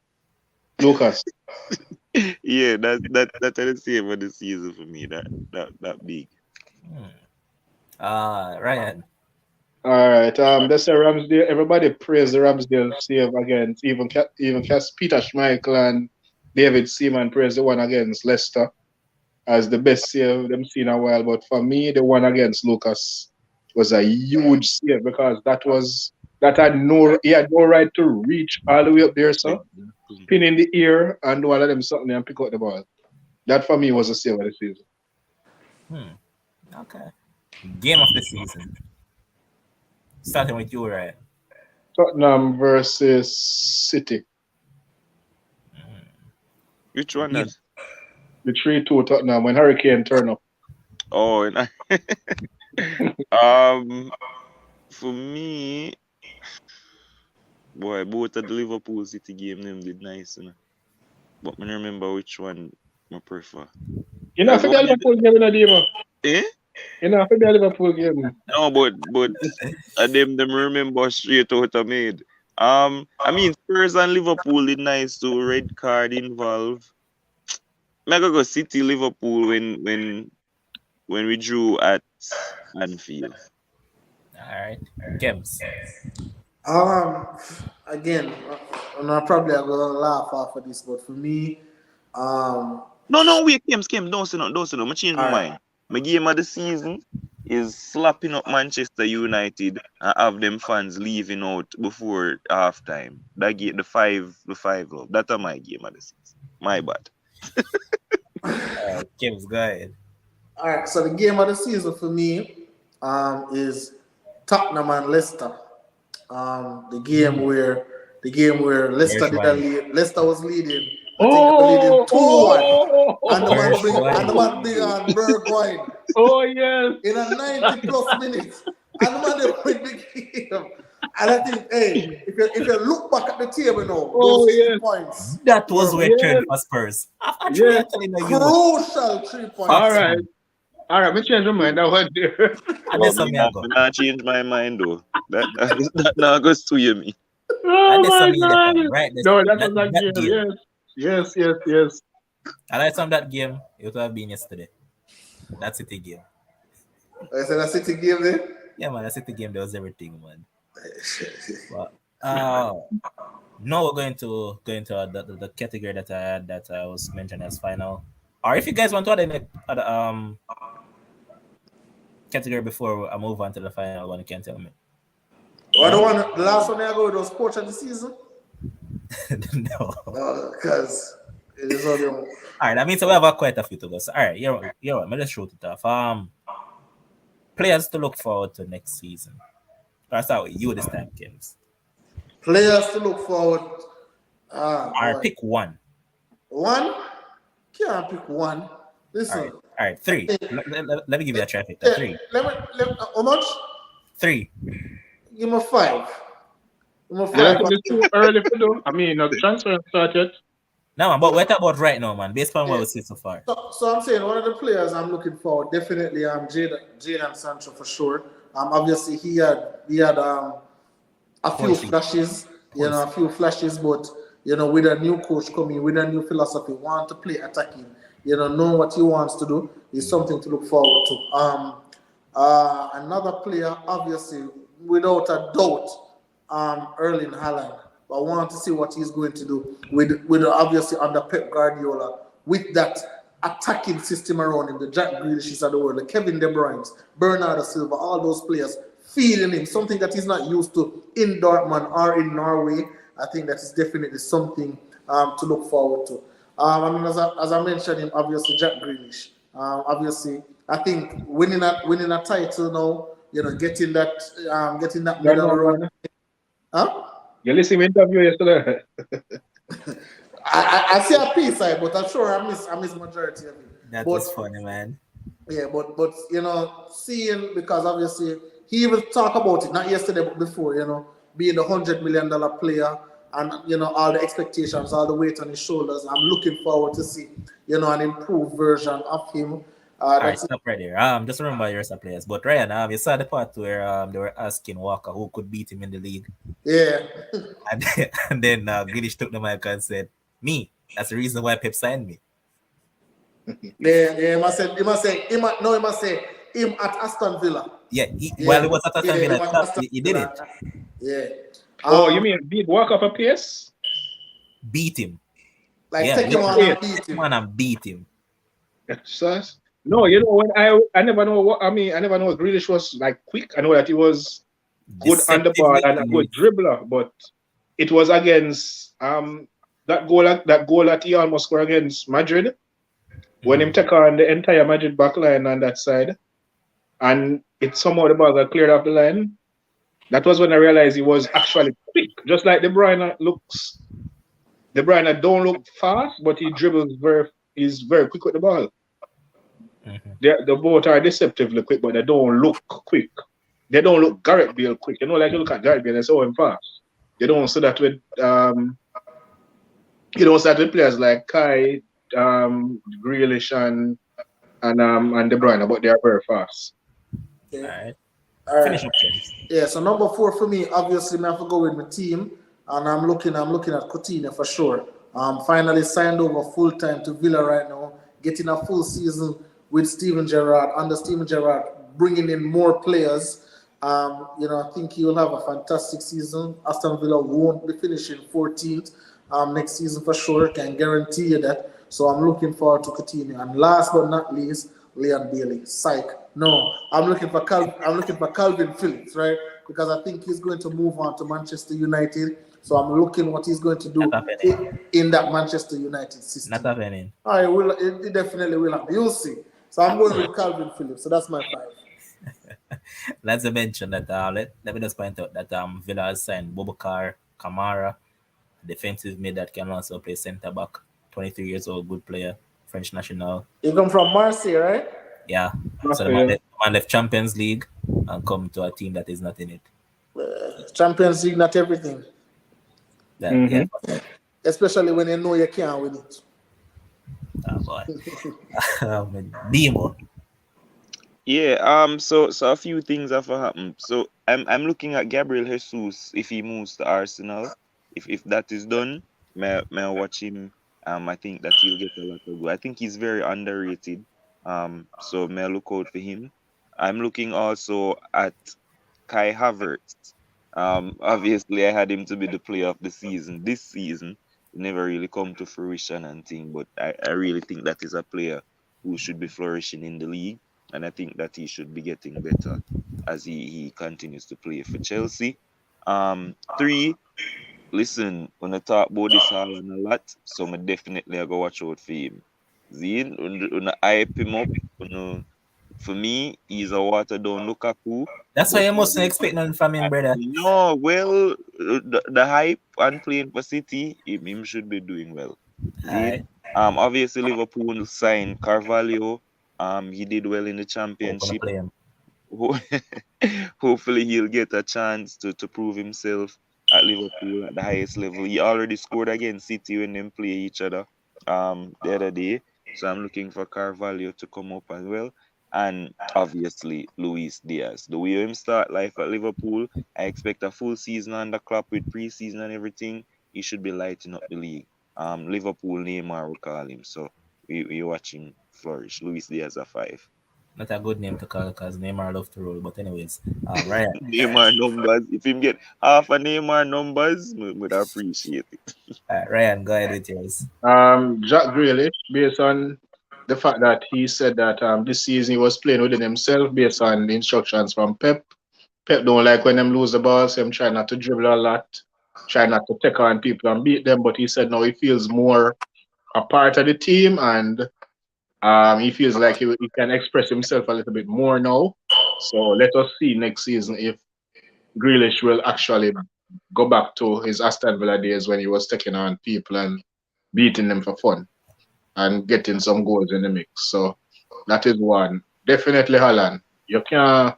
Lucas. Yeah, that's the save of the season for me. That big. Ryan. All right. That's a Ramsdale. Everybody praise the Ramsdale save against even Peter Schmeichel and David Seaman praise the one against Leicester as the best save them seen in a while. But for me, the one against Lucas was a huge save because he had no right to reach all the way up there, so pin in the ear and do all of them something and pick up the ball. That for me was a save of the season. Okay. Game of the season. Starting with you, Ryan. Tottenham versus City. Which one is? The 3-2 Tottenham when Hurricane turned up. Oh, and for me, boy, both of the Liverpool City game them did nice, but I don't remember which one I prefer. You know, for the Liverpool game in a game. Eh? You know, for the Liverpool game. No, but them remember straight out of made. I mean, Spurs and Liverpool did nice too. Red card involved. I go City Liverpool when when we drew at Anfield. All right, Kems. Again, and I probably are gonna laugh off of this, but for me, No, wait, Kems, don't say no. I change my Alright. mind. My game of the season is slapping up Manchester United and have them fans leaving out before halftime. That game, the five love. That's my game of the season. My bad. Kems, go ahead. all right. So the game of the season for me, is Tottenham and Leicester. The game where Leicester did a lead. Leicester was leading. I think they were leading 2-1. And the man bring on Bergwijn. Oh yes. In a 90+ minutes. And the man they win the game. And I think, hey, if you look back at the table now, those 3 points. That was where turned for Spurs. Actually, I'm telling you. Crucial 3 points. All right, me change my mind. That one there. And that's something I go. I change my mind though. That now goes to you me. And that's something right? No, that was that game. Yes. And I saw that game. It would have been yesterday. That City game. I said that City game there? Yeah, man. That City game, there was everything, man. But, now we're going to the category that I was mentioning as final. Or if you guys want to add any category before I move on to the final one, you can tell me. The last one I go with was coach of the season? No. Because it is all your... All right, that means we have quite a few to go. So, all right, you're right. Let's shoot it off. Players to look forward to next season. I'll start with you this time, Kims. Players to look forward. All right, pick one. One? Can't pick one. Listen. All right, 3. Let me give you a try. 3. How much? 3. Give me 5. It's too early for them. I mean, the transfer started. No, man, but what about right now, man? Based on what we see so far. So I'm saying one of the players I'm looking for definitely Jadon Sancho for sure. Obviously he had a few flashes, but with a new coach coming, with a new philosophy, want to play attacking, know what he wants to do is something to look forward to. Another player, obviously, without a doubt, Erling Haaland. But I want to see what he's going to do with obviously under Pep Guardiola with that attacking system around him, the Jack Grealishes of the world, the Kevin De Bruyne's, Bernardo Silva, all those players feeding him, something that he's not used to in Dortmund or in Norway. I think that is definitely something to look forward to. As I mentioned him, obviously Jack Grealish. Obviously, I think winning a title now, getting that medal run. Huh? You listen to interview yesterday. I see a piece side, but I'm sure I miss majority of it. That was funny, man. Yeah, but seeing, because obviously he will talk about it, not yesterday but before, being the $100 million player and all the expectations, all the weight on his shoulders. I'm looking forward to see an improved version of him. All right, stop right there. Just remember your rest players. But Ryan, you saw the part where they were asking Walker who could beat him in the league. Yeah. and then Grealish took the mic and said, "Me. That's the reason why Pep signed me." Yeah. He must say him at Aston Villa. Yeah. While he was at Aston Villa, he did it. Yeah. You mean beat Walker for pace? Beat him. Take him on and beat him. No, when I never know what I never know Grealish was like quick. I know that he was good on the ball and a good dribbler, but it was against that goal that he almost scored against Madrid when him take on the entire Madrid back line on that side, and it somehow the ball got cleared off the line. That was when I realized he was actually quick, just like De Bruyne looks. De Bruyne don't look fast, but he dribbles he's very quick with the ball. The both are deceptively quick, but they don't look quick. They don't look Gareth Bale quick. Like you look at Gareth Bale and say, him fast. You don't see that with players like Kai, Grealish and De Bruyne, but they are very fast. Yeah. All right. Finish up, James. Yeah, so number 4 for me, obviously I have to go with my team, and I'm looking at Coutinho for sure. Finally signed over full time to Villa right now, getting a full season with Steven Gerrard, under Steven Gerrard, bringing in more players. I think he will have a fantastic season. Aston Villa won't be finishing 14th next season for sure. Can guarantee you that. So I'm looking forward to Coutinho. And last but not least, Leon Bailey. Psych. No, I'm looking for Calvin Phillips, right? Because I think he's going to move on to Manchester United. So I'm looking what he's going to do in that Manchester United system. Not happening. All right, it definitely will happen. You'll see. So I'm going with Calvin Phillips. So that's my 5. Let's mention that let me just point out that Villa has signed Boubacar Kamara, defensive mid that can also play centre back. 23 years old, good player, French national. You come from Marseille, right? Yeah. So the man left Champions League and come to a team that is not in it. Champions League, not everything. Yeah. Especially when you know you can't win it. Oh boy. Demo. Yeah, so a few things have happened. So I'm looking at Gabriel Jesus if he moves to Arsenal. If that is done, may I watch him. I think that he'll get a lot of goal. I think he's very underrated. So may I look out for him. I'm looking also at Kai Havertz. Obviously I had him to be the player of the season. This season, it never really come to fruition and thing, but I really think that is a player who should be flourishing in the league. And I think that he should be getting better as he continues to play for Chelsea. 3, listen, when I talk about this Haaland a lot, so I definitely I go watch out for him. Zine, when I hype him up, for me, he's a watered down Lukaku. That's why you mustn't expect nothing from him, brother. No, well, the hype and playing for City, him should be doing well. Zine, obviously Liverpool signed Carvalho. He did well in the championship. Hopefully he'll get a chance to prove himself at Liverpool at the highest level. He already scored against City when they play each other the other day. So I'm looking for Carvalho to come up as well. And obviously Luis Diaz. The way him start life at Liverpool, I expect a full season under Klopp with pre-season and everything. He should be lighting up the league. Liverpool Neymar will call him. So we watch him flourish. Luis Diaz a 5. Not a good name to call because Neymar love to roll. But anyways, Ryan. Neymar numbers. If him get half a Neymar numbers, we would appreciate it. Ryan, go ahead with yours. Jack Grealish, based on the fact that he said that this season he was playing within himself based on the instructions from Pep. Pep don't like when them lose the ball, so him try not to dribble a lot, try not to take on people and beat them. But he said now he feels more a part of the team and he feels like he can express himself a little bit more now. So let us see next season if Grealish will actually go back to his Aston Villa days when he was taking on people and beating them for fun and getting some goals in the mix. So that is one. Definitely Haaland. You can't.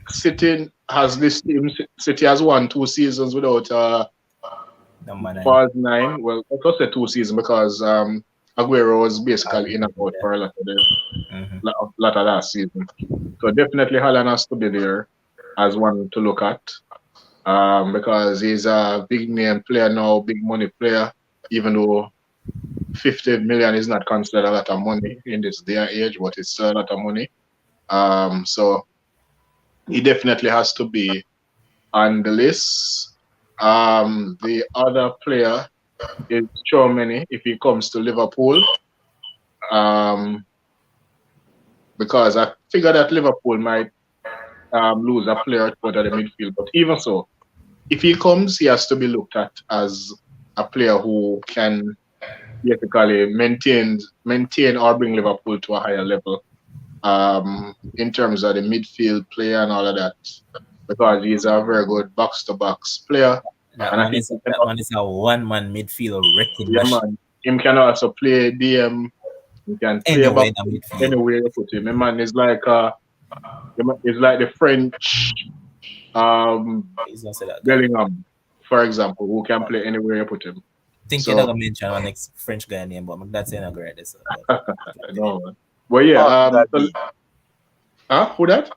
City has this team. City has won 2 seasons without false 9. Well, I could say 2 seasons because Aguero was basically in and out for a lot of last season. So definitely Haaland has to be there as one to look at because he's a big name player now, big money player, even though 50 million is not considered a lot of money in this day and age, but it's still a lot of money. So he definitely has to be on the list. The other player is Chouameni if he comes to Liverpool. Because I figure that Liverpool might lose a player out of the midfield. But even so, if he comes, he has to be looked at as a player who can basically maintain or bring Liverpool to a higher level in terms of the midfield player and all of that. Because he's a very good box-to-box player. That one is a one-man midfield wrecking man. Him can also play DM. He can play anywhere anywhere you put him. Man is like the French Bellingham, for example, who can play anywhere you put him. I think you're not gonna mention our next French guy name, but that's not great. No, man. Well, yeah. Who that?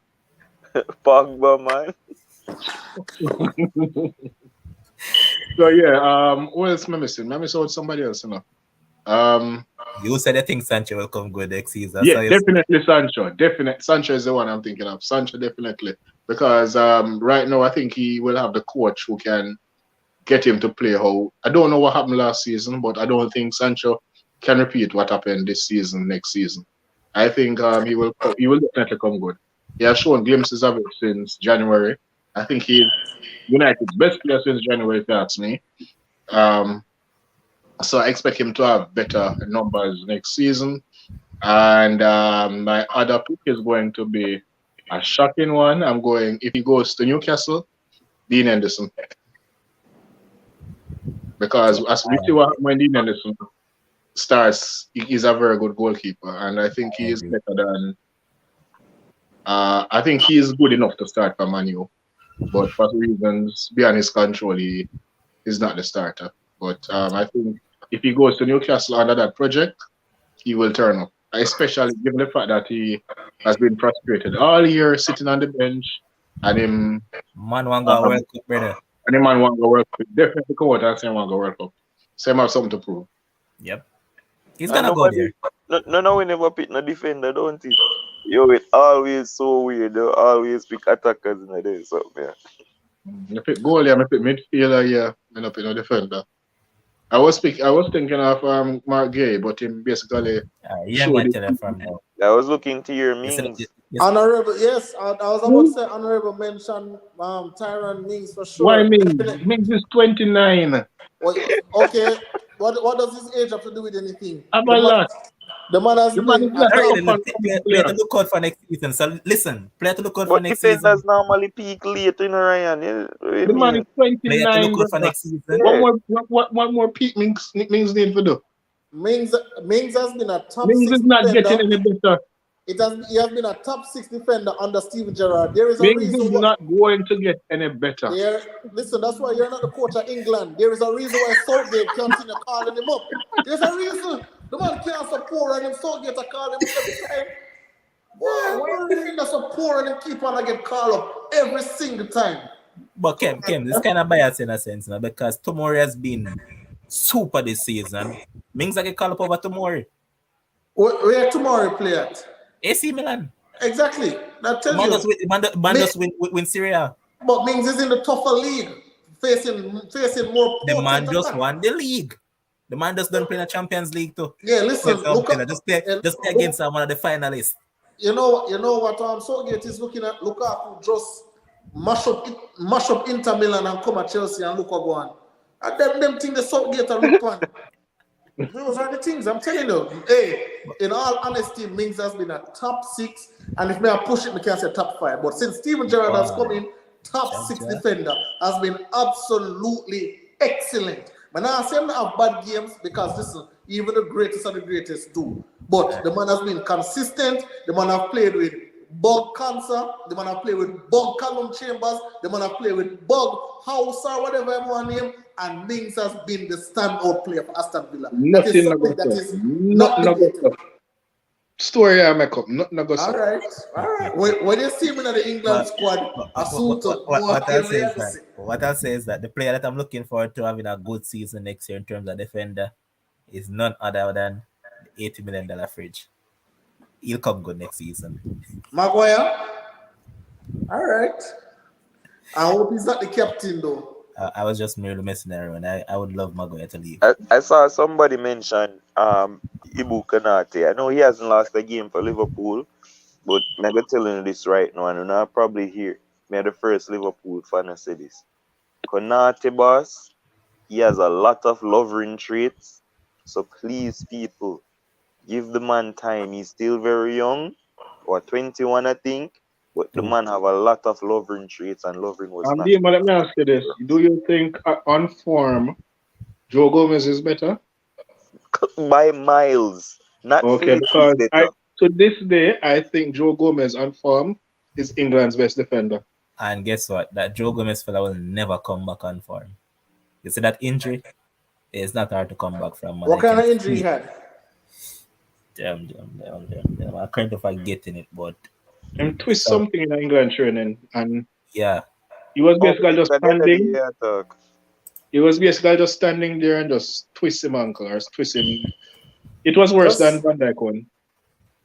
Pogba, man. So yeah, who else am I missing? I miss out somebody else, you know. You said you think Sancho will come good next season. Yeah, So you definitely Sancho. Sancho is the one I'm thinking of. Sancho definitely. Because right now I think he will have the coach who can get him to play how I don't know what happened last season, but I don't think Sancho can repeat what happened this season, next season. I think he will definitely come good. He has shown glimpses of it since January. I think he's United's best player since January, if you ask me. Um, so I expect him to have better numbers next season. And my other pick is going to be a shocking one. I'm going, if he goes to Newcastle, Dean Henderson. Because as we see what happened when Dean Henderson starts, he's a very good goalkeeper. And I think he is better than, I think he is good enough to start for Man U. But for reasons beyond his control, he is not the starter. But I think if he goes to Newcastle under that project, he will turn up. Especially given the fact that he has been frustrated all year sitting on the bench and him man want to go World Cup, brother. And the man want to go World Cup. Definitely come out and say want to go World Cup. Same have something to prove. Yep. He's gonna go there. No, we never pick no defender, don't it? Yo, it always so weird. They always pick attackers in there. Something. I pick goalie, I pick midfielder, yeah. I don't pick no defender. I was thinking of Mark Gay, but him basically showed it from now. I was looking to your Mings. Honorable, yes, I was about to say honorable mention Tyron Mings for sure. Why Mings? Mings is 29. Okay, what does his age have to do with anything? The man has been play to look out for next season. So listen, play to look out for next season. Defenders normally peak late in Ryan. The man is 29. Play to look out for next season. What more peak Mings need to do? Mings has been a top Mings 6 is not defender. getting any better. He has been a top 6 defender under Steven Gerrard. There is a Mings reason is not going to get any better. Listen, that's why you're not the coach of England. There is a reason why Southgate continue calling him up. There's a reason. The man can't support and him Southgate to call him every time. Why do you think that's so poor and him keep on get called up every single time? But Kim, this kind of bias in a sense, now, because Tomori has been super this season. Mings I get called up over Tomori. Where Tomori play at? AC Milan. Exactly. That tells you. Bandos win Syria. But Mings is in the tougher league, facing more. The man just won the league. The man just don't play in the Champions League too. Yeah, listen. Just play against one of the finalists. You know what Southgate is looking at. Lukaku just mash up Inter Milan and come at Chelsea and look what go on. And them things the Southgate are look on. Those are the things I'm telling you. Hey, in all honesty, Mings has been a top 6, and if me I push it, we can say top 5. But since Steven Gerrard has come in, top 6 defender has been absolutely excellent. But now I say I have bad games because listen, even the greatest of the greatest do. But the man has been consistent. The man have played with Bug Cancer. The man have played with Bug Callum Chambers. The man have played with Bug House or whatever you want name. And Mings has been the standout player for Aston Villa. Nothing that is not debatable. Story I make up, nothing go All right. When you see me in the England squad, what I'll say is that the player that I'm looking forward to having a good season next year in terms of defender is none other than the $80 million fridge. He'll come good next season. Maguire? All right. I hope he's not the captain though. I was just merely messing around. I would love Maguire to leave. I saw somebody mention Ibu Kanate. I know he hasn't lost a game for Liverpool, but I'm telling you this right now, and I'll probably hear me the first Liverpool fan to say this. Konate, boss, he has a lot of loving traits. So please, people, give the man time. He's still very young, or 21, I think. But the man have a lot of loving traits, and loving was not. Let me ask you this. Do you think on form, Joe Gomez is better? By miles. Not okay, because to this day, I think Joe Gomez on form is England's best defender. And guess what? That Joe Gomez fella will never come back on form. You see that injury? It's not hard to come back from. Man. What kind of injury he had? Damn. I kind of forgetting it, but and twist something in England training, and yeah, he was basically just standing. He was basically just standing there and just twist him ankle or twist him It was worse Just than Van Dijk one.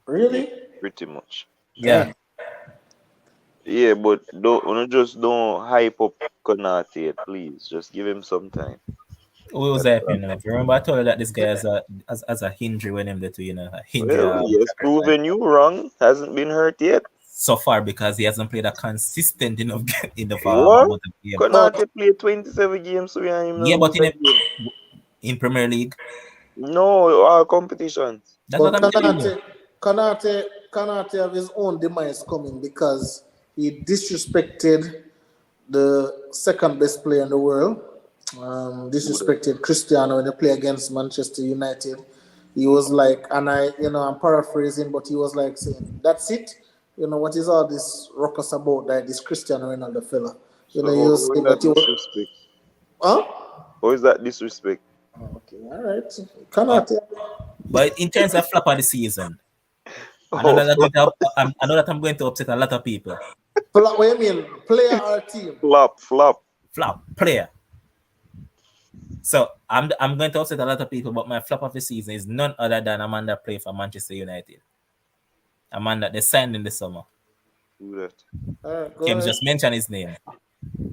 really? Pretty much. Yeah. Yeah, but don't hype up Konate, please. Just give him some time. Who was That's that? You know, if you remember, I told you that this guy has a injury when him to a injury well, he has track record proven you wrong. Hasn't been hurt yet. so far because he hasn't played a consistent enough What? amount of games. Oh, Konate played 27 games, so yeah, him Yeah, not but lose a game. in Premier League, No, all competitions. that's what but I'm telling you. Kanate have his own demise coming because he disrespected the second best player in the world. Disrespected Cristiano when they play against Manchester United. He was like, and I'm paraphrasing, but he was like saying, "That's it. What is all this ruckus about? That this Cristiano Ronaldo fella." So He was how is saying, that but he was, disrespect? huh? How is that disrespect? Okay, all right. Uh, Kanate. but in terms of flop of the season, Oh, I know that I'm going to upset a lot of people. What do you mean? Player or team? flop. Flop player. So I'm going to upset a lot of people, but my flop of the season is none other than Amanda playing for Manchester United. Amanda, they signed in the summer. Who that? All right, go James ahead. just mentioned his name.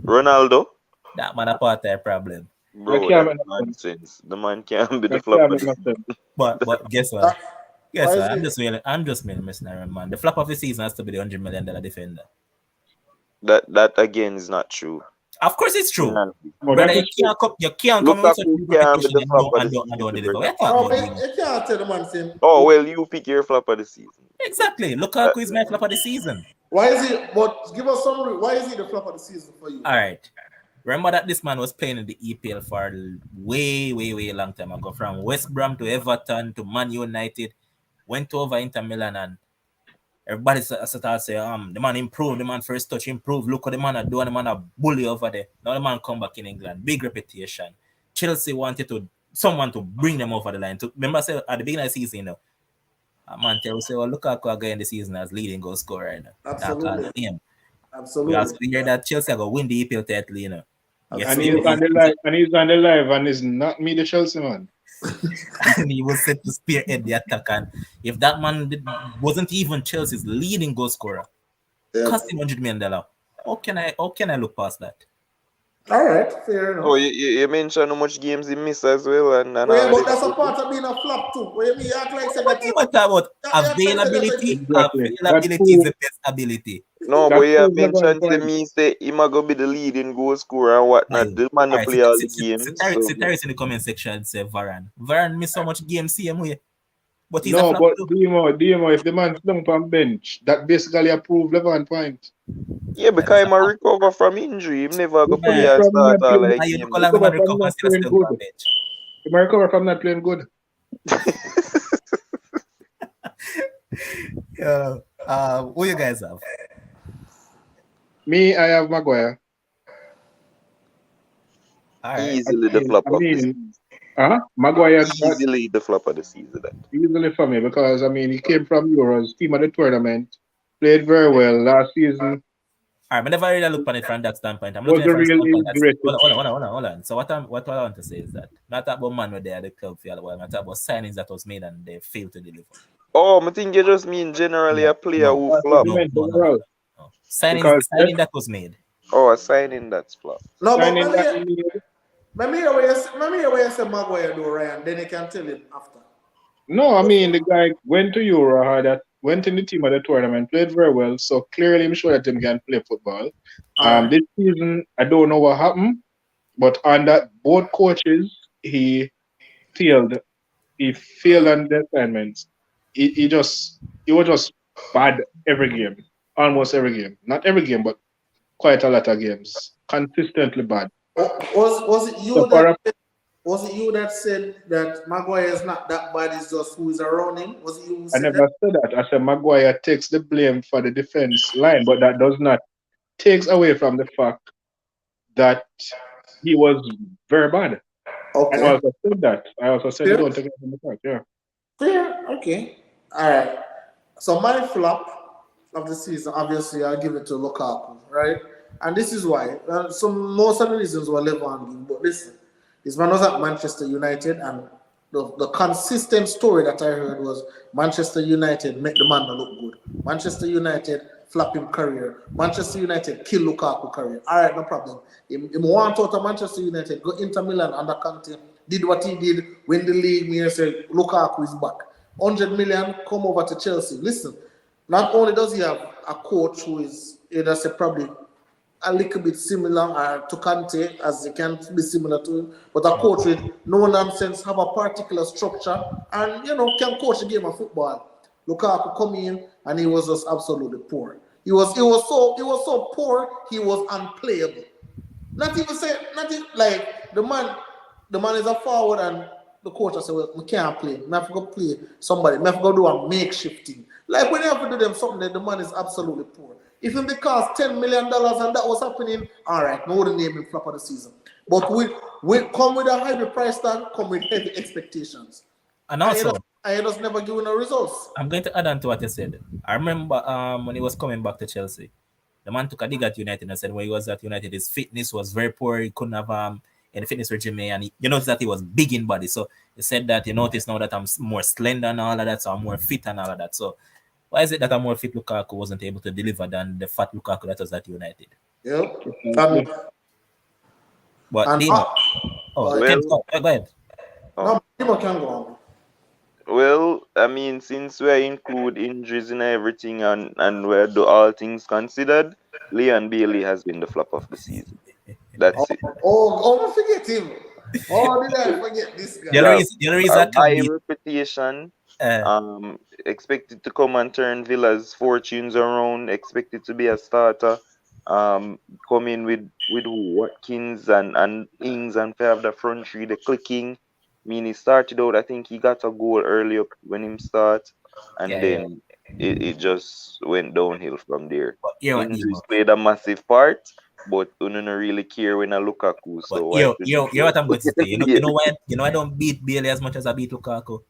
Ronaldo? That man a part of problem. Bro, can't that's make no sense. nonsense. The man can't be the That flop can't of make the no season. sense. But guess what? Why Guess is what? it? I'm just messing around, man. The flop of the season has to be the $100 million defender. That again is not true. Of course, it's true, Can't be. Oh, brother. that is true. You can't come with such Lukaku big can't be reputation the and flop don't of the and don't, and season, don't deliver. brother. We're talking Oh, about man, you. you can't tell the man saying. Oh well, you pick your flop of the season. Exactly. Lukaku is my flop of the season. Why is he? But give us some. Why is he the flop of the season for you? All right. Remember that this man was playing in the EPL for way, way, way long time ago. From West Brom to Everton to Man United, went over Inter Milan, and everybody started saying, the man improved, the man first touch improved. Look what the man are doing, the man are bully over there. Now the man come back in England, big reputation. Chelsea wanted someone to bring them over the line. Remember, say at the beginning of the season, a man tell say, well, Lukaku again the season as leading goal scorer right now. Absolutely. Him. We Absolutely. also hear that Chelsea are going to win the EPL title, Yes, And he's on the live, and he's not me the Chelsea man. and he was set to spearhead the attack. And if that man wasn't even Chelsea's leading goal scorer, Yeah. cost him $100 million. How can I look past that? All right, fair enough. Oh, you mentioned how much games he missed as well, and Well, all but this. that's a part of being a flop too. What you mean? You act like said What that do you talk about? Availability. Exactly. Availability is the best ability. No, but That you have proves the mentioned to point. me say he might go be the leading goal scorer and whatnot. The man to play all the games. So, Terrence in the comment section say Varane missed so much games same way. But he's a No, flop but too. DMO, if the man slump on bench, that basically a proof 11 point. yeah, because he might recover from injury. He never go play and From start not all playing, like And you games. look how long the man recover from recover not still playing on good. bench. He might recover from not playing good. Who you guys have? Me, I have Maguire. All right. Easily the flop of the season. Maguire Easily the flop of the season. easily for me because he came from Euros, team of the tournament, played very well last season. All right, I never really look on it from that standpoint. I'm Was looking at it a from really standpoint. great. Hold on. So what I want to say is that not about man where they are the club for a while, not about signings that was made and they failed to deliver. Oh, I think you just mean generally a player No. who That's flop. what you meant overall. No. Signing Because that was made. Oh, a signing that's flop. No, but signing that let me hear where you say Maguire do, Ryan. Then you can tell him after. no, the guy went to Euro, went in the team of the tournament, played very well. So clearly, I'm sure that him can play football. This season, I don't know what happened, but under both coaches, he failed. He failed on the assignments. He was just bad every game, almost every game. Not every game, but quite a lot of games. Consistently bad. Was it you So was it you that said that Maguire is not that bad? It's just who is around him. Was it you who I said never said that. I said Maguire takes the blame for the defense line, but that does not takes away from the fact that he was very bad. Okay. I also said that. I also said Yeah. you don't take it from the fact. Yeah. Fair. Okay. All right. So my flop of the season, obviously, I'll give it to Lukaku, right? And this is why. Most of the reasons were Levon, but listen, this man was at Manchester United, and the consistent story that I heard was Manchester United make the man look good. Manchester United flop him career. Manchester United kill Lukaku career. All right, no problem. He want out of Manchester United, go Inter Milan under Conte, did what he did, win the league. Me say Lukaku is back. 100 million, come over to Chelsea. Listen, not only does he have a coach who is, let's say, probably a little bit similar to Conte, as they can be similar to him, but a coach with no nonsense, have a particular structure, and can coach a game of football. Lukaku come in and he was just absolutely poor. He was so poor he was unplayable. Not even like the man is a forward and the coach said, well, we can't play. I have to go play somebody. I have to go do a makeshift thing. Like when you have to do them something, the man is absolutely poor. If it cost $10 million and that was happening, all right, no wouldn't name him flop of the season. But we come with a heavy price tag, come with heavy expectations. And also, I just never given no results. I'm going to add on to what you said. I remember when he was coming back to Chelsea, the man took a dig at United and said when he was at United, his fitness was very poor. He couldn't have any fitness regime, and you notice that he was big in body. So he said that you notice now that I'm more slender and all of that, so I'm more fit and all of that. So why is it that a more fit Lukaku wasn't able to deliver than the fat Lukaku that was at United? Yep. But Dino, go ahead. No, Dino can go on. Well, I mean, since we include injuries in everything and we do all things considered, Leon Bailey has been the flop of the season. That's it. Oh, forget him. Oh, did I forget this guy? The other reason high reputation, expected to come and turn Villa's fortunes around, expected to be a starter, come in with Watkins and Ings and have the front three, the clicking. I mean, he started out, I think he got a goal early up when him start, and then it just went downhill from there. Injuries played a massive part, but we don't really care when I Lukaku. So what I'm going to say. You know why? You know I don't beat Bailey as much as I beat Lukaku.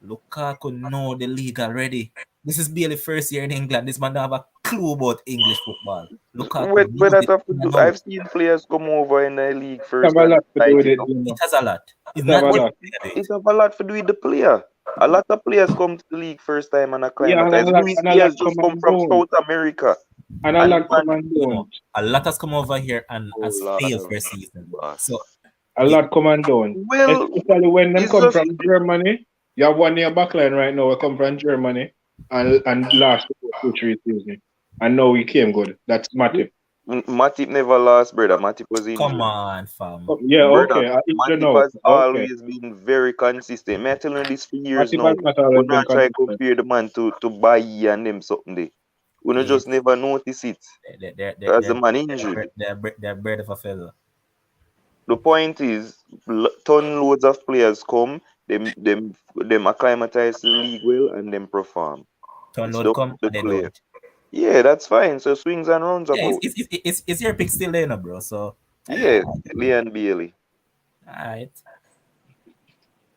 Lukaku know the league already. This is Bailey's first year in England. This man don't have a clue about English football. Lukaku. What that have to do? I've seen players come over in the league first. It has a lot. It has a lot to do with the player. A lot of players come to the league first time and acclimatize. He has just come from South America. And a lot come and don't. A lot has come over here and has failed for a season. So a lot come and don't. Well, especially when them come from Germany. You have one year backline right now. We come from Germany and last 2-3 seasons. And now we came good. That's Matip. Matip never lost, brother. Matip was injured. Come on, fam. Yeah, brother, okay. Matip has always been very consistent. I'm telling you this for years now. We're not trying to compare the man to Bayi and them something there. We just never notice it. As the man injured. They're bird of a feather. The point is, ton loads of players come, them acclimatize to the league well, and them perform. Ton load come, and they don't. Yeah, that's fine. So swings and runs about. It's your pick still there, bro. So yeah, Leon Bailey. Alright.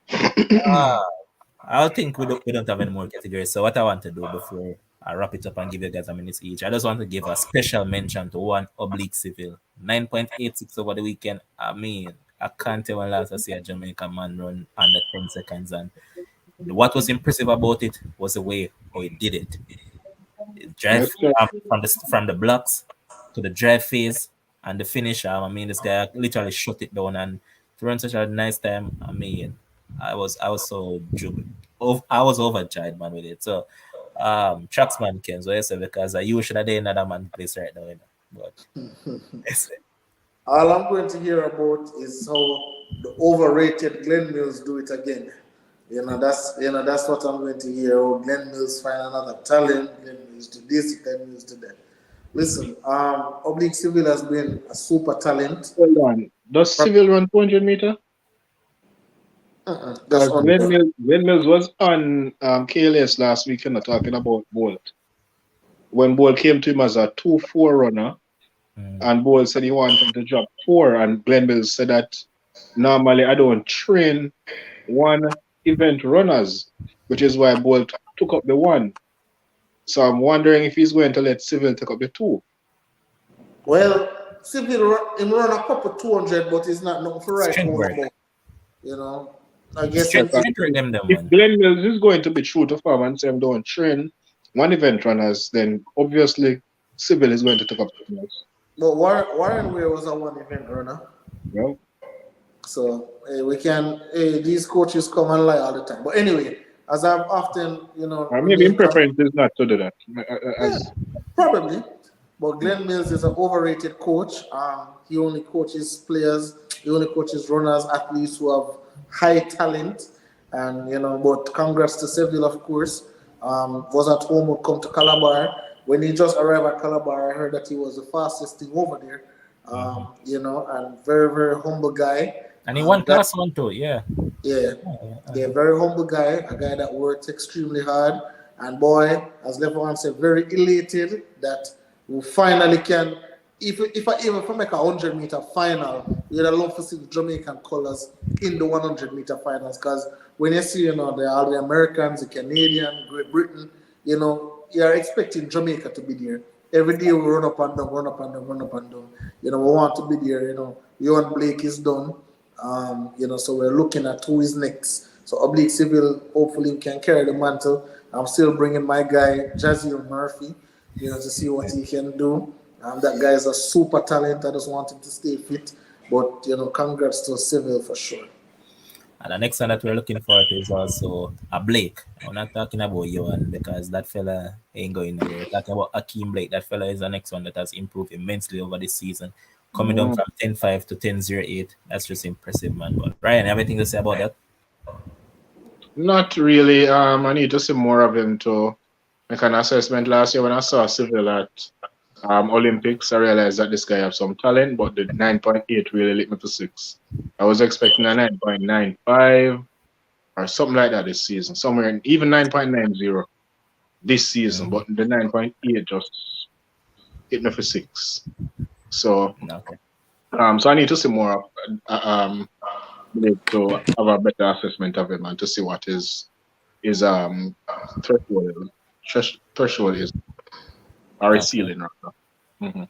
I think we don't have any more categories. So what I want to do before I wrap it up and give you guys a minute each, I just want to give a special mention to one oblique civil. 9.86 over the weekend. I mean, I can't tell when last I see a Jamaican man run under 10 seconds. And what was impressive about it was the way how he did it. Drive from the blocks to the drive phase and the finish. I mean, this guy literally shut it down and to run such a nice time. I mean, I was so jubilant. I was overjoyed, man, with it. So, Tracksman Ken, so yes, because you should have done another man place right now, but all I'm going to hear about is how the overrated Glenn Mills do it again. That's what I'm going to hear. Oh, Glenn Mills find another talent. Glenn Mills do this. Glenn Mills do that. Listen, Oblique Civil has been a super talent. Hold on. Does Civil run 200 meter? Glenn Mills was on KLS last weekend talking about Bolt. When Bolt came to him as a 2-4 runner, and Bolt said he wanted to drop 4, and Glenn Mills said that normally I don't train one event runners, which is why Bolt took up the 1. So I'm wondering if he's going to let Civil take up the 2. Well, Civil run a couple 200, but it's not nothing for right now. I guess Yes, Straight them, if man. Glenn Mills is going to be true to form and say I'm don't train one event runners, then obviously Civil is going to take up something else. But Warren Weir was a one event runner. Well, So we can these coaches come and lie all the time. But anyway, as I've often or maybe in remained preference is not to do that. yeah, As probably. But Glenn Mills is an overrated coach. He only coaches players. He only coaches runners, athletes who have high talent. And but congrats to Seville, of course. Was at home, would come to Calabar. When he just arrived at Calabar, I heard that he was the fastest thing over there. And very, very humble guy. And he won class one too, yeah. Yeah, yeah, very humble guy, a guy that works extremely hard, and boy, as Levon said, very elated that we finally can. If I even if I make a 100-meter final, we'd love to see the Jamaican colors in the 100-meter finals. Because when you see, all the Americans, the Canadian, Great Britain, you're expecting Jamaica to be there. Every day we run up and down, run up and down, run up and down. We want to be there. Johan Blake is done. So we're looking at who is next. So Oblique Civil hopefully can carry the mantle. I'm still bringing my guy Jazeel Murphy, to see what he can do. That guy is a super talent. I just want him to stay fit. But congrats to Civil for sure. And the next one that we're looking for is also a Blake. I'm not talking about Johan because that fella ain't going nowhere. We're talking about Akeem Blake. That fella is the next one that has improved immensely over this season. Coming down from 10-5 to 10-08. That's just impressive, man. But Ryan, you have anything to say about that? not really. I need to see more of him to make an assessment. Last year when I saw Civil at Olympics, I realized that this guy have some talent, but the 9.8 really lit me to 6. I was expecting a 9.95 or something like that this season, somewhere in, even 9.90 this season, but the 9.8 just hit me for 6. So, Okay. so I need to see more of to have a better assessment of him and to see what his threshold threshold is, or his Okay. ceiling rather. Mm-hmm.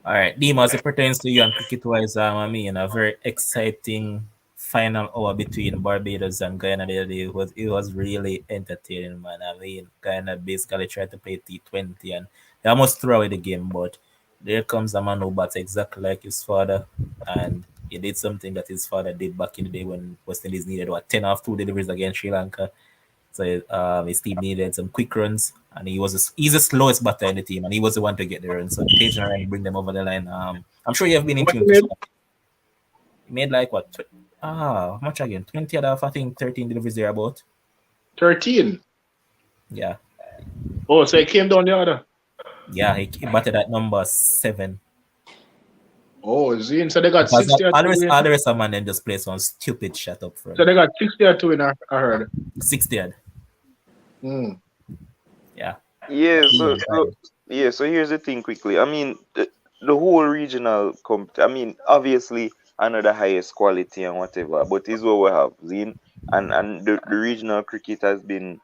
All right, Dima, as it pertains to you and cricket-wise, a very exciting final hour between Barbados and Guyana the other day. It was really entertaining, man. I mean, Guyana basically tried to play T20 and they almost threw away the game, but there comes a man who bats exactly like his father, and he did something that his father did back in the day when West Indies needed 10 off 2 deliveries against Sri Lanka. So his team needed some quick runs, and he's the slowest batter in the team, and he was the one to get the run. So Tage and Ryan bring them over the line. I'm sure you have been in What tune you to made? some. He made like what? How much again? 20 out of I think 13 deliveries there about. 13. Yeah, Oh, so it came down the other. yeah. He batted at number 7 Oh, Zine. So they got because 60 or all 2 in. the rest of man then just play some stupid shot up So front. they got 60 or 2 in, I heard. 60. Mm. Yeah. Yeah, so so Right. yeah, so here's the thing quickly. I mean, the whole regional I mean, obviously another highest quality and whatever, but is what we have, Zine. And the regional cricket has been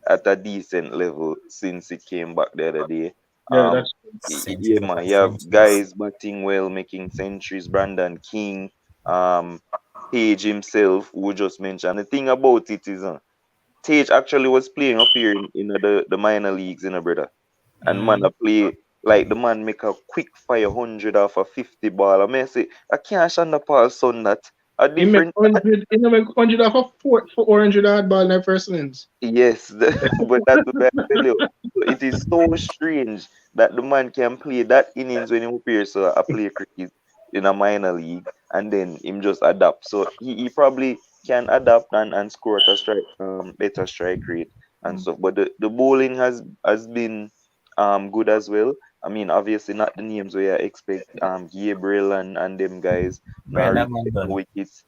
at a decent level since it came back the other day. Yeah, Um, that's yeah, Centuries man, upon you have centuries. guys batting well, making centuries. Brandon King, um, Page himself, who just mentioned. The thing about it is, Tage actually was playing up here in the minor leagues, brother. And man, I play like the man make a quick fire 100 off a 50 ball. I mean, I say, I can't stand the Paul son that a he make different. 100. He make 100 off of 400 hard ball in their first innings. Yes, but that's what I tell you. So it is so strange that the man can play that innings when he appears so I play cricket in a minor league and then him just adapt. So he probably can adapt and score at a better strike rate and stuff. But the bowling has been good as well. I mean obviously not the names where I expect Gabriel and them guys Brian, not that really man taking done. wickets.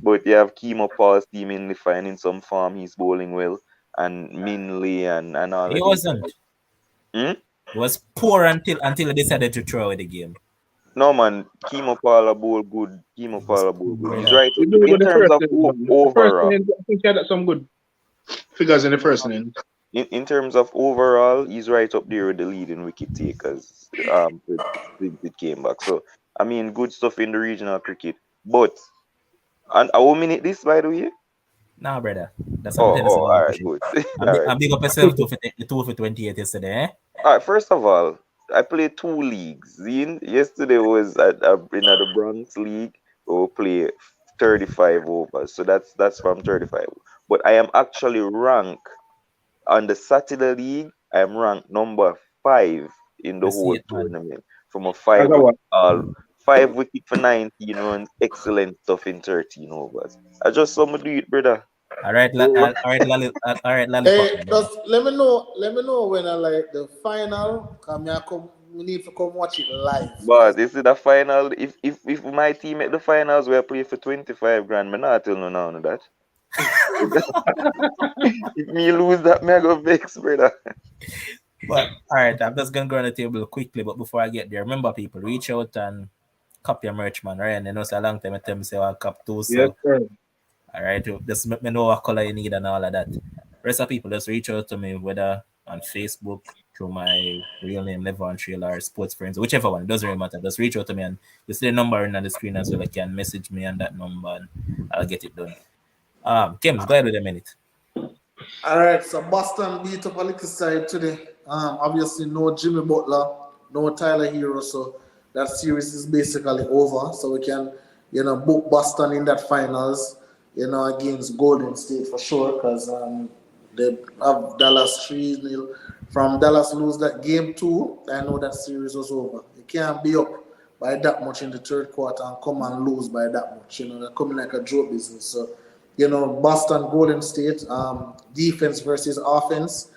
But you have Kimo Paul seemingly fine in some form. He's bowling well. And Minley and all He of these wasn't. guys. Hmm? He was poor until he decided to throw away the game. No, man. Kimo Paul bowl good. Kimo Paul bowl good. He's Brilliant. right He up do in good the terms first of innings. The first overall. innings, I think he had some good figures in the first innings. In terms of overall, he's right up there with the leading wicket takers since it came back. So, I mean, good stuff in the regional cricket. But And how minute this, by the way? Nah, brother. That's what I'm telling you. All right, good. All right. I big up yourself too for the 2 for 28 yesterday, eh? All right, first of all, I played 2 leagues. Yesterday was in the Bronx League. We'll play 35 overs. So that's from 35. But I am actually ranked on the Saturday League. I am ranked number 5 in the I see whole it, man. tournament. From a As a what? 5 wicket for 19 runs. Excellent stuff in 13 overs. I just saw me do it, brother. All right, So, all right, lollipop. Hey, just let me know when I like the final. We need to come watch it live. but this is the final. If my team at the finals, we play for 25 grand. Me not tell no none of that. If me lose that, me I go vex, brother. But all right, I'm just gonna go on the table quickly. But before I get there, remember, people, reach out and copy your merch, man. Right? And you know, it's a long time I tell me say I'll cop too. Yes, So sir. all right, just let me know what color you need and all of that. Rest of people, just reach out to me, whether on Facebook through my real name, Levon Trail, or Sports Friends, whichever one. It doesn't really matter. Just reach out to me, and you see the number in on the screen as well. You can message me on that number, and I'll get it done. Kim, go ahead with a minute. All right, so Boston beat up a little side today. Obviously, no Jimmy Butler, no Tyler Hero, so that series is basically over. So we can, book Boston in that finals, against Golden State for sure, because they have Dallas 3-0. From Dallas lose that game 2, I know that series was over. You can't be up by that much in the third quarter and come and lose by that much. They're coming like a draw business. So Boston, Golden State, defense versus offense.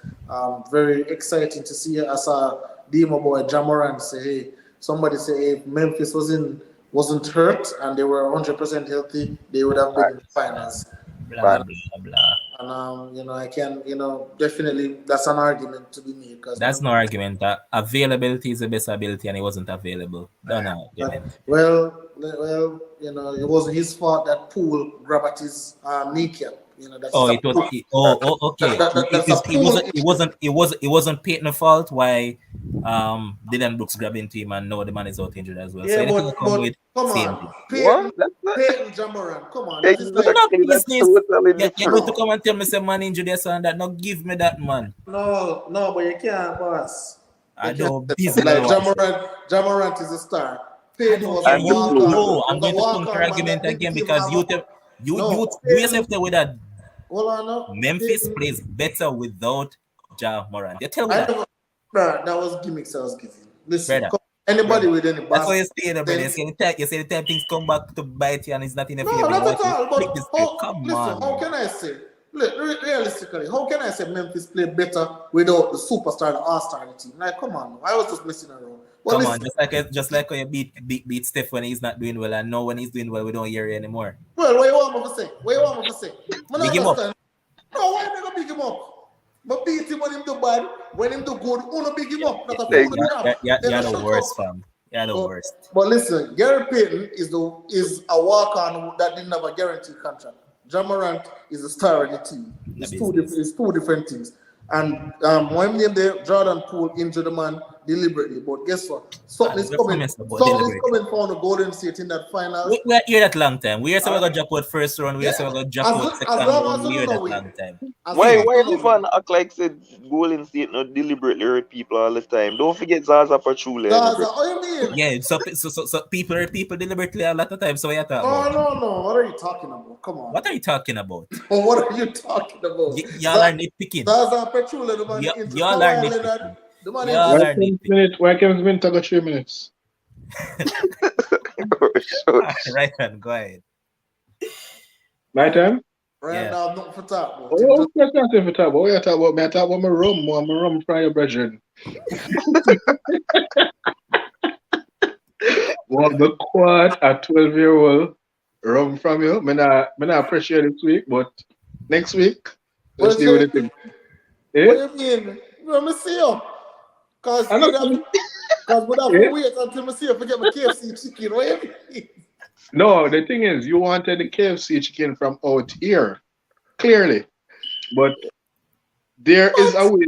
Very exciting to see. I saw Demo boy Jamoran say, hey, somebody say if Memphis wasn't hurt and they were 100% healthy, they would have been in the finals. Blah blah blah. And I can, definitely that's an argument to be made because That's no argument. That availability is the best ability, and it wasn't available. Don't argument. Well, it wasn't his fault that Poole grabbed at his kneecap. That's Oh, it was. Okay. that's a Poole issue. It wasn't Peyton's fault. Why, Dylan Brooks grabbed into him, and now the man is out injured as well. So Yeah, anything but come with come same on, thing. What? That's not Peyton Jamoran, come on, that is But like not exactly. That's business. totally You're going to different. come and tell me some man injured this and that. No, give me that, man. no, but you can't, boss. I You don't can't. business. Like Jamoran is a star. Peyton was a And the walk Poole. on. I'm Was a going to walk counter on man argument that didn't again even because have a. you No, yourself Peyton. tell with that Hold on, no. Memphis Peyton, plays better without Ja Morant. You tell me I that, never. Nah, that was gimmicks I was giving. Listen, brother. anybody with any That's why basketball you stay there, brother. sense. You say the time things come back to bite you and it's not in your No, favor. You not want at to all. flip the But script. Come listen, on, how man. can I say? Realistically, how can I say Memphis played better without the superstar, the all-star in the team? Like, come on, I was just messing around. But Come on, listen, just like when you beat Steph when he's not doing well, and now when he's doing well, we don't hear you anymore. well, what you want me to say? What you want me to say? I Big him up. understand. No, why am I gonna big him up? But beat him when him do bad, when him do good, wanna big him up. Not a fool job. Then You're I the shut worst, up. fam. You're the worst. But listen, Gary Payton is a walk-on that didn't have a guaranteed contract. John Morant is a star of the team. It's two different things. And when name there, Jordan Poole injured the man deliberately. But guess what? Something is coming. Something is coming for the Golden State in that finals. We are here that long time. We are saying we got drop out first round. We are saying we got drop out second round. We are that long time. Why Levan act like said Golden State not deliberately hurt people all the time? Don't forget Zaza Pachulia. Zaza, what do you mean? Yeah, so people hurt people deliberately a lot of times. So what are you talking about? No. What are you talking about? Come on. What are you talking about? What are you talking about? Y'all are nitpicking. Zaza Pachulia, the man y'all are nitpicking. Y'all are nitpicking. Why can't we talk 3 minutes? Right on, go ahead. My time? Right now, I'm not for talk about. Oh, that's not for talk about. What you talk about? Me, I talk about my rum from your brethren. Well, the quad at 12-year-old rum from you. Me not appreciate this week, but next week, let's deal with it. Eh? What do you mean? Let me see you. Because we have to wait until I see you forget my KFC chicken. What do you mean? No, the thing is, you wanted the KFC chicken from out here, clearly. But there is a way.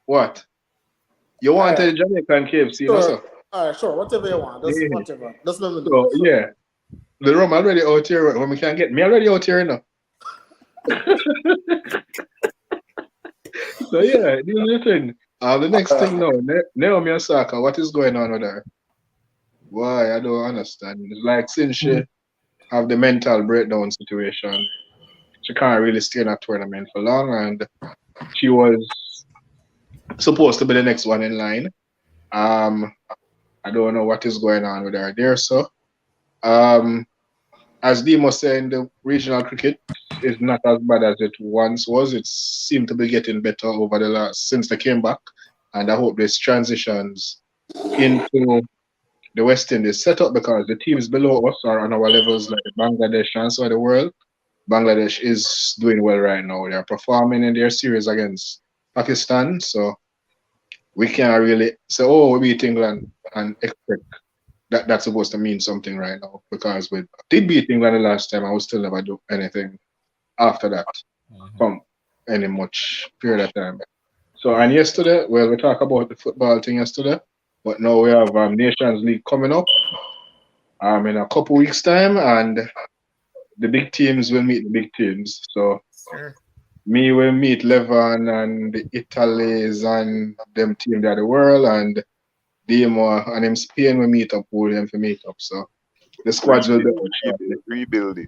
What? You wanted Jamaican KFC, sure. no, sir? All right, sure. Whatever you want. Just whatever. Just let me know. So, yeah. The rum already out here when we can get me already out here now. So yeah, this is the thing. The next thing now, Naomi Osaka, what is going on with her? Why? I don't understand. It's like since she have the mental breakdown situation, she can't really stay in a tournament for long, and she was supposed to be the next one in line. Um, I don't know what is going on with her there. So, um, as Demo saying, the regional cricket is not as bad as it once was. It seemed to be getting better over the last since they came back, and I hope this transitions into the West Indies setup because the teams below us are on our levels like Bangladesh and so the world. Bangladesh is doing well right now. They are performing in their series against Pakistan, so we can't really say, "Oh, we beat England," and expect that that's supposed to mean something right now because we did beat England the last time. I will still never do anything after that Mhm. from any much period of time. So, and yesterday, well, we talked about the football thing yesterday, but now we have Nations League coming up in a couple weeks' time, and the big teams will meet the big teams. So, Sure. me will meet Levan and the Italians and them team that the world, and Demo and him Spain will meet up, all them for meet up. So, the squads will be out shortly. Rebuilding.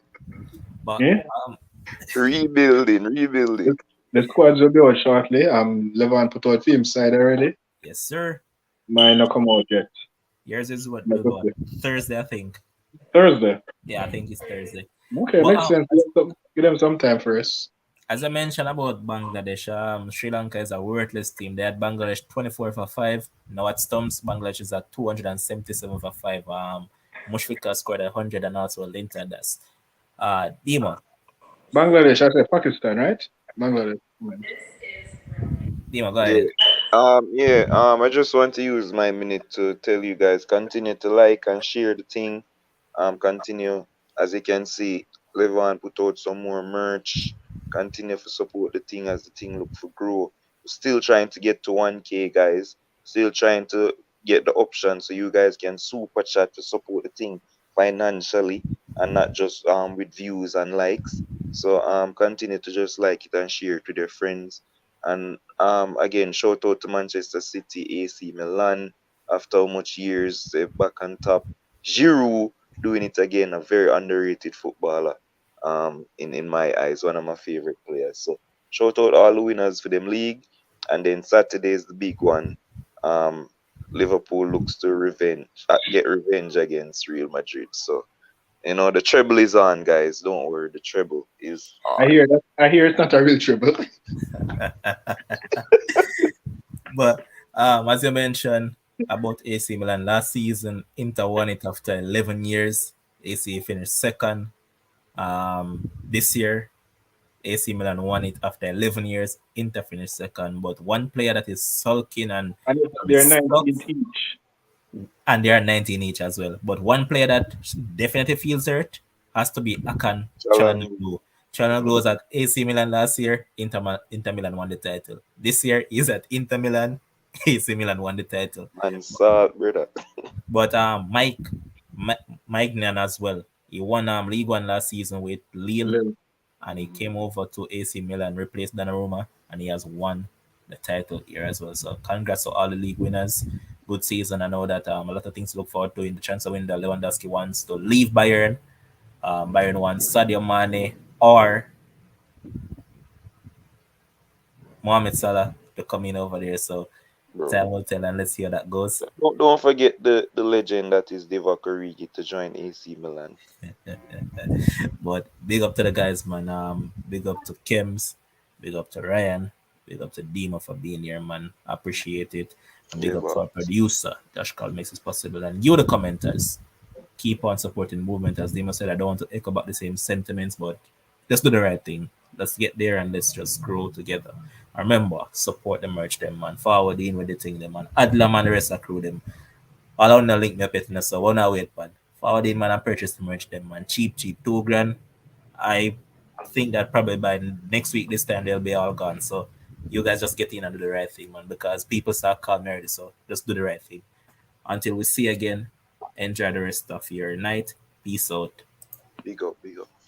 But Yeah? um, Rebuilding. The squads will be out shortly. Levan put out team side already. yes, sir. Mine not come out yet. Yours is what But will go on okay. Thursday, I think. Thursday. Yeah, I think it's Thursday. Okay, But makes sense. Give them some time for us. as I mentioned about Bangladesh, Sri Lanka is a worthless team. They had Bangladesh 24 for 5. Now at Stumps, Bangladesh is at 277 for 5. Mushfika scored 100 and also Linton does. Dima, Bangladesh, I said Pakistan, right? Bangladesh. Dima, go Yeah. ahead. I just want to use my minute to tell you guys continue to like and share the thing. Continue as you can see, Levan put out some more merch. Continue to support the thing as the thing look for grow. Still trying to get to 1K, guys. Still trying to get the option so you guys can super chat to support the thing financially and not just with views and likes. So continue to just like it and share it with your friends. And again, shout out to Manchester City, AC Milan. After how much years they're back on top. Giroud doing it again, a very underrated footballer. In my eyes, one of my favorite players. So shout out all the winners for them league. And then Saturday is the big one. Um, Liverpool looks to get revenge against Real Madrid. So the treble is on, guys. Don't worry, the treble is I on. hear that. I hear it's not a real triple. But as you mentioned about AC Milan last season, Inter won it after 11 years. AC finished second. This year, AC Milan won it after 11 years. Inter finished second. But one player that is sulking and And probably they're stuck, 19 each. and they are 19 each as well. But one player that definitely feels hurt has to be Akan Challenge. Çalhanoğlu. Çalhanoğlu was at AC Milan last year. Inter Milan won the title. This year he's at Inter Milan. AC Milan won the title. And salt, brother. But Mike Nan as well. He won League One last season with Lille, Lil. and he came over to AC Milan, replaced Donnarumma, and he has won the title here as well. So congrats to all the league winners. Good season. I know that a lot of things to look forward to in the transfer window. Lewandowski wants to leave Bayern. Bayern wants Sadio Mane or Mohamed Salah to come in over there. So Bro. time will tell, and let's see how that goes. Don't forget the legend that is Divock Origi to join AC Milan. But big up to the guys, man. Big up to Kims, big up to Ryan, big up to Dima for being here, man. Appreciate it. And big Yeah, up to but our producer, Josh Call makes it possible. And you, the commenters, keep on supporting movement. As Dima said, I don't want to echo about the same sentiments, but let's do the right thing. Let's get there and let's just grow together. Remember, support the merch them, man. Forward in with the thing them, man. Adlam and the rest of the crew them. All on the link me pet so wanna wait, man. Forward in, man, and purchase the merch them, man. Cheap, 2 grand. I think that probably by next week this time they'll be all gone. So you guys just get in and do the right thing, man, because people start calling me already. So just do the right thing. Until we see again, enjoy the rest of your night. Peace out. Big up, big up.